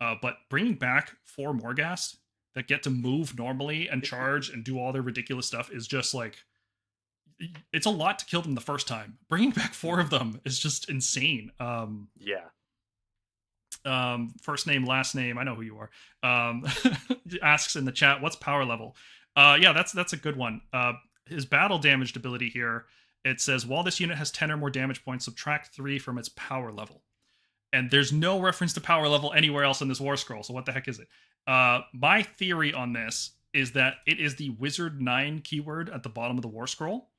But bringing back 4 Morghast that get to move normally and charge and do all their ridiculous stuff is just like, it's a lot to kill them the first time. Bringing back 4 of them is just insane. Yeah. First name, last name, I know who you are. Asks in the chat, what's power level? Yeah, that's a good one. His battle damaged ability here, it says while this unit has 10 or more damage points, subtract 3 from its power level. And there's no reference to power level anywhere else in this war scroll, so what the heck is it? My theory on this is that it is the wizard 9 keyword at the bottom of the war scroll.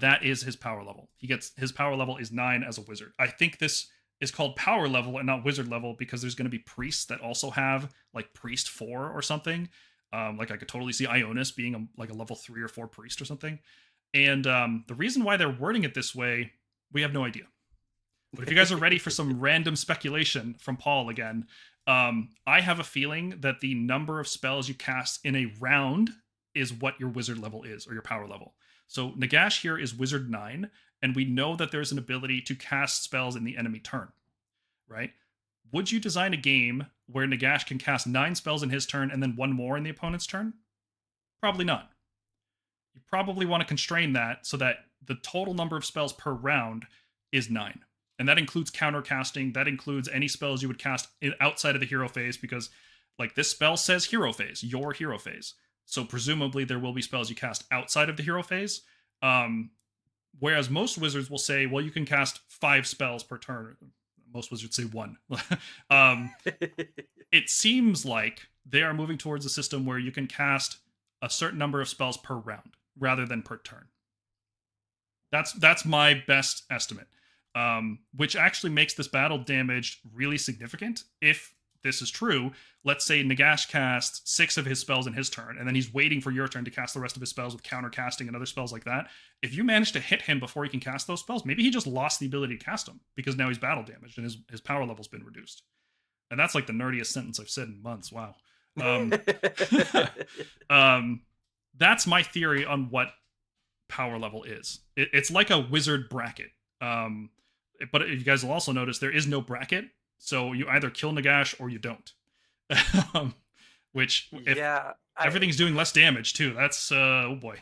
That is his power level. His power level is 9 as a wizard. I think this is called power level and not wizard level because there's going to be priests that also have like priest 4 or something. Like I could totally see Ionis being like a level 3 or 4 priest or something. And the reason why they're wording it this way, we have no idea. But if you guys are ready for some random speculation from Paul again, I have a feeling that the number of spells you cast in a round is what your wizard level is or your power level. So Nagash here is wizard 9, and we know that there's an ability to cast spells in the enemy turn, right? Would you design a game where Nagash can cast 9 spells in his turn and then 1 more in the opponent's turn? Probably not. You probably want to constrain that so that the total number of spells per round is 9. And that includes countercasting. That includes any spells you would cast outside of the hero phase because, like, this spell says hero phase, your hero phase. So presumably there will be spells you cast outside of the hero phase. Whereas most wizards will say, well, you can cast 5 spells per turn. Most wizards say 1. It seems like they are moving towards a system where you can cast a certain number of spells per round rather than per turn. That's my best estimate, which actually makes this battle damage really significant if this is true, let's say Nagash casts 6 of his spells in his turn, and then he's waiting for your turn to cast the rest of his spells with counter casting and other spells like that. If you manage to hit him before he can cast those spells, maybe he just lost the ability to cast them because now he's battle damaged and his power level's been reduced. And that's like the nerdiest sentence I've said in months. Wow. That's my theory on what power level is. It's like a wizard bracket. But you guys will also notice there is no bracket, so you either kill Nagash or you don't. Which, if everything's doing less damage too, that's oh boy.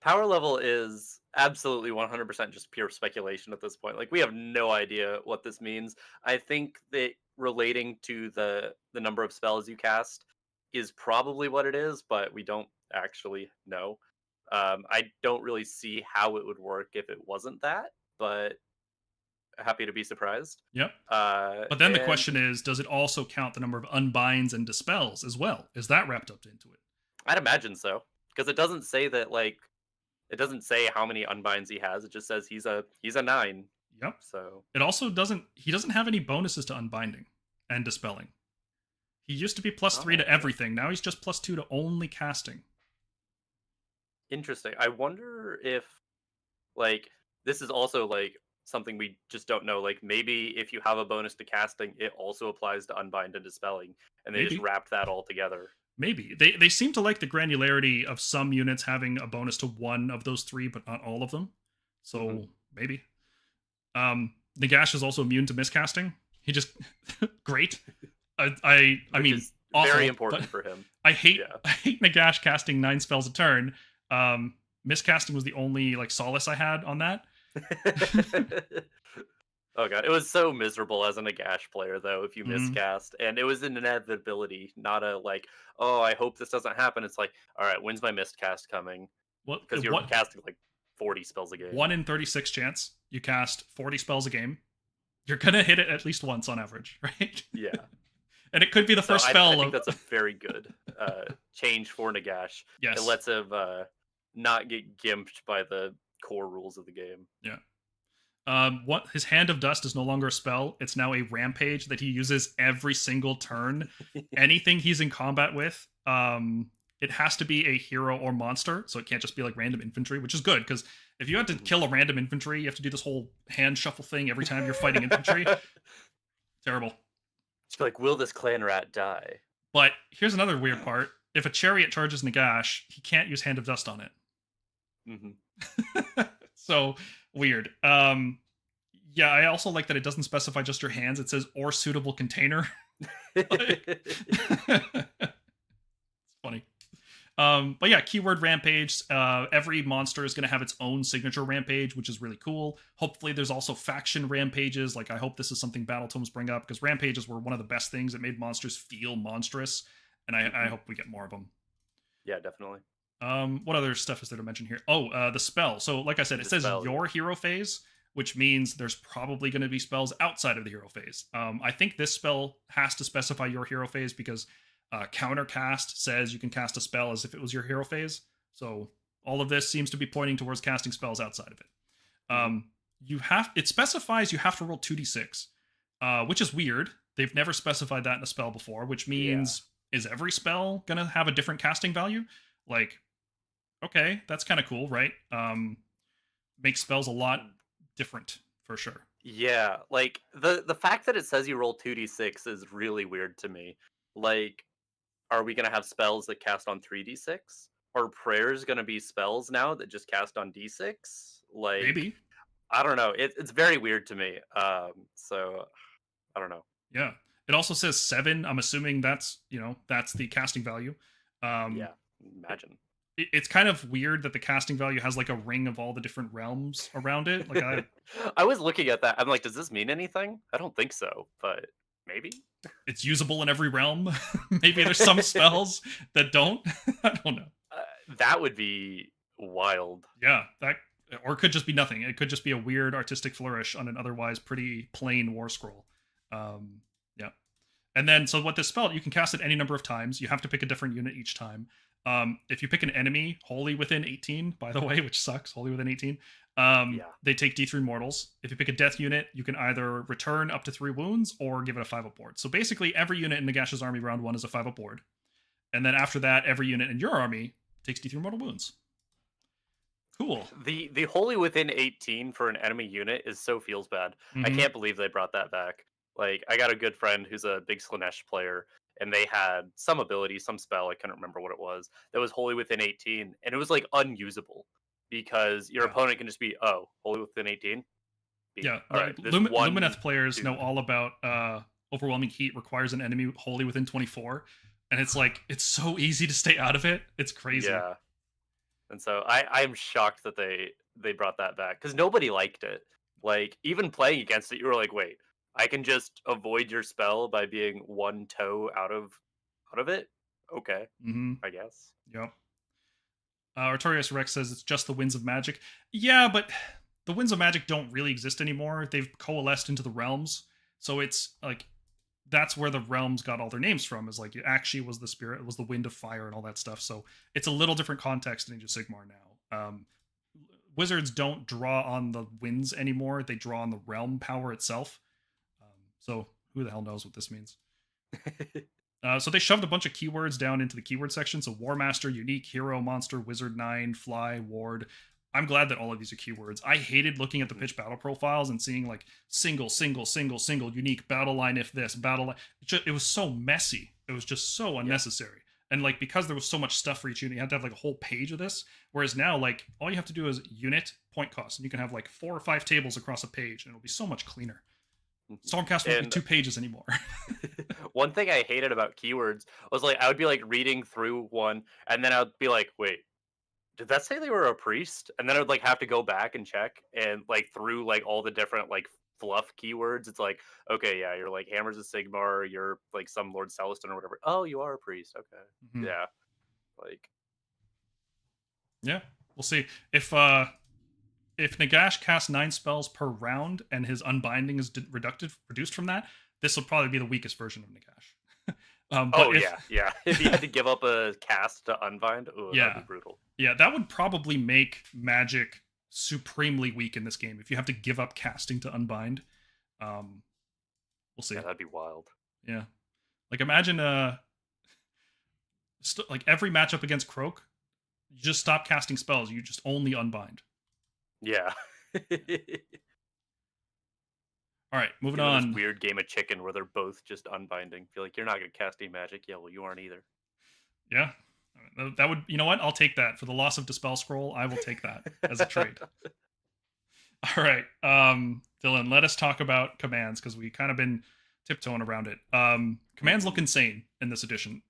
Power level is absolutely 100% just pure speculation at this point. Like, we have no idea what this means. I think that relating to the number of spells you cast is probably what it is, but we don't actually know. I don't really see how it would work if it wasn't that, but happy to be surprised. Yep. But then the question is, does it also count the number of unbinds and dispels as well? Is that wrapped up into it? I'd imagine so, because it doesn't say that, like, it doesn't say how many unbinds he has. It just says he's a 9. Yep. So it also doesn't have any bonuses to unbinding and dispelling. He used to be +3 to everything. Now he's just +2 to only casting. Interesting. I wonder if, like, this is also, like, something we just don't know. Like, maybe if you have a bonus to casting, it also applies to unbind and dispelling, and they just wrapped that all together. Maybe. They seem to like the granularity of some units having a bonus to one of those 3, but not all of them. So maybe. Nagash is also immune to miscasting. He just great. I mean, awful, very important for him. I hate Nagash casting 9 spells a turn. Miscasting was the only like solace I had on that. Oh god, it was so miserable as a Nagash player though if you miscast, and it was an inevitability, not a like, oh, I hope this doesn't happen. It's like, all right, when's my miscast coming? Because you're casting like 40 spells a game. 1 in 36 chance you cast 40 spells a game. You're gonna hit it at least once on average, right? Yeah. And it could be the first spell. I think that's a very good change for Nagash. Yes. It lets him not get gimped by the core rules of the game. Yeah. What his Hand of Dust is no longer a spell. It's now a rampage that he uses every single turn. Anything he's in combat with, it has to be a hero or monster, so it can't just be like random infantry, which is good, because if you had to kill a random infantry, you have to do this whole hand shuffle thing every time you're fighting infantry. Terrible. It's like, will this clan rat die? But here's another weird part. If a Chariot charges Nagash, he can't use Hand of Dust on it. So weird. Yeah, I also like that it doesn't specify just your hands. It says or suitable container. It's funny. But yeah, keyword rampage. Every monster is going to have its own signature rampage, which is really cool. Hopefully there's also faction rampages. Like, I hope this is something Battle Tomes bring up, because rampages were one of the best things that made monsters feel monstrous, and I hope we get more of them. Yeah, definitely. What other stuff is there to mention here? Oh, the spell. So like I said, it says your hero phase, which means there's probably going to be spells outside of the hero phase. I think this spell has to specify your hero phase because countercast says you can cast a spell as if it was your hero phase. So all of this seems to be pointing towards casting spells outside of it. It specifies you have to roll 2d6, which is weird. They've never specified that in a spell before, which means is every spell going to have a different casting value? Like, okay, that's kind of cool, right? Makes spells a lot different for sure. Yeah, like the fact that it says you roll 2d6 is really weird to me. Like, are we gonna have spells that cast on 3d6? Are prayers gonna be spells now that just cast on d6? Like, maybe. I don't know. It's very weird to me. So I don't know. Yeah. It also says 7. I'm assuming that's the casting value. Yeah, imagine. It's kind of weird that the casting value has like a ring of all the different realms around it. Like I was looking at that. I'm like, does this mean anything? I don't think so, but maybe. It's usable in every realm. Maybe there's some spells that don't. I don't know. That would be wild. Yeah, or it could just be nothing. It could just be a weird artistic flourish on an otherwise pretty plain war scroll. Yeah. And then, so what this spell, you can cast it any number of times. You have to pick a different unit each time. If you pick an enemy wholly within 18, by the way, which sucks, wholly within 18, they take D3 mortals. If you pick a death unit, you can either return up to 3 wounds or give it a 5-up board. So basically, every unit in Nagash's army round 1 is a 5-up board. And then after that, every unit in your army takes D3 mortal wounds. Cool. The wholly within 18 for an enemy unit is so feels bad. I can't believe they brought that back. Like, I got a good friend who's a big Slanesh player, and they had some ability, some spell, I couldn't remember what it was, that was wholly within 18, and it was like unusable because your opponent can just be, oh, wholly within 18? Yeah, all right, Lumineth players know all about overwhelming heat requires an enemy wholly within 24, and it's like, it's so easy to stay out of it. It's crazy. Yeah. And so I'm shocked that they brought that back because nobody liked it. Like, even playing against it, you were like, wait, I can just avoid your spell by being one toe out of it? Okay, I guess. Yep. Artorias Rex says it's just the Winds of Magic. Yeah, but the Winds of Magic don't really exist anymore. They've coalesced into the realms. So it's like, that's where the realms got all their names from, is like, it actually was the spirit, it was the wind of fire and all that stuff. So it's a little different context in Age of Sigmar now. Wizards don't draw on the winds anymore. They draw on the realm power itself. So who the hell knows what this means? So they shoved a bunch of keywords down into the keyword section. So War Master, Unique, Hero, Monster, Wizard 9, Fly, Ward. I'm glad that all of these are keywords. I hated looking at the pitch battle profiles and seeing like single, unique, battle line if this, battle line. It was so messy. It was just so unnecessary. And like, because there was so much stuff for each unit, you had to have like a whole page of this. Whereas now, like, all you have to do is unit, point cost, and you can have like 4 or 5 tables across a page, and it'll be so much cleaner. Stormcast won't be 2 pages anymore. One thing I hated about keywords was like, I would be like reading through one, and then I would be like, wait, did that say they were a priest? And then I would like have to go back and check, and like through like all the different like fluff keywords, it's like, okay, yeah, you're like Hammers of Sigmar, you're like some Lord Celestin or whatever. Oh, you are a priest. Okay. Yeah. Like, yeah, we'll see. If Nagash casts 9 spells per round and his unbinding is reduced from that, this will probably be the weakest version of Nagash. Yeah. If you had to give up a cast to unbind, that'd be brutal. Yeah, that would probably make Magic supremely weak in this game. If you have to give up casting to unbind, we'll see. Yeah, that'd be wild. Yeah, like imagine like every matchup against Croak, you just stop casting spells. You just only unbind. Yeah. All right, moving on. This weird game of chicken where they're both just unbinding. Feel like you're not going to cast any magic. Yeah, well, you aren't either. Yeah, that would. You know what? I'll take that for the loss of Dispel Scroll. I will take that as a trade. All right, Dylan. Let us talk about commands because we kind of been tiptoeing around it. Commands look insane in this edition.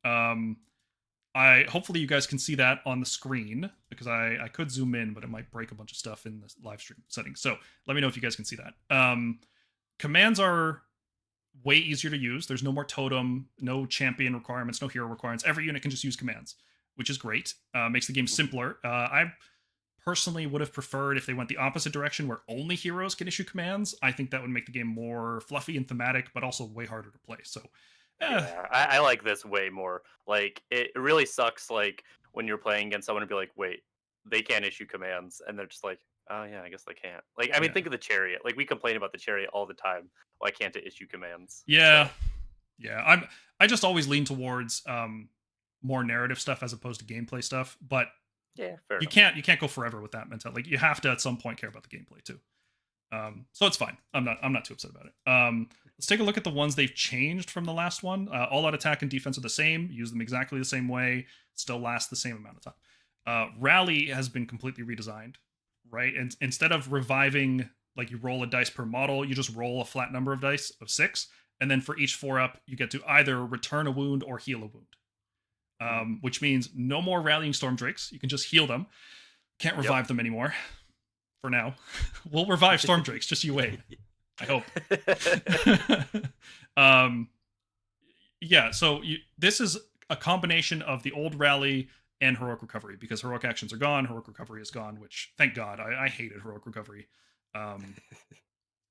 Hopefully you guys can see that on the screen because I could zoom in, but it might break a bunch of stuff in the live stream settings. So let me know if you guys can see that. Commands are way easier to use. There's no more totem, no champion requirements, no hero requirements. Every unit can just use commands, which is great. Makes the game simpler. I personally would have preferred if they went the opposite direction where only heroes can issue commands. I think that would make the game more fluffy and thematic, but also way harder to play. So yeah, I like this way more. Like, it really sucks, like, when you're playing against someone and be like, wait, they can't issue commands, and they're just like, oh yeah, I guess they can't. Like, I mean, think of the Chariot. Like, we complain about the Chariot all the time. Why can't it issue commands? Yeah. So. Yeah, I just always lean towards more narrative stuff as opposed to gameplay stuff, but yeah, fair you enough. can't go forever with that mentality. Like, you have to at some point care about the gameplay too. So it's fine. I'm not too upset about it. Let's take a look at the ones they've changed from the last one. All out attack and defense are the same. Use them exactly the same way. Still last the same amount of time. Rally has been completely redesigned, right? And instead of reviving, like, you roll a dice per model, you just roll a flat number of dice of 6, and then for each 4-up, you get to either return a wound or heal a wound. Which means no more rallying storm drakes. You can just heal them. Can't revive them anymore. For now. We'll revive storm drakes, just you wait. I hope. Yeah, so this is a combination of the old rally and heroic recovery, because heroic actions are gone, heroic recovery is gone, which, thank God, I hated heroic recovery.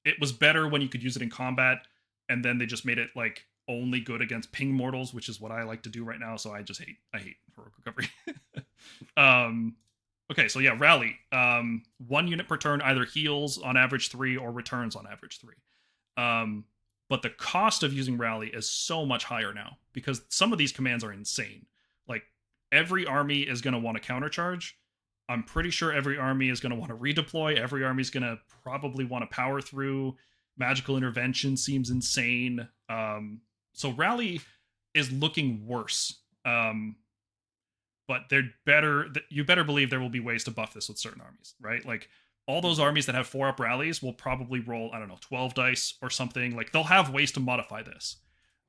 It was better when you could use it in combat, and then they just made it like only good against ping mortals, which is what I like to do right now, so I hate heroic heroic recovery. Okay, so yeah, rally. 1 unit per turn either heals on average 3 or returns on average 3. But the cost of using rally is so much higher now because some of these commands are insane. Like every army is going to want to countercharge. I'm pretty sure every army is going to want to redeploy. Every army is going to probably want to power through. Magical intervention seems insane. So rally is looking worse. But they're better. You better believe there will be ways to buff this with certain armies, right? Like all those armies that have 4-up rallies will probably roll, I don't know, 12 dice or something. Like they'll have ways to modify this.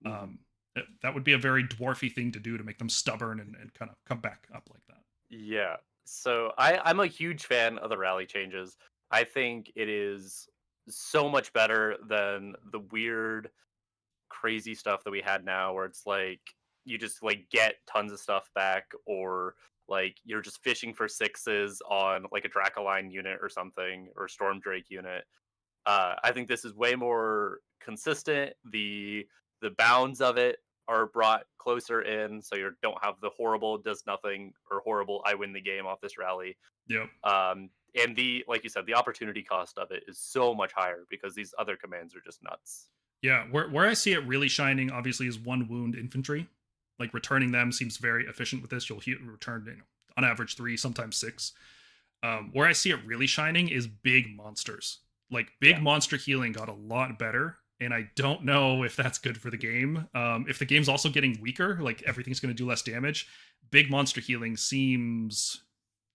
That would be a very dwarfy thing to do to make them stubborn and kind of come back up like that. Yeah. So I'm a huge fan of the rally changes. I think it is so much better than the weird, crazy stuff that we had now where it's like you just like get tons of stuff back, or like you're just fishing for 6s on like a Dracoline unit or something, or Storm Drake unit. I think this is way more consistent. The bounds of it are brought closer in, so you don't have the horrible does nothing or horrible I win the game off this rally. Yep. And the like you said, the opportunity cost of it is so much higher because these other commands are just nuts. Yeah, where I see it really shining, obviously, is 1 wound infantry. Like returning them seems very efficient with this. You'll return, on average 3, sometimes 6. Where I see it really shining is big monsters. Like big monster healing got a lot better, and I don't know if that's good for the game. If the game's also getting weaker, like everything's going to do less damage, big monster healing seems,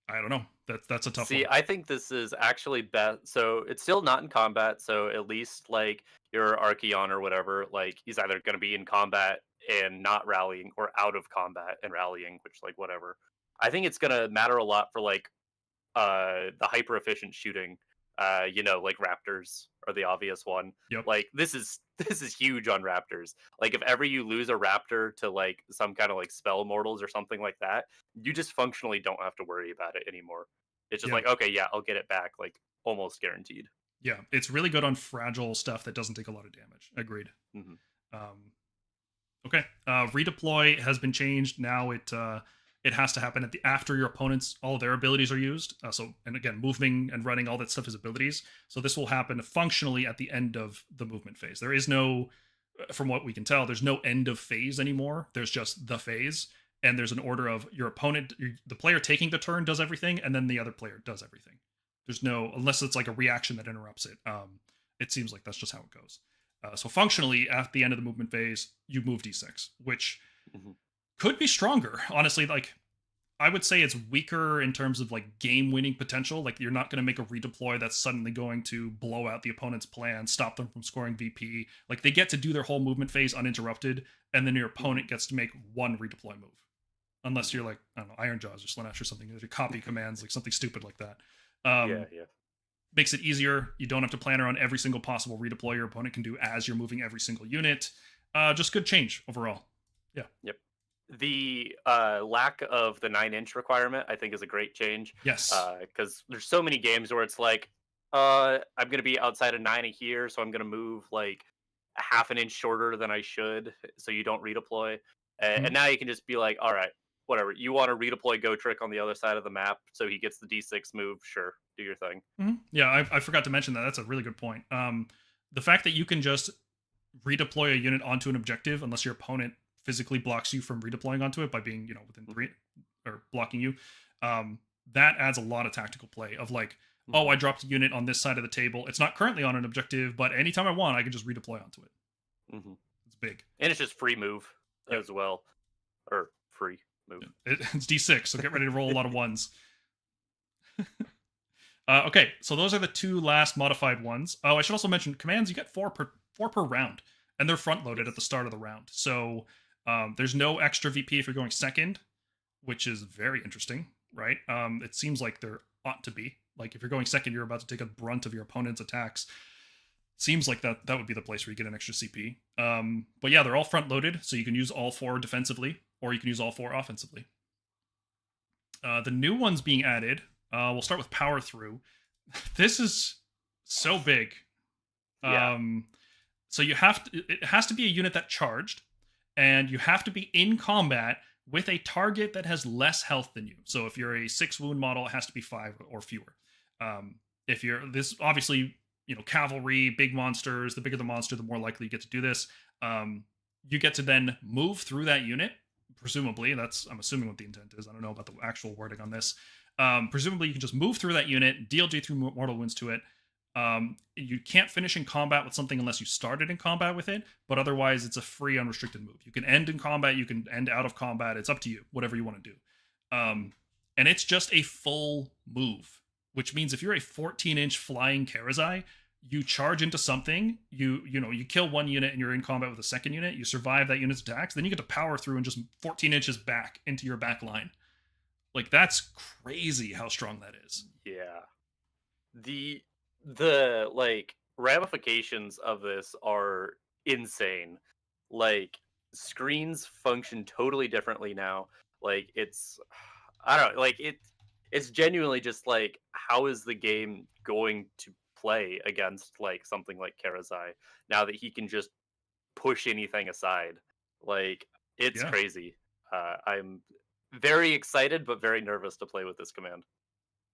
I don't know. That's a tough one. See, I think this is actually best. So it's still not in combat. So at least like your Archeon or whatever, like he's either going to be in combat and not rallying, or out of combat and rallying, which like whatever. I think it's going to matter a lot for like the hyper efficient shooting. Like Raptors are the obvious one. Yep. Like this is huge on Raptors. Like if ever you lose a Raptor to like some kind of like spell mortals or something like that, you just functionally don't have to worry about it anymore. It's just like, okay, yeah, I'll get it back, like almost guaranteed. Yeah, it's really good on fragile stuff that doesn't take a lot of damage. Agreed. Okay, redeploy has been changed. Now it has to happen after your opponents, all of their abilities are used. And again, moving and running, all that stuff is abilities. So this will happen functionally at the end of the movement phase. There is no, from what we can tell, there's no end of phase anymore. There's just the phase, and there's an order of your opponent, the player taking the turn does everything, and then the other player does everything. There's no, unless it's like a reaction that interrupts it. It seems like that's just how it goes. So functionally, at the end of the movement phase, you move d6, which could be stronger. Honestly, like I would say it's weaker in terms of like game-winning potential. Like you're not going to make a redeploy that's suddenly going to blow out the opponent's plan, stop them from scoring VP. Like they get to do their whole movement phase uninterrupted, and then your opponent gets to make 1 redeploy move. Unless you're like, I don't know, Iron Jaws or Slanesh or something. You copy commands, like something stupid like that. Yeah. Makes it easier. You don't have to plan around every single possible redeploy your opponent can do as you're moving every single unit. Just good change overall. Yeah. Yep. The lack of the 9-inch requirement, I think, is a great change. Yes. Because there's so many games where it's like, I'm going to be outside of 9 here, so I'm going to move like a half an inch shorter than I should, so you don't redeploy. And now you can just be like, all right, whatever. You want to redeploy Go Trick on the other side of the map, so he gets the D6 move. Sure, do your thing. Yeah, I forgot to mention that. That's a really good point. The fact that you can just redeploy a unit onto an objective unless your opponent physically blocks you from redeploying onto it by being, within 3 or blocking you, that adds a lot of tactical play of like, oh, I dropped a unit on this side of the table. It's not currently on an objective, but anytime I want, I can just redeploy onto it. It's big. And it's just free move as well. Or free move. It's D6, so get ready to roll a lot of 1s. Okay, so those are the 2 last modified ones. Oh, I should also mention commands. You get 4 per round, and they're front loaded at the start of the round. So there's no extra VP if you're going second, which is very interesting, right? It seems like there ought to be. Like if you're going second, you're about to take a brunt of your opponent's attacks. Seems like that would be the place where you get an extra CP. But yeah, they're all front loaded, so you can use all 4 defensively, or you can use all 4 offensively. The new ones being added, we'll start with power through. This is so big. Yeah. So it has to be a unit that charged, and you have to be in combat with a target that has less health than you. So if you're a 6 wound model, it has to be 5 or fewer. If you're this, obviously, cavalry, big monsters, the bigger the monster, the more likely you get to do this. You get to then move through that unit. Presumably, I'm assuming what the intent is. I don't know about the actual wording on this. Presumably, you can just move through that unit, deal D3 mortal wounds to it. You can't finish in combat with something unless you started in combat with it, but otherwise it's a free unrestricted move. You can end in combat, you can end out of combat. It's up to you, whatever you want to do. And it's just a full move, which means if you're a 14-inch flying Karazai, you charge into something, you kill one unit and you're in combat with a second unit, you survive that unit's attacks, then you get to power through and just 14 inches back into your back line. Like, that's crazy how strong that is. Yeah. The like ramifications of this are insane. Like, screens function totally differently now. Like, I don't know, like it's genuinely just like, how is the game going to play against like something like Karazai now that he can just push anything aside? Like, it's crazy. I'm very excited but very nervous to play with this command.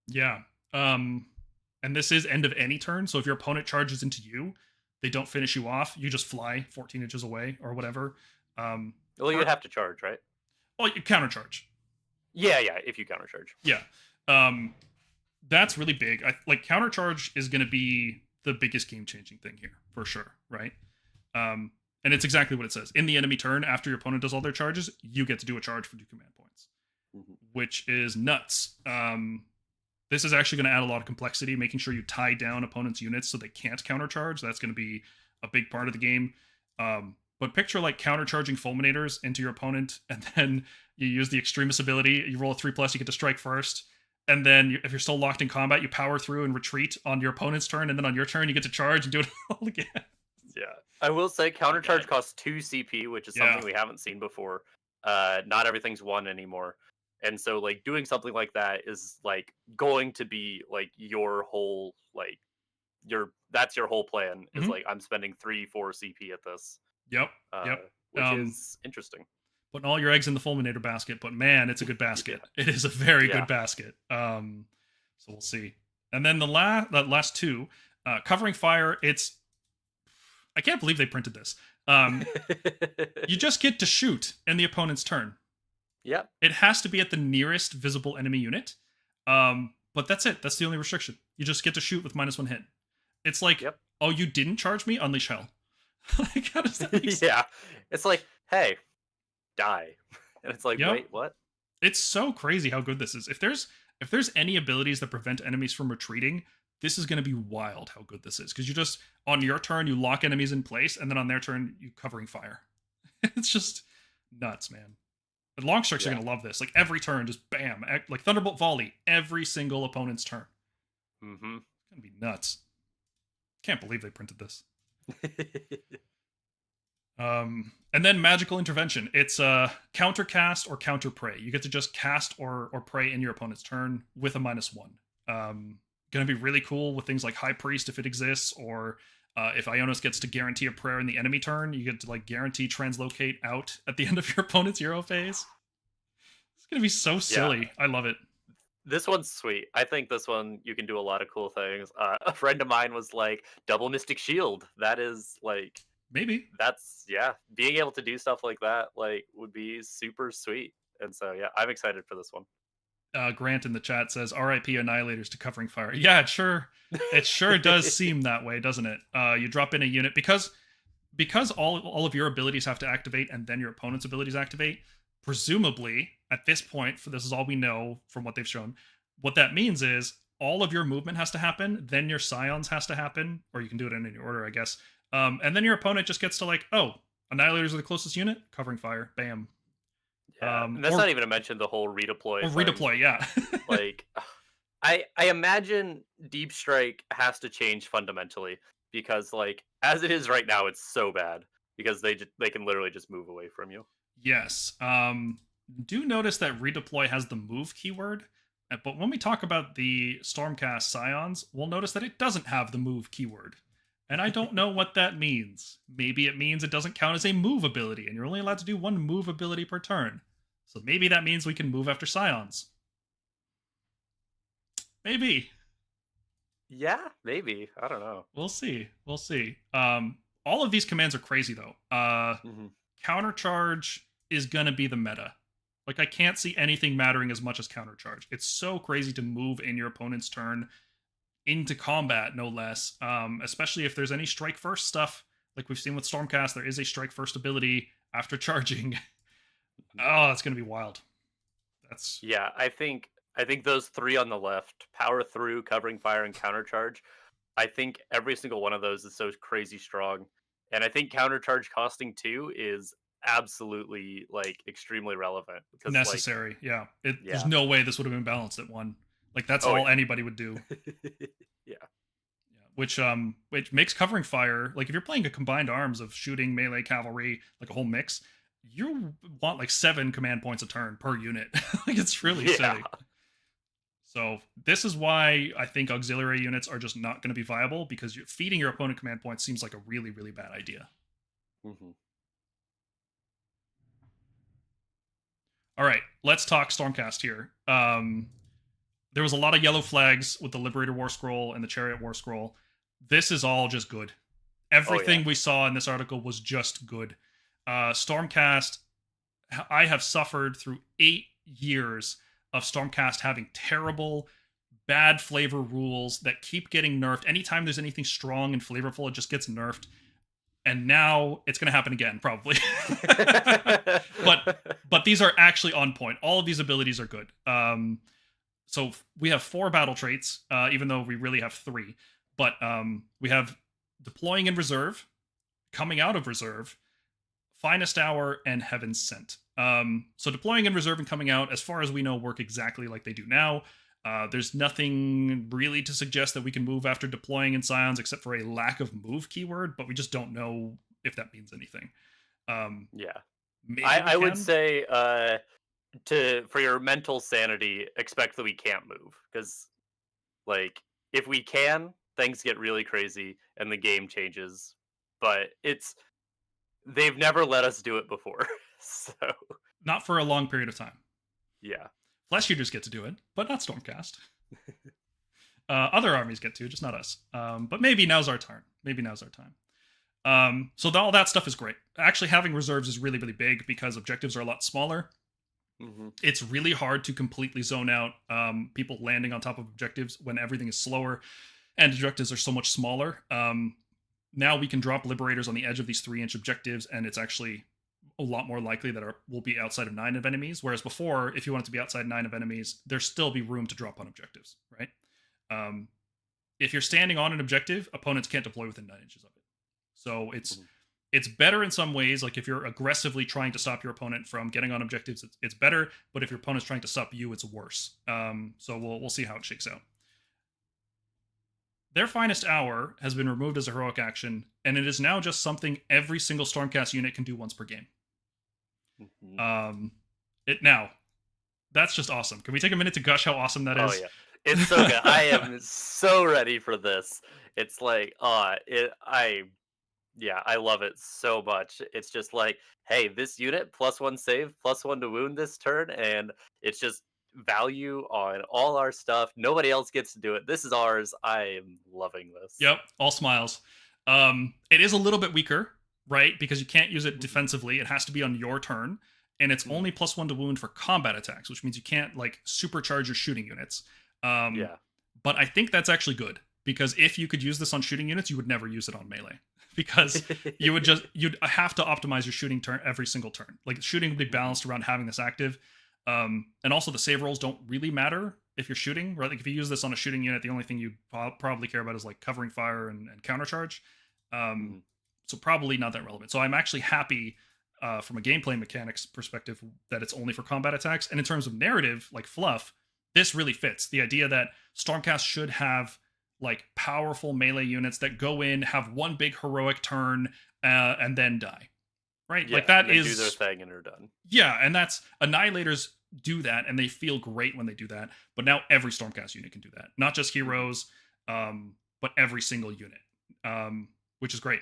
Yeah. And this is end of any turn, so if your opponent charges into you, they don't finish you off, you just fly 14 inches away or whatever. Well, you'd have to charge, right? Oh, you countercharge. Yeah, if you countercharge. Yeah. That's really big. Like, countercharge is going to be the biggest game-changing thing here, for sure, right? And it's exactly what it says. In the enemy turn, after your opponent does all their charges, you get to do a charge for 2 command points, which is nuts. This is actually going to add a lot of complexity, making sure you tie down opponents' units so they can't countercharge. That's going to be a big part of the game. But picture like countercharging fulminators into your opponent, and then you use the Extremis ability. You roll a 3+, you get to strike first. And then if you're still locked in combat, you power through and retreat on your opponent's turn. And then on your turn, you get to charge and do it all again. Yeah. I will say countercharge costs 2 CP, which is something we haven't seen before. Not everything's 1 anymore. And so, like, doing something like that is, like, going to be, like, your whole, like, that's your whole plan, is, like, I'm spending 3-4 CP at this. Yep. Which is interesting. Putting all your eggs in the fulminator basket, but man, it's a good basket. It is a very good basket. So we'll see. And then the last 2, covering fire, I can't believe they printed this. You just get to shoot in the opponent's turn. Yep. It has to be at the nearest visible enemy unit. But that's it. That's the only restriction. You just get to shoot with -1 hit. It's like, oh, you didn't charge me? Unleash hell. Like, how does that make sense? Yeah. It's like, hey, die. And it's like, wait, what? It's so crazy how good this is. If there's any abilities that prevent enemies from retreating, this is going to be wild how good this is. Because you just, on your turn, you lock enemies in place, and then on their turn, you covering fire. It's just nuts, man. But long strikes are going to love this. Like, every turn, just bam. Like Thunderbolt Volley, every single opponent's turn. Mm-hmm. It's going to be nuts. Can't believe they printed this. And then Magical Intervention. It's counter cast or counter pray. You get to just cast or pray in your opponent's turn with a -1. Going to be really cool with things like High Priest if it exists, or if Ionis gets to guarantee a prayer in the enemy turn, you get to like guarantee translocate out at the end of your opponent's hero phase. It's going to be so silly. Yeah. I love it. This one's sweet. I think this one, you can do a lot of cool things. A friend of mine was like, double Mystic Shield. That is like... Maybe. That's, being able to do stuff like that, like, would be super sweet. And so, I'm excited for this one. Grant in the chat says, RIP Annihilators to covering fire. Yeah, it sure does seem that way, doesn't it? You drop in a unit, because all of your abilities have to activate and then your opponent's abilities activate, presumably, at this point, for this is all we know from what they've shown, what that means is all of your movement has to happen, then your Scions has to happen, or you can do it in any order, I guess. And then your opponent just gets to like, oh, Annihilators are the closest unit, covering fire, bam. Yeah, and that's not even to mention the whole redeploy. Redeploy, yeah. Like, I imagine Deep Strike has to change fundamentally, because like as it is right now, it's so bad because they can literally just move away from you. Yes. Do notice that redeploy has the move keyword, but when we talk about the Stormcast Scions, we'll notice that it doesn't have the move keyword. And I don't know what that means. Maybe it means it doesn't count as a move ability, and you're only allowed to do 1 move ability per turn. So maybe that means we can move after Scions. Maybe. Yeah, maybe. I don't know. We'll see. We'll see. All of these commands are crazy though. Countercharge is gonna be the meta. Like I can't see anything mattering as much as countercharge. It's so crazy to move in your opponent's turn into combat, no less. Especially if there's any strike first stuff, like we've seen with Stormcast. There is a strike first ability after charging. Oh, it's gonna be wild. That's Yeah, I think those three on the left, power through, covering fire, and countercharge. I think every single one of those is so crazy strong, and I think countercharge costing 2 is absolutely like extremely relevant because necessary. yeah. There's no way this would have been balanced at 1. Like that's Oh, all yeah. anybody would do. Yeah. Which makes covering fire, like if you're playing a combined arms of shooting, melee, cavalry, like a whole mix, you want like 7 command points a turn per unit. Like it's really silly. So this is why I think auxiliary units are just not going to be viable, because you're feeding your opponent command points seems like a really, really bad idea. All right, let's talk Stormcast here. There was a lot of yellow flags with the Liberator warscroll and the Chariot warscroll. This is all just good. Everything we saw in this article was just good. Stormcast, I have suffered through 8 years of Stormcast having terrible, bad flavor rules that keep getting nerfed. Anytime there's anything strong and flavorful, it just gets nerfed. And now it's going to happen again, probably. but these are actually on point. All of these abilities are good. So we have 4 battle traits, even though we really have 3. But we have deploying in reserve, coming out of reserve, finest hour, and heaven's sent. So deploying in reserve and coming out, as far as we know, work exactly like they do now. There's nothing really to suggest that we can move after deploying in Scions except for a lack of move keyword, but we just don't know if that means anything. I would say for your mental sanity, expect that we can't move, because like if we can, things get really crazy and the game changes. But they've never let us do it before. So not for a long period of time. Yeah. Flesh Eaters get to do it, but not Stormcast. Other armies get to, just not us. But maybe now's our turn. Maybe now's our time. So all that stuff is great. Actually, having reserves is really, really big because objectives are a lot smaller. It's really hard to completely zone out people landing on top of objectives when everything is slower and objectives are so much smaller. Now we can drop Liberators on the edge of these 3-inch objectives, and it's actually a lot more likely that we'll be outside of 9 of enemies. Whereas before, if you wanted to be outside 9 of enemies, there'd still be room to drop on objectives, right? If you're standing on an objective, opponents can't deploy within 9 inches of it. So it's better in some ways. Like if you're aggressively trying to stop your opponent from getting on objectives, it's better. But if your opponent's trying to stop you, it's worse. So we'll see how it shakes out. Their finest hour has been removed as a heroic action, and it is now just something every single Stormcast unit can do once per game. That's just awesome. Can we take a minute to gush how awesome that is? Oh yeah, it's so good. I am so ready for this. It's like, I love it so much. It's just like, hey, this unit +1 save, +1 to wound this turn, and it's just value on all our stuff. Nobody else gets to do it. This is ours. I am loving this. Yep, all smiles. It is a little bit weaker, right? Because you can't use it defensively. It has to be on your turn, and it's only +1 to wound for combat attacks, which means you can't like supercharge your shooting units. But I think that's actually good, because if you could use this on shooting units, you would never use it on melee. Because you'd have to optimize your shooting turn every single turn. Like shooting would be balanced around having this active. And also the save rolls don't really matter if you're shooting, right? Like if you use this on a shooting unit, the only thing you probably care about is like covering fire and countercharge. So probably not that relevant. So I'm actually happy from a gameplay mechanics perspective that it's only for combat attacks. And in terms of narrative, like fluff, this really fits. The idea that Stormcast should have like powerful melee units that go in, have one big heroic turn, and then die. Right? Yeah, like that they is do their thing and are done. Yeah, and that's Annihilators do that, and they feel great when they do that. But now every Stormcast unit can do that. Not just heroes, but every single unit. Which is great.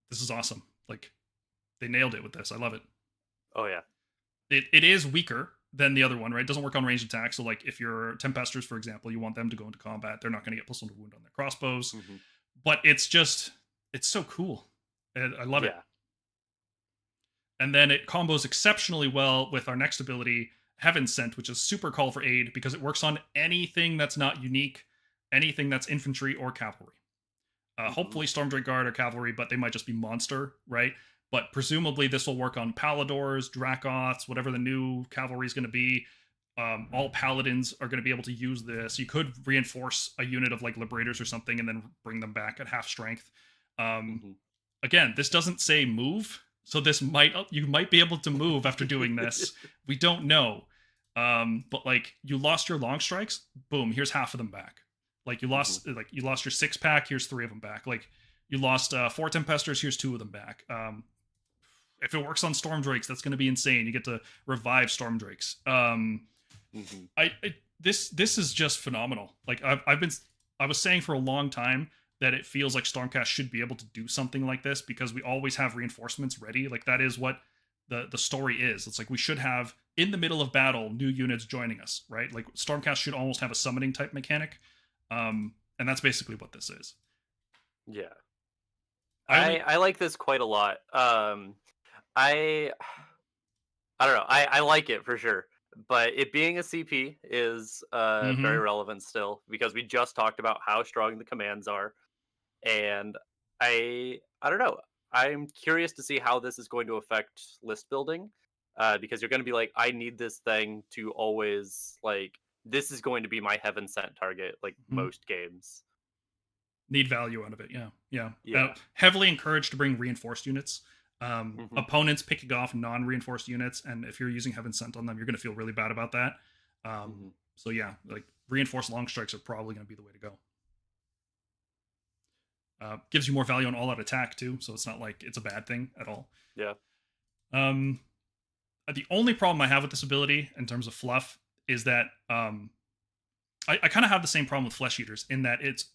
This is awesome. Like they nailed it with this. I love it. Oh yeah. it is weaker than the other one, right? It doesn't work on ranged attacks. So like if you're Tempesters, for example, you want them to go into combat, they're not going to get +1 to wound on their crossbows. Hmm. But it's so cool. I love it. Yeah. And then it combos exceptionally well with our next ability, Heaven Sent, which is super call for aid because it works on anything that's not unique, anything that's infantry or cavalry. Hmm. Hopefully Stormdrake Guard or cavalry, but they might just be monster, right? But presumably this will work on Paladors, Dracoths, whatever the new cavalry is going to be. All paladins are going to be able to use this. You could reinforce a unit of like Liberators or something and then bring them back at half strength. Um, Hmm. Again, this doesn't say move, so this might you might be able to move after doing this. We don't know. But like you lost your long strikes, boom, here's half of them back. Like Hmm. you lost your 6-pack, here's 3 of them back. Like you lost 4 Tempesters, here's 2 of them back. If it works on Storm Drakes, that's going to be insane. You get to revive Storm Drakes. Hmm. This is just phenomenal. Like I was saying for a long time that it feels like Stormcast should be able to do something like this because we always have reinforcements ready. Like that is what the story is. It's like we should have in the middle of battle new units joining us, right? Like Stormcast should almost have a summoning type mechanic, and that's basically what this is. Yeah. I only I like this quite a lot. I I don't know. I like it for sure. But it being a CP is very mm-hmm. relevant still because we just talked about how strong the commands are. And I don't know. I'm curious to see how this is going to affect list building. Because you're gonna be like, I need this thing to always like this is going to be my heaven sent target, like Mm-hmm. most games. Need value out of it. Yeah, yeah. Yeah. Heavily encouraged to bring reinforced units. Hmm. Opponents picking off non-reinforced units, and if you're using Heaven Sent on them, you're going to feel really bad about that. Hmm. So yeah, like reinforced long strikes are probably going to be the way to go. Gives you more value on all-out attack too, so it's not like it's a bad thing at all. Yeah. Um, the only problem I have with this ability in terms of fluff is that I kind of have the same problem with Flesh Eaters in that it's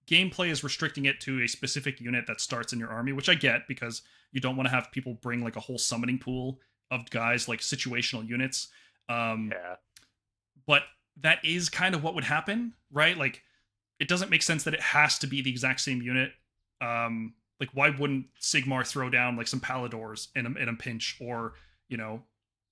gameplay is restricting it to a specific unit that starts in your army, which I get because you don't want to have people bring like a whole summoning pool of guys like situational units. Um, Yeah. but that is kind of what would happen, right? Like it doesn't make sense that it has to be the exact same unit. Like why wouldn't Sigmar throw down like some Paladors in a pinch, or you know,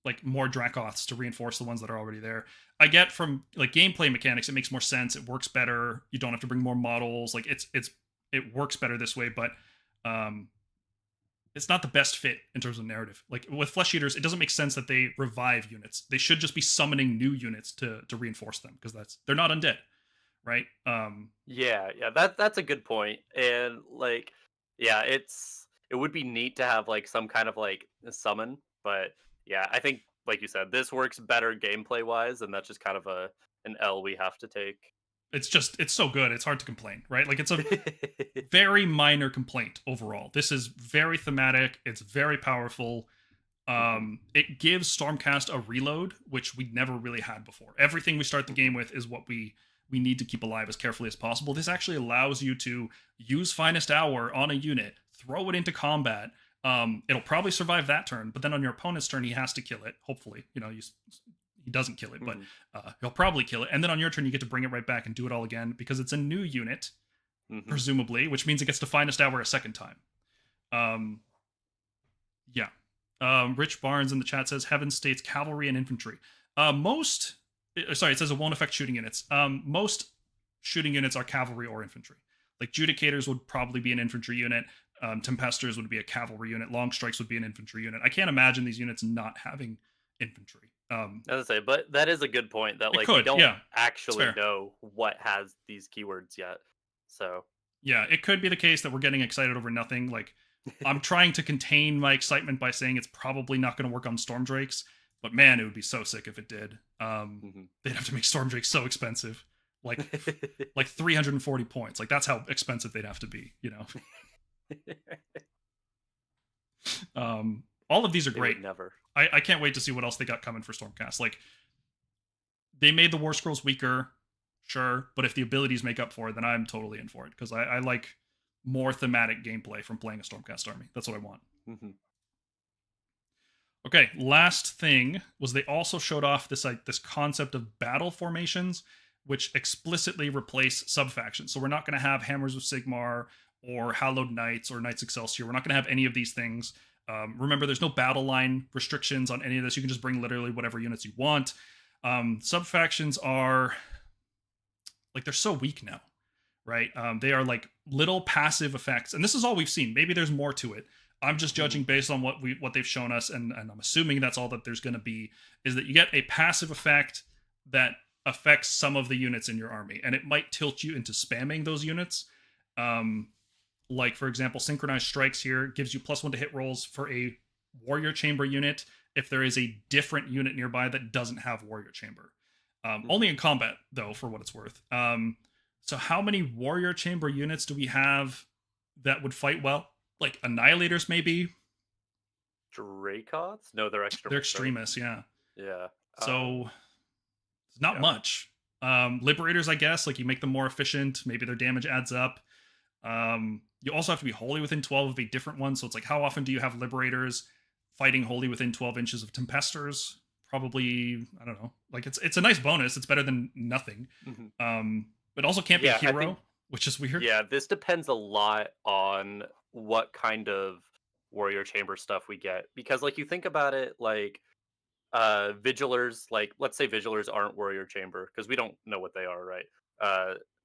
like more Dracoths to reinforce the ones that are already there? I get from like gameplay mechanics, it makes more sense. It works better. You don't have to bring more models. Like it works better this way, but um, it's not the best fit in terms of narrative. Like with Flesh Eaters, it doesn't make sense that they revive units. They should just be summoning new units to reinforce them because they're not undead, right? Yeah, yeah, that's a good point. And like, yeah, it would be neat to have like some kind of like a summon, but yeah, I think like you said, this works better gameplay wise, and that's just kind of a an L we have to take. It's so good. It's hard to complain, right? Like it's a very minor complaint overall. This is very thematic. It's very powerful. Hmm. It gives Stormcast a reload, which we never really had before. Everything we start the game Hmm. with is what we need to keep alive as carefully as possible. This actually allows you to use Finest Hour on a unit, throw it into combat. It'll probably survive that turn, but then on your opponent's turn, he has to kill it. Hopefully, he doesn't kill it, but Hmm. he'll probably kill it. And then on your turn, you get to bring it right back and do it all again because it's a new unit, Hmm. presumably, which means it gets to Finest Hour a second time. Um, yeah. Rich Barnes in the chat says Heaven states cavalry and infantry. Sorry, it says it won't affect shooting units. Most shooting units are cavalry or infantry. Like Judicators would probably be an infantry unit. Tempesters would be a cavalry unit. Long Strikes would be an infantry unit. I can't imagine these units not having infantry. As I say, but that is a good point that It like we could, don't yeah, it's actually fair. know what has these keywords yet. So Yeah, it could be the case that we're getting excited over nothing. Like, I'm trying to contain my excitement by saying it's probably not going to work on Storm Drakes, but man, it would be so sick if it did. Mhm. They'd have to make Storm Drakes so expensive, like like 340 points. Like that's how expensive they'd have to be. All of these are They would great. never. I can't wait to see what else they got coming for Stormcast. Like they made the War Scrolls weaker, sure, but if the abilities make up for it, then I'm totally in for it because I like more thematic gameplay from playing a Stormcast army. That's what I want. Mhm. Okay, last thing was they also showed off this concept of battle formations, which explicitly replace subfactions. So we're not going to have Hammers of Sigmar or Hallowed Knights or Knights Excelsior. We're not going to have any of these things. Remember, there's no battle line restrictions on any of this. You can just bring literally whatever units you want. Subfactions are like they're so weak now, right? They are like little passive effects, and this is all we've seen. Maybe there's more to it. I'm just judging based on what they've shown us, and I'm assuming that's all that there's going to be. Is that you get a passive effect that affects some of the units in your army, and it might tilt you into spamming those units. Like for example, Synchronized Strikes here gives you +1 to hit rolls for a Warrior Chamber unit if there is a different unit nearby that doesn't have Warrior Chamber. Only in combat though, for what it's worth. So how many Warrior Chamber units do we have that would fight well? Like Annihilators, maybe? Dracots? No, they're Extremis. They're Extremis, yeah. Yeah. So, it's not much. Liberators, I guess, like you make them more efficient. Maybe their damage adds up. You also have to be wholly within 12 of a different one. So it's like, how often do you have Liberators fighting wholly within 12 inches of Tempestors? Probably, I don't know. Like, it's a nice bonus. It's better than nothing. But also can't be a hero, which is weird. Yeah, this depends a lot on what kind of Warrior Chamber stuff we get. Because, like, you think about it, like, Vigilers, like, let's say Vigilers aren't Warrior Chamber, because we don't know what they are, right?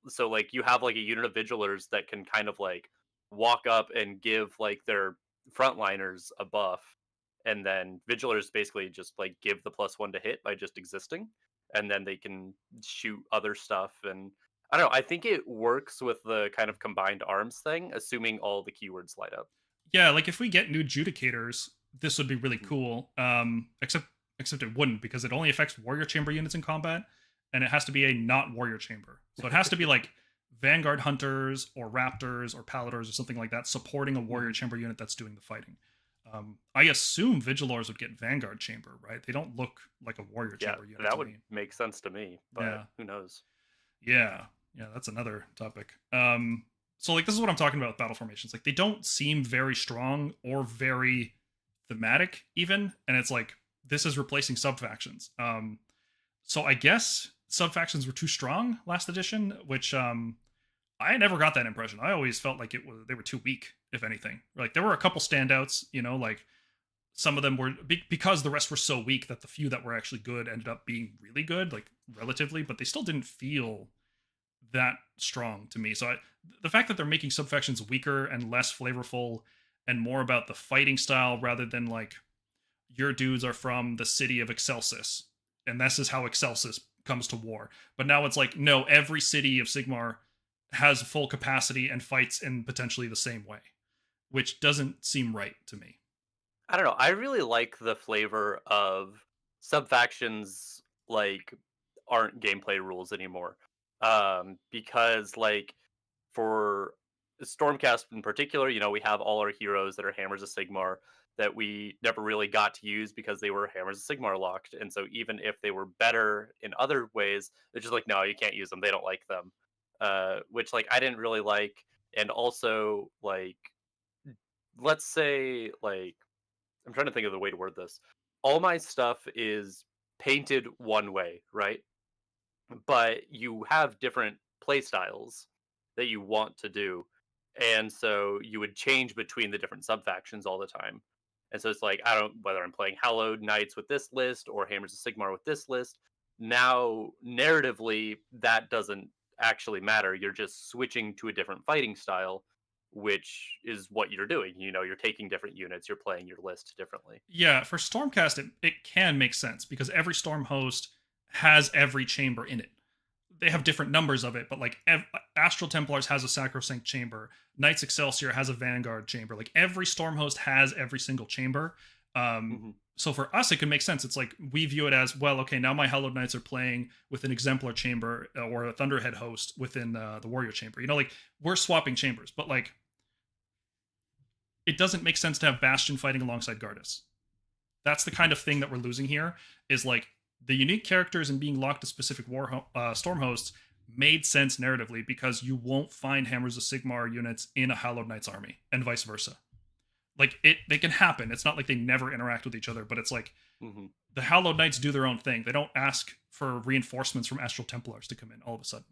So, like, you have, like, a unit of Vigilers that can kind of, like, walk up and give, like, their frontliners a buff. And then Vigilers basically just, like, give the +1 to hit by just existing. And then they can shoot other stuff, and I don't know. I think it works with the kind of combined arms thing, assuming all the keywords light up. Yeah, like if we get new Judicators, this would be really cool. Except it wouldn't, because it only affects Warrior Chamber units in combat, and it has to be a not Warrior Chamber. So it has to be like Vanguard Hunters or Raptors or Paladors or something like that, supporting a Warrior Chamber unit that's doing the fighting. I assume Vigilors would get Vanguard Chamber, right? They don't look like a Warrior Chamber unit. That would make sense to me, but who knows? Yeah, that's another topic. So like this is what I'm talking about with battle formations. Like they don't seem very strong or very thematic even, and it's like this is replacing subfactions. So I guess subfactions were too strong last edition, which I never got that impression. I always felt like they were too weak, if anything. Like there were a couple standouts, like some of them were because the rest were so weak that the few that were actually good ended up being really good, like relatively, but they still didn't feel that strong to me. So the fact that they're making subfactions weaker and less flavorful and more about the fighting style rather than like your dudes are from the city of Excelsis and this is how Excelsis comes to war. But now it's like, no, every city of Sigmar has full capacity and fights in potentially the same way, which doesn't seem right to me. I don't know. I really like the flavor of subfactions like aren't gameplay rules anymore. Because like for Stormcast in particular, we have all our heroes that are Hammers of Sigmar that we never really got to use because they were Hammers of Sigmar locked. And so even if they were better in other ways, they're just like, no, you can't use them. They don't like them. Which like I didn't really like. And also like, let's say like, I'm trying to think of the way to word this. All my stuff is painted one way, right? But you have different play styles that you want to do. And so you would change between the different subfactions all the time. And so it's like, I don't, whether I'm playing Hallowed Knights with this list or Hammers of Sigmar with this list, now narratively, that doesn't actually matter. You're just switching to a different fighting style, which is what you're doing. You're taking different units, you're playing your list differently. Yeah, for Stormcast, it can make sense because every Storm host has every chamber in it. They have different numbers of it, but like Astral Templars has a Sacrosanct chamber, Knights Excelsior has a Vanguard chamber. Like every Storm host has every single chamber. So for us, it can make sense. It's like we view it as, well, okay, now my Hallowed Knights are playing with an Exemplar chamber or a Thunderhead host within the Warrior chamber. Like we're swapping chambers, but like it doesn't make sense to have Bastion fighting alongside Gardas. That's the kind of thing that we're losing here, is like the unique characters and being locked to specific Storm hosts made sense narratively because you won't find Hammers of Sigmar units in a Hallowed Knights army and vice versa. like they can happen. It's not like they never interact with each other, but it's like Mm-hmm. the Hallowed Knights do their own thing. They don't ask for reinforcements from Astral Templars to come in all of a sudden.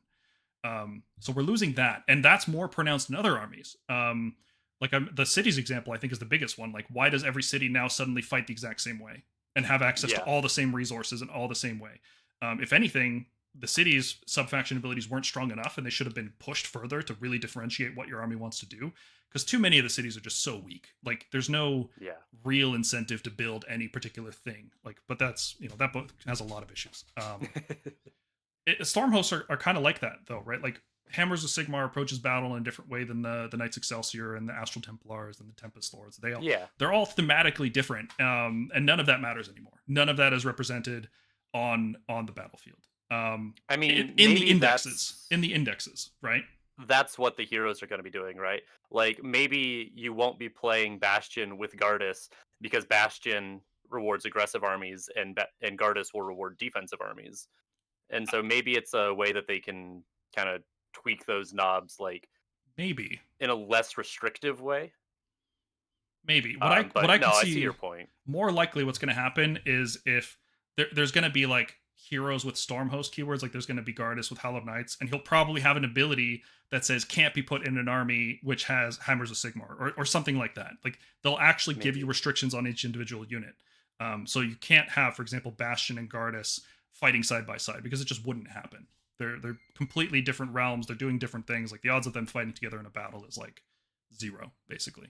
So we're losing that, and that's more pronounced in other armies. The cities example, I think, is the biggest one. Like, why does every city now suddenly fight the exact same way and have access to all the same resources in all the same way? If anything, the city's subfaction abilities weren't strong enough, and they should have been pushed further to really differentiate what your army wants to do. Because too many of the cities are just so weak. Like, there's no real incentive to build any particular thing. Like, but that's that book has a lot of issues. Storm hosts are kind of like that, though, right? Like, Hammers of Sigmar approaches battle in a different way than the Knights Excelsior and the Astral Templars and the Tempest Lords. They're all thematically different, and none of that matters anymore. None of that is represented on the battlefield. I mean, in the indexes, right? That's what the heroes are going to be doing, right? Like, maybe you won't be playing Bastion with Gardas because Bastion rewards aggressive armies and Gardas will reward defensive armies. And so maybe it's a way that they can kind of tweak those knobs, like, maybe in a less restrictive way. Maybe what I can see, I see your point. More likely, what's going to happen is if there's going to be like heroes with Stormhost keywords, like there's going to be Gardas with Hallowed Knights, and he'll probably have an ability that says can't be put in an army which has Hammers of Sigmar or something like that. Like, they'll actually give you restrictions on each individual unit. So you can't have, for example, Bastion and Gardas fighting side by side, because it just wouldn't happen. They're completely different realms. They're doing different things. Like, the odds of them fighting together in a battle is like 0, basically.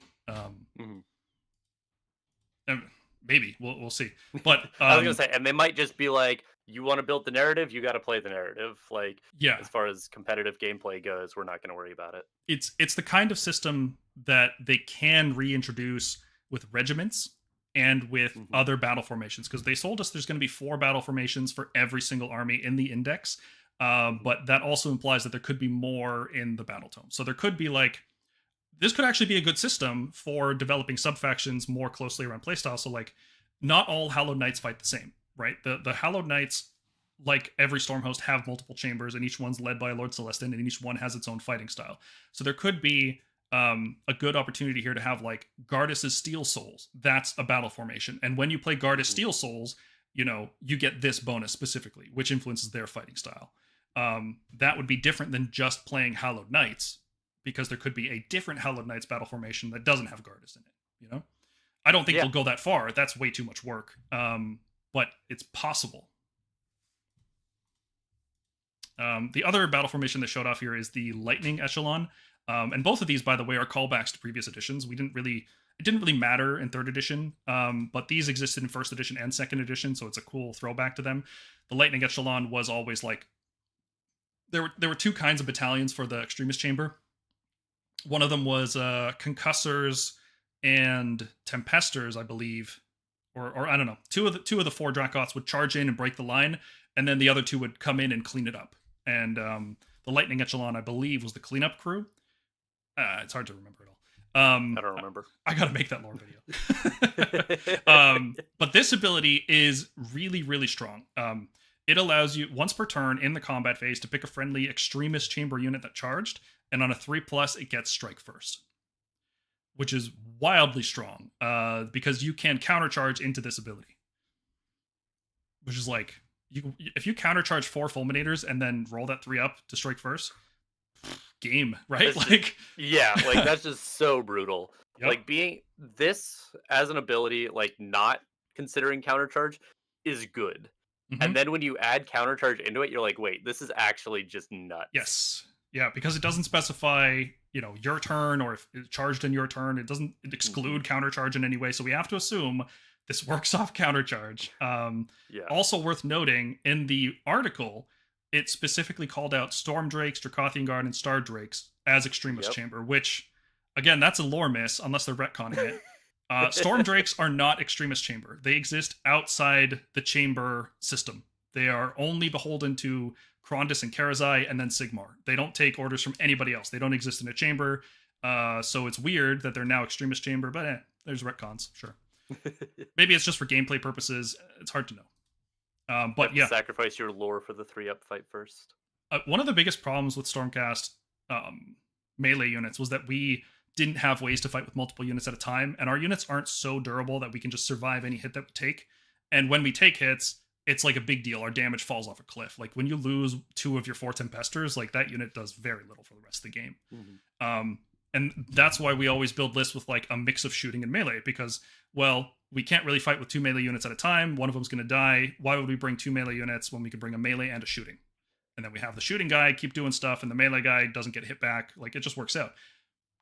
Maybe we'll see. But I was gonna say, and they might just be like, you want to build the narrative, you got to play the narrative. Like, as far as competitive gameplay goes, we're not going to worry about it. It's the kind of system that they can reintroduce with regiments and with other battle formations, because they told us there's going to be 4 battle formations for every single army in the index. But that also implies that there could be more in the battle tome. So there could be like, this could actually be a good system for developing subfactions more closely around playstyle. So like, not all Hallowed Knights fight the same, right? The Hallowed Knights, like every Stormhost, have multiple chambers, and each one's led by a Lord Celestin, and each one has its own fighting style. So there could be a good opportunity here to have like Gardas' Steel Souls. That's a battle formation, and when you play Gardas Steel Souls, you get this bonus specifically, which influences their fighting style. That would be different than just playing Hallowed Knights, because there could be a different Hallowed Knights battle formation that doesn't have Gardas in it. I don't think we'll go that far. That's way too much work. But it's possible. The other battle formation that showed off here is the Lightning Echelon. And both of these, by the way, are callbacks to previous editions. It didn't really matter in 3rd edition, but these existed in 1st edition and 2nd edition, so it's a cool throwback to them. The Lightning Echelon was always like, there were 2 kinds of battalions for the Extremis chamber. One of them was Concussors and Tempesters, I believe, or I don't know. Two of the 4 Dracots would charge in and break the line, and then the other 2 would come in and clean it up. And the Lightning Echelon, I believe, was the cleanup crew. It's hard to remember it all. I don't remember. I gotta make that lore video. But this ability is really, really strong. It allows you, once per turn in the combat phase, to pick a friendly Extremis chamber unit that charged, and on a 3+, it gets strike first, which is wildly strong, because you can countercharge into this ability, which is like, if you countercharge 4 Fulminators and then roll that 3 up to strike first, game, right? That's just so brutal. Yep. Like, being this as an ability, like, not considering countercharge, is good. And then when you add countercharge into it, you're like, wait, this is actually just nuts. Yes. Yeah, because it doesn't specify, your turn, or if it's charged in your turn. It doesn't exclude countercharge in any way. So we have to assume this works off countercharge. Also worth noting, in the article, it specifically called out Storm Drakes, Dracothian Guard, and Star Drakes as Extremis chamber, which, again, that's a lore miss, unless they're retconning it. Storm Drakes are not Extremis chamber. They exist outside the chamber system. They are only beholden to Krondys and Karazai, and then Sigmar. They don't take orders from anybody else. They don't exist in a chamber. So it's weird that they're now Extremis chamber, but there's retcons, sure. Maybe it's just for gameplay purposes. It's hard to know. But yeah. Sacrifice your lore for the 3-up fight first. One of the biggest problems with Stormcast melee units was that we didn't have ways to fight with multiple units at a time, and our units aren't so durable that we can just survive any hit that we take. And when we take hits, it's like a big deal. Our damage falls off a cliff. Like when you lose 2 of your 4 Tempesters, like that unit does very little for the rest of the game. And that's why we always build lists with like a mix of shooting and melee, because, well, we can't really fight with 2 melee units at a time. One of them's going to die. Why would we bring 2 melee units when we could bring a melee and a shooting? And then we have the shooting guy keep doing stuff, and the melee guy doesn't get hit back. Like, it just works out.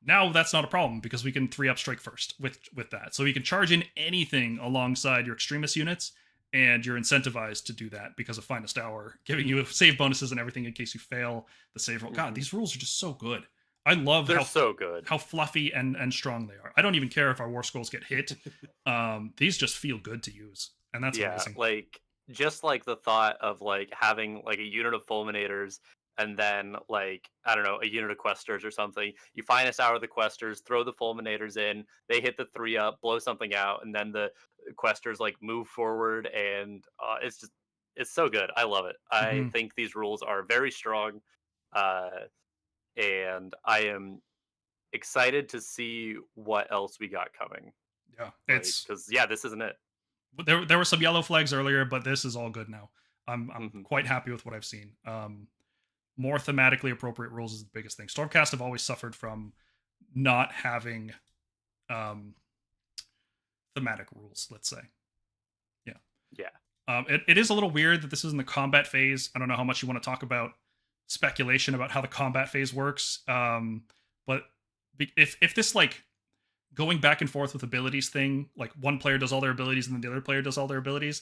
Now that's not a problem, because we can 3-up strike first with that. So you can charge in anything alongside your Extremis units, and you're incentivized to do that because of Finest Hour, giving you save bonuses and everything in case you fail the save roll. God, these rules are just so good. I love how fluffy and strong they are. I don't even care if our war scrolls get hit. These just feel good to use, and that's amazing. Like just like the thought of like having like a unit of fulminators and then like, I don't know, a unit of questers or something. You Finest Hour the questers, throw the fulminators in, they hit the 3-up, blow something out, and then the questers like move forward, and it's so good. I love it. I think these rules are very strong. And I am excited to see what else we got coming. Yeah, it's because this isn't it. There were some yellow flags earlier, but this is all good now. I'm quite happy with what I've seen. More thematically appropriate rules is the biggest thing. Stormcast have always suffered from not having thematic rules, let's say. It is a little weird that this is in the combat phase. I don't know how much you want to talk about speculation about how the combat phase works, but if this like going back and forth with abilities thing, like one player does all their abilities and then the other player does all their abilities,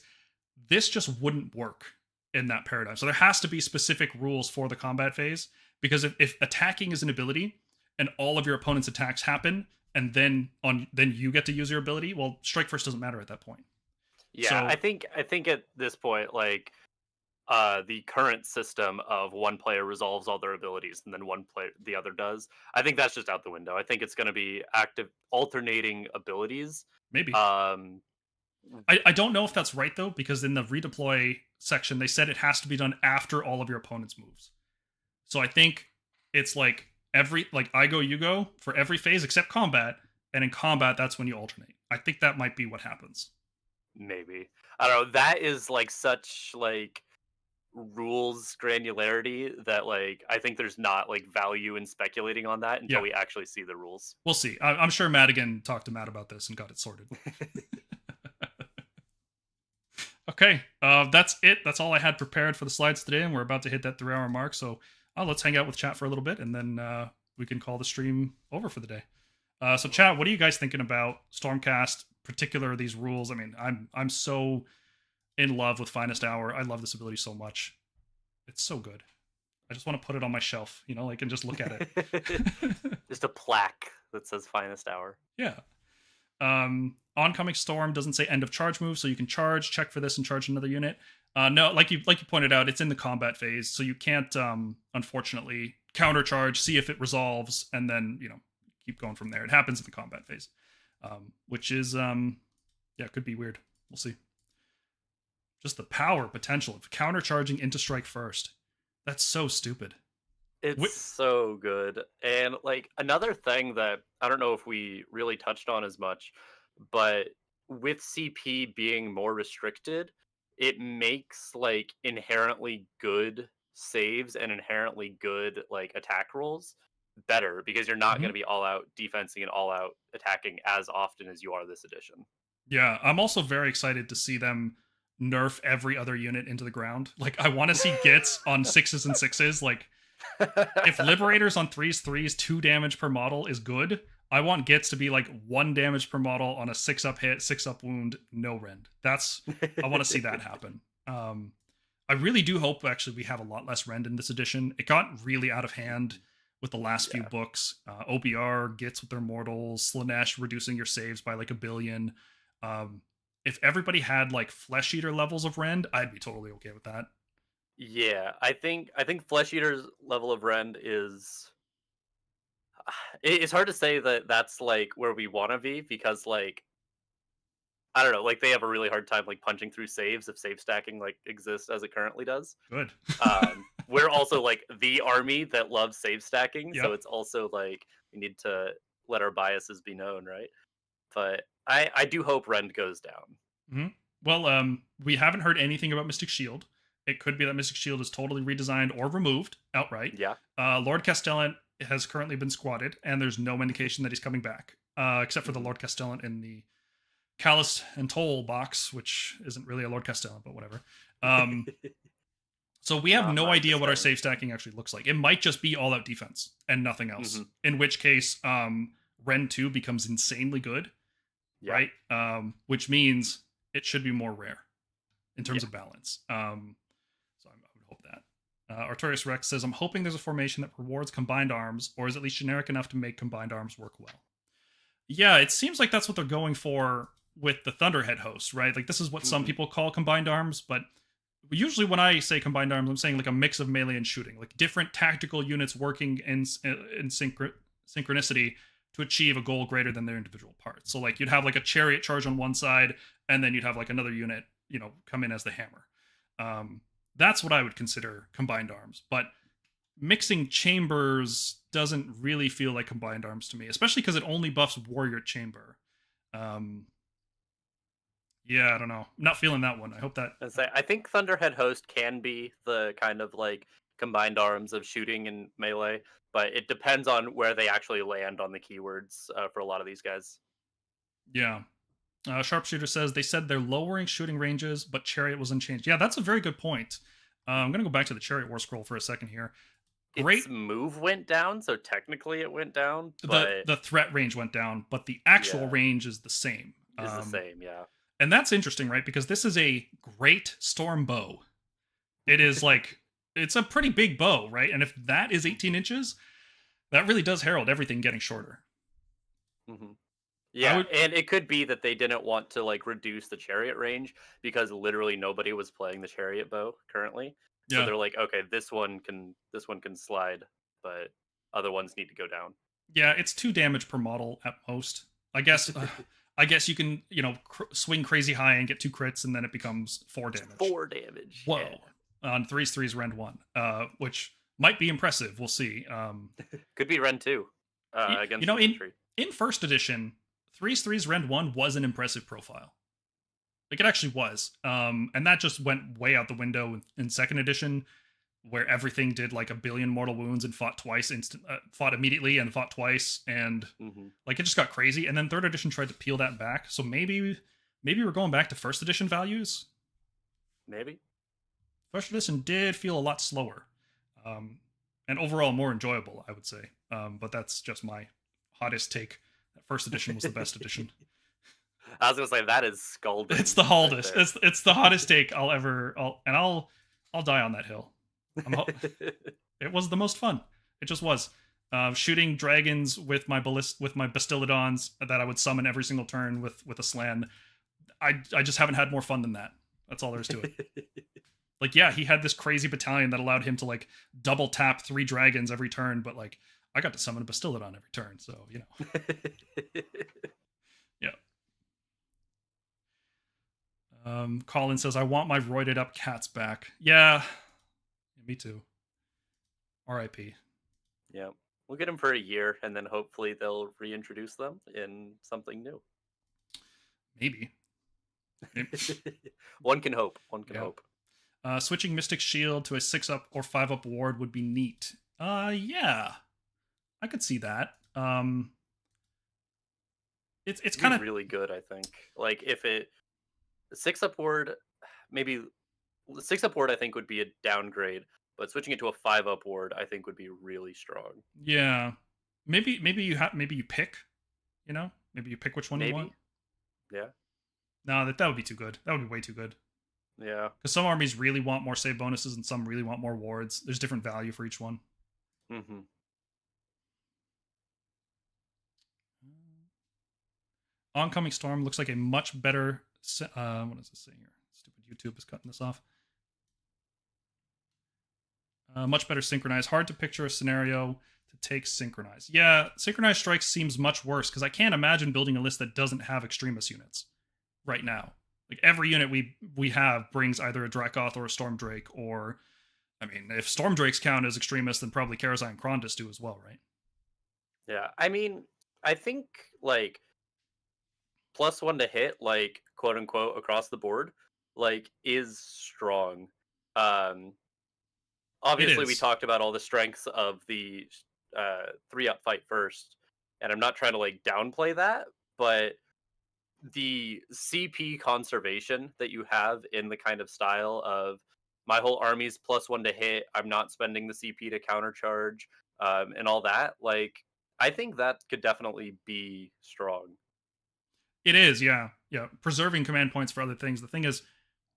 this just wouldn't work in that paradigm. So there has to be specific rules for the combat phase, because if attacking is an ability and all of your opponent's attacks happen and then you get to use your ability, well, strike first doesn't matter at that point. I think at this point, like the current system of one player resolves all their abilities and then the other does, I think that's just out the window. I think it's going to be active alternating abilities. Maybe. I don't know if that's right though, because in the redeploy section they said it has to be done after all of your opponent's moves. So I think it's like I go, you go for every phase except combat, and in combat that's when you alternate. I think that might be what happens. Maybe. I don't know. That is like such like rules granularity that like I think there's not like value in speculating on that until we actually see the rules. We'll see. I'm sure Madigan talked to Matt about this and got it sorted. Okay, that's it. That's all I had prepared for the slides today, and we're about to hit that 3-hour mark. So let's hang out with chat for a little bit, and then we can call the stream over for the day. So chat, what are you guys thinking about Stormcast, particular these rules? I mean, I'm so in love with Finest Hour. I love this ability so much. It's so good. I just want to put it on my shelf, like, and just look at it. Just a plaque that says Finest Hour. Yeah. Oncoming Storm doesn't say end of charge move, so you can charge, check for this, and charge another unit. No, like you pointed out, it's in the combat phase, so you can't, unfortunately, counter charge, see if it resolves, and then, keep going from there. It happens in the combat phase, which is, could be weird. We'll see. Just the power potential of counter charging into strike first. That's so stupid. It's so good. And like another thing that I don't know if we really touched on as much, but with CP being more restricted, it makes like inherently good saves and inherently good like attack rolls better, because you're not going to be all out defensing and all out attacking as often as you are this edition. Yeah, I'm also very excited to see them nerf every other unit into the ground. Like, I want to see Gits on 6s and 6s. Like, if Liberators on 3s, 2 damage per model is good, I want Gits to be like 1 damage per model on a 6-up hit, 6-up wound, no rend. I want to see that happen. I really do hope actually we have a lot less rend in this edition. It got really out of hand with the last few books. OBR, Gits with their mortals, Slanesh reducing your saves by like 1 billion. If everybody had like Flesh Eater levels of rend, I'd be totally okay with that. Yeah, I think Flesh Eater's level of rend is... It's hard to say that that's like where we want to be, because like, I don't know, like they have a really hard time like punching through saves if save stacking like exists as it currently does. Good. We're also like the army that loves save stacking, so it's also like we need to let our biases be known, right? But I do hope Rend goes down. Mhm. Well, we haven't heard anything about Mystic Shield. It could be that Mystic Shield is totally redesigned or removed outright. Yeah. Lord Castellan has currently been squatted, and there's no indication that he's coming back, except for the Lord Castellan in the Callous and Toll box, which isn't really a Lord Castellan, but whatever. So we have Not no my idea what our concern. save stacking actually looks like. It might just be all out defense and nothing else. Mhm. In which case, Ren 2 becomes insanely good, Yeah. right? Which means it should be more rare in terms Yeah. of balance. So I would hope that. Artorius Rex says, I'm hoping there's a formation that rewards combined arms, or is at least generic enough to make combined arms work well. Yeah, it seems like that's what they're going for with the Thunderhead host, right? Like, this is what some Mhm. people call combined arms, but usually when I say combined arms, I'm saying like a mix of melee and shooting, like different tactical units working in synchronicity to achieve a goal greater than their individual parts. So like you'd have like a chariot charge on one side, and then you'd have like another unit, come in as the hammer. That's what I would consider combined arms. But mixing chambers doesn't really feel like combined arms to me, especially because it only buffs warrior chamber. Yeah, I don't know. I'm not feeling that one. I hope that. I think Thunderhead Host can be the kind of like combined arms of shooting and melee, but it depends on where they actually land on the keywords for a lot of these guys. Yeah. Sharpshooter says they said they're lowering shooting ranges, but Chariot was unchanged. Yeah, that's a very good point. I'm going to go back to the Chariot War Scroll for a second here. Great. Its move went down, so technically it went down, The but the threat range went down, but the actual Yeah. range is the same. is the same, yeah. And that's interesting, right? Because this is a great storm bow. It is like, it's a pretty big bow, right? And if that is 18 inches, that really does herald everything getting shorter. Mm-hmm. Yeah, and it could be that they didn't want to like reduce the chariot range because literally nobody was playing the chariot bow currently. So Yeah. they're like, okay, this one can slide, but other ones need to go down. Yeah, it's 2 damage per model at most. I guess you can, swing crazy high and get 2 crits, and then it becomes 4 damage. 4 damage. Whoa. Yeah. On 3s Rend 1, which might be impressive. We'll see. Could be Rend 2 against infantry. In first edition, 3s Rend 1 was an impressive profile. Like, it actually was. And that just went way out the window in second edition, where everything did like 1 billion mortal wounds and fought twice, fought immediately and fought twice, and like it just got crazy. And then third edition tried to peel that back. So maybe we're going back to first edition values. Maybe. First edition did feel a lot slower, and overall more enjoyable, I would say. But that's just my hottest take. That first edition was the best edition. I was gonna say that is scalding. It's the hottest. It's the hottest take I'll die on that hill. It was the most fun. It just was. Shooting dragons with my Bastillodons that I would summon every single turn with a slan. I just haven't had more fun than that. That's all there is to it. Like, yeah, he had this crazy battalion that allowed him to like double tap 3 dragons every turn, but like I got to summon a Bastillodon every turn, so yeah. Colin says, I want my roided up cats back. Yeah, me too. R.I.P. Yeah, we'll get them for a year, and then hopefully they'll reintroduce them in something new. Maybe. One can hope. One can hope. Switching Mystic Shield to a 6-up or 5-up ward would be neat. Yeah, I could see that. It's kind of really good, I think. Like if it 6-up ward, maybe 6-up ward, I think would be a downgrade. But switching it to a 5-up ward, I think would be really strong. Yeah, maybe you pick, maybe you pick which one you want. Yeah. No, that would be too good. That would be way too good. Yeah. Because some armies really want more save bonuses and some really want more wards. There's different value for each one. Mm-hmm. Oncoming Storm looks like a much better... what does this say here? Stupid YouTube is cutting this off. Much better Synchronized. Hard to picture a scenario to take Synchronized. Yeah, Synchronized Strikes seems much worse, because I can't imagine building a list that doesn't have Extremis units right now. Like, every unit we have brings either a Dracoth or a Storm Drake, or... I mean, if Storm Drakes count as Extremis, then probably Karazai and Krondys do as well, right? Yeah, I mean, I think like +1 to hit, like quote unquote across the board, like is strong. Um, It Obviously, we is. talked about all the strengths of the 3-up fight first, and I'm not trying to like downplay that, but the CP conservation that you have in the kind of style of my whole army's +1 to hit, I'm not spending the CP to countercharge, and all that. Like, I think that could definitely be strong. It is, yeah. Yeah. Preserving command points for other things. The thing is,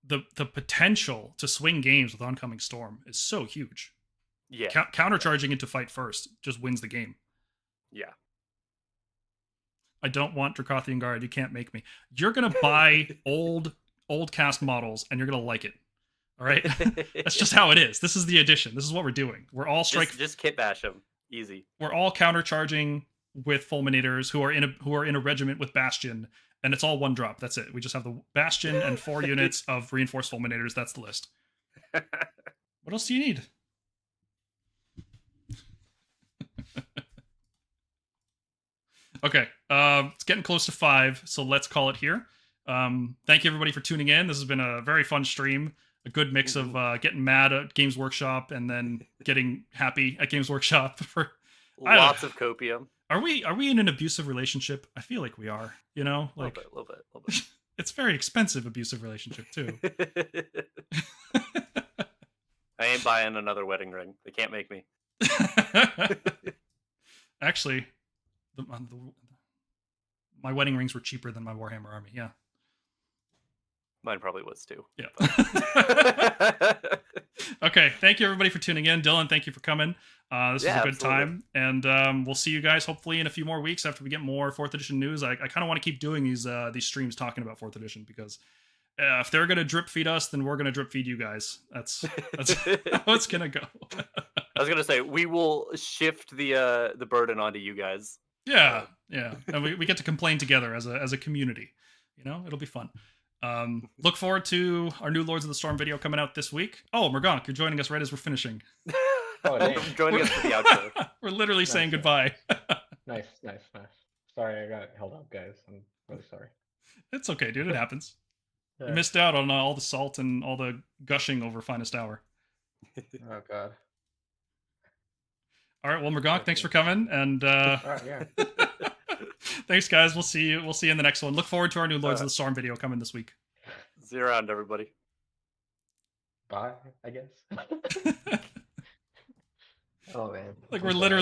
the potential to swing games with Oncoming Storm is so huge. Yeah, Countercharging into fight first just wins the game. yeah. I don't want Dracothian Guard. You can't make me. You're gonna buy old cast models and you're gonna like it. All right, that's just how it is. This is the addition. This is what we're doing. We're all Just kit bash them, easy. We're all countercharging with fulminators who are in a regiment with Bastion, and it's all one drop. That's it. We just have the Bastion and 4 units of reinforced fulminators. That's the list. What else do you need? Okay, it's getting close to 5, so let's call it here. Thank you everybody for tuning in. This has been a very fun stream. A good mix of getting mad at Games Workshop and then getting happy at Games Workshop for lots of copium. Are we in an abusive relationship? I feel like we are. You know, like a little bit. It's very expensive abusive relationship too. I ain't buying another wedding ring. They can't make me. Actually, my wedding rings were cheaper than my Warhammer army. Yeah. Mine probably was too. Yeah. Okay. Thank you everybody for tuning in. Dylan, thank you for coming. This was a good time. And we'll see you guys hopefully in a few more weeks after we get more 4th edition news. I kind of want to keep doing these streams talking about 4th edition because if they're going to drip feed us, then we're going to drip feed you guys. That's how it's going to go. I was going to say, we will shift the burden onto you guys. Yeah. Yeah. And we get to complain together as a community. You know, it'll be fun. Look forward to our new Lords of the Storm video coming out this week. Oh, Morgonk, you're joining us right as we're finishing. Joining us for the outro. We're literally saying goodbye. Nice. Sorry, I got held up, guys. I'm really sorry. It's okay, dude. It happens. You missed out on all the salt and all the gushing over Finest Hour. Oh, God. All right, well, Morgonk, thanks for coming. And all right, yeah. Thanks, guys. We'll see you in the next one. Look forward to our new Lords of the Storm video coming this week. See you around, everybody. Bye, I guess. Oh, man. Like, we're literally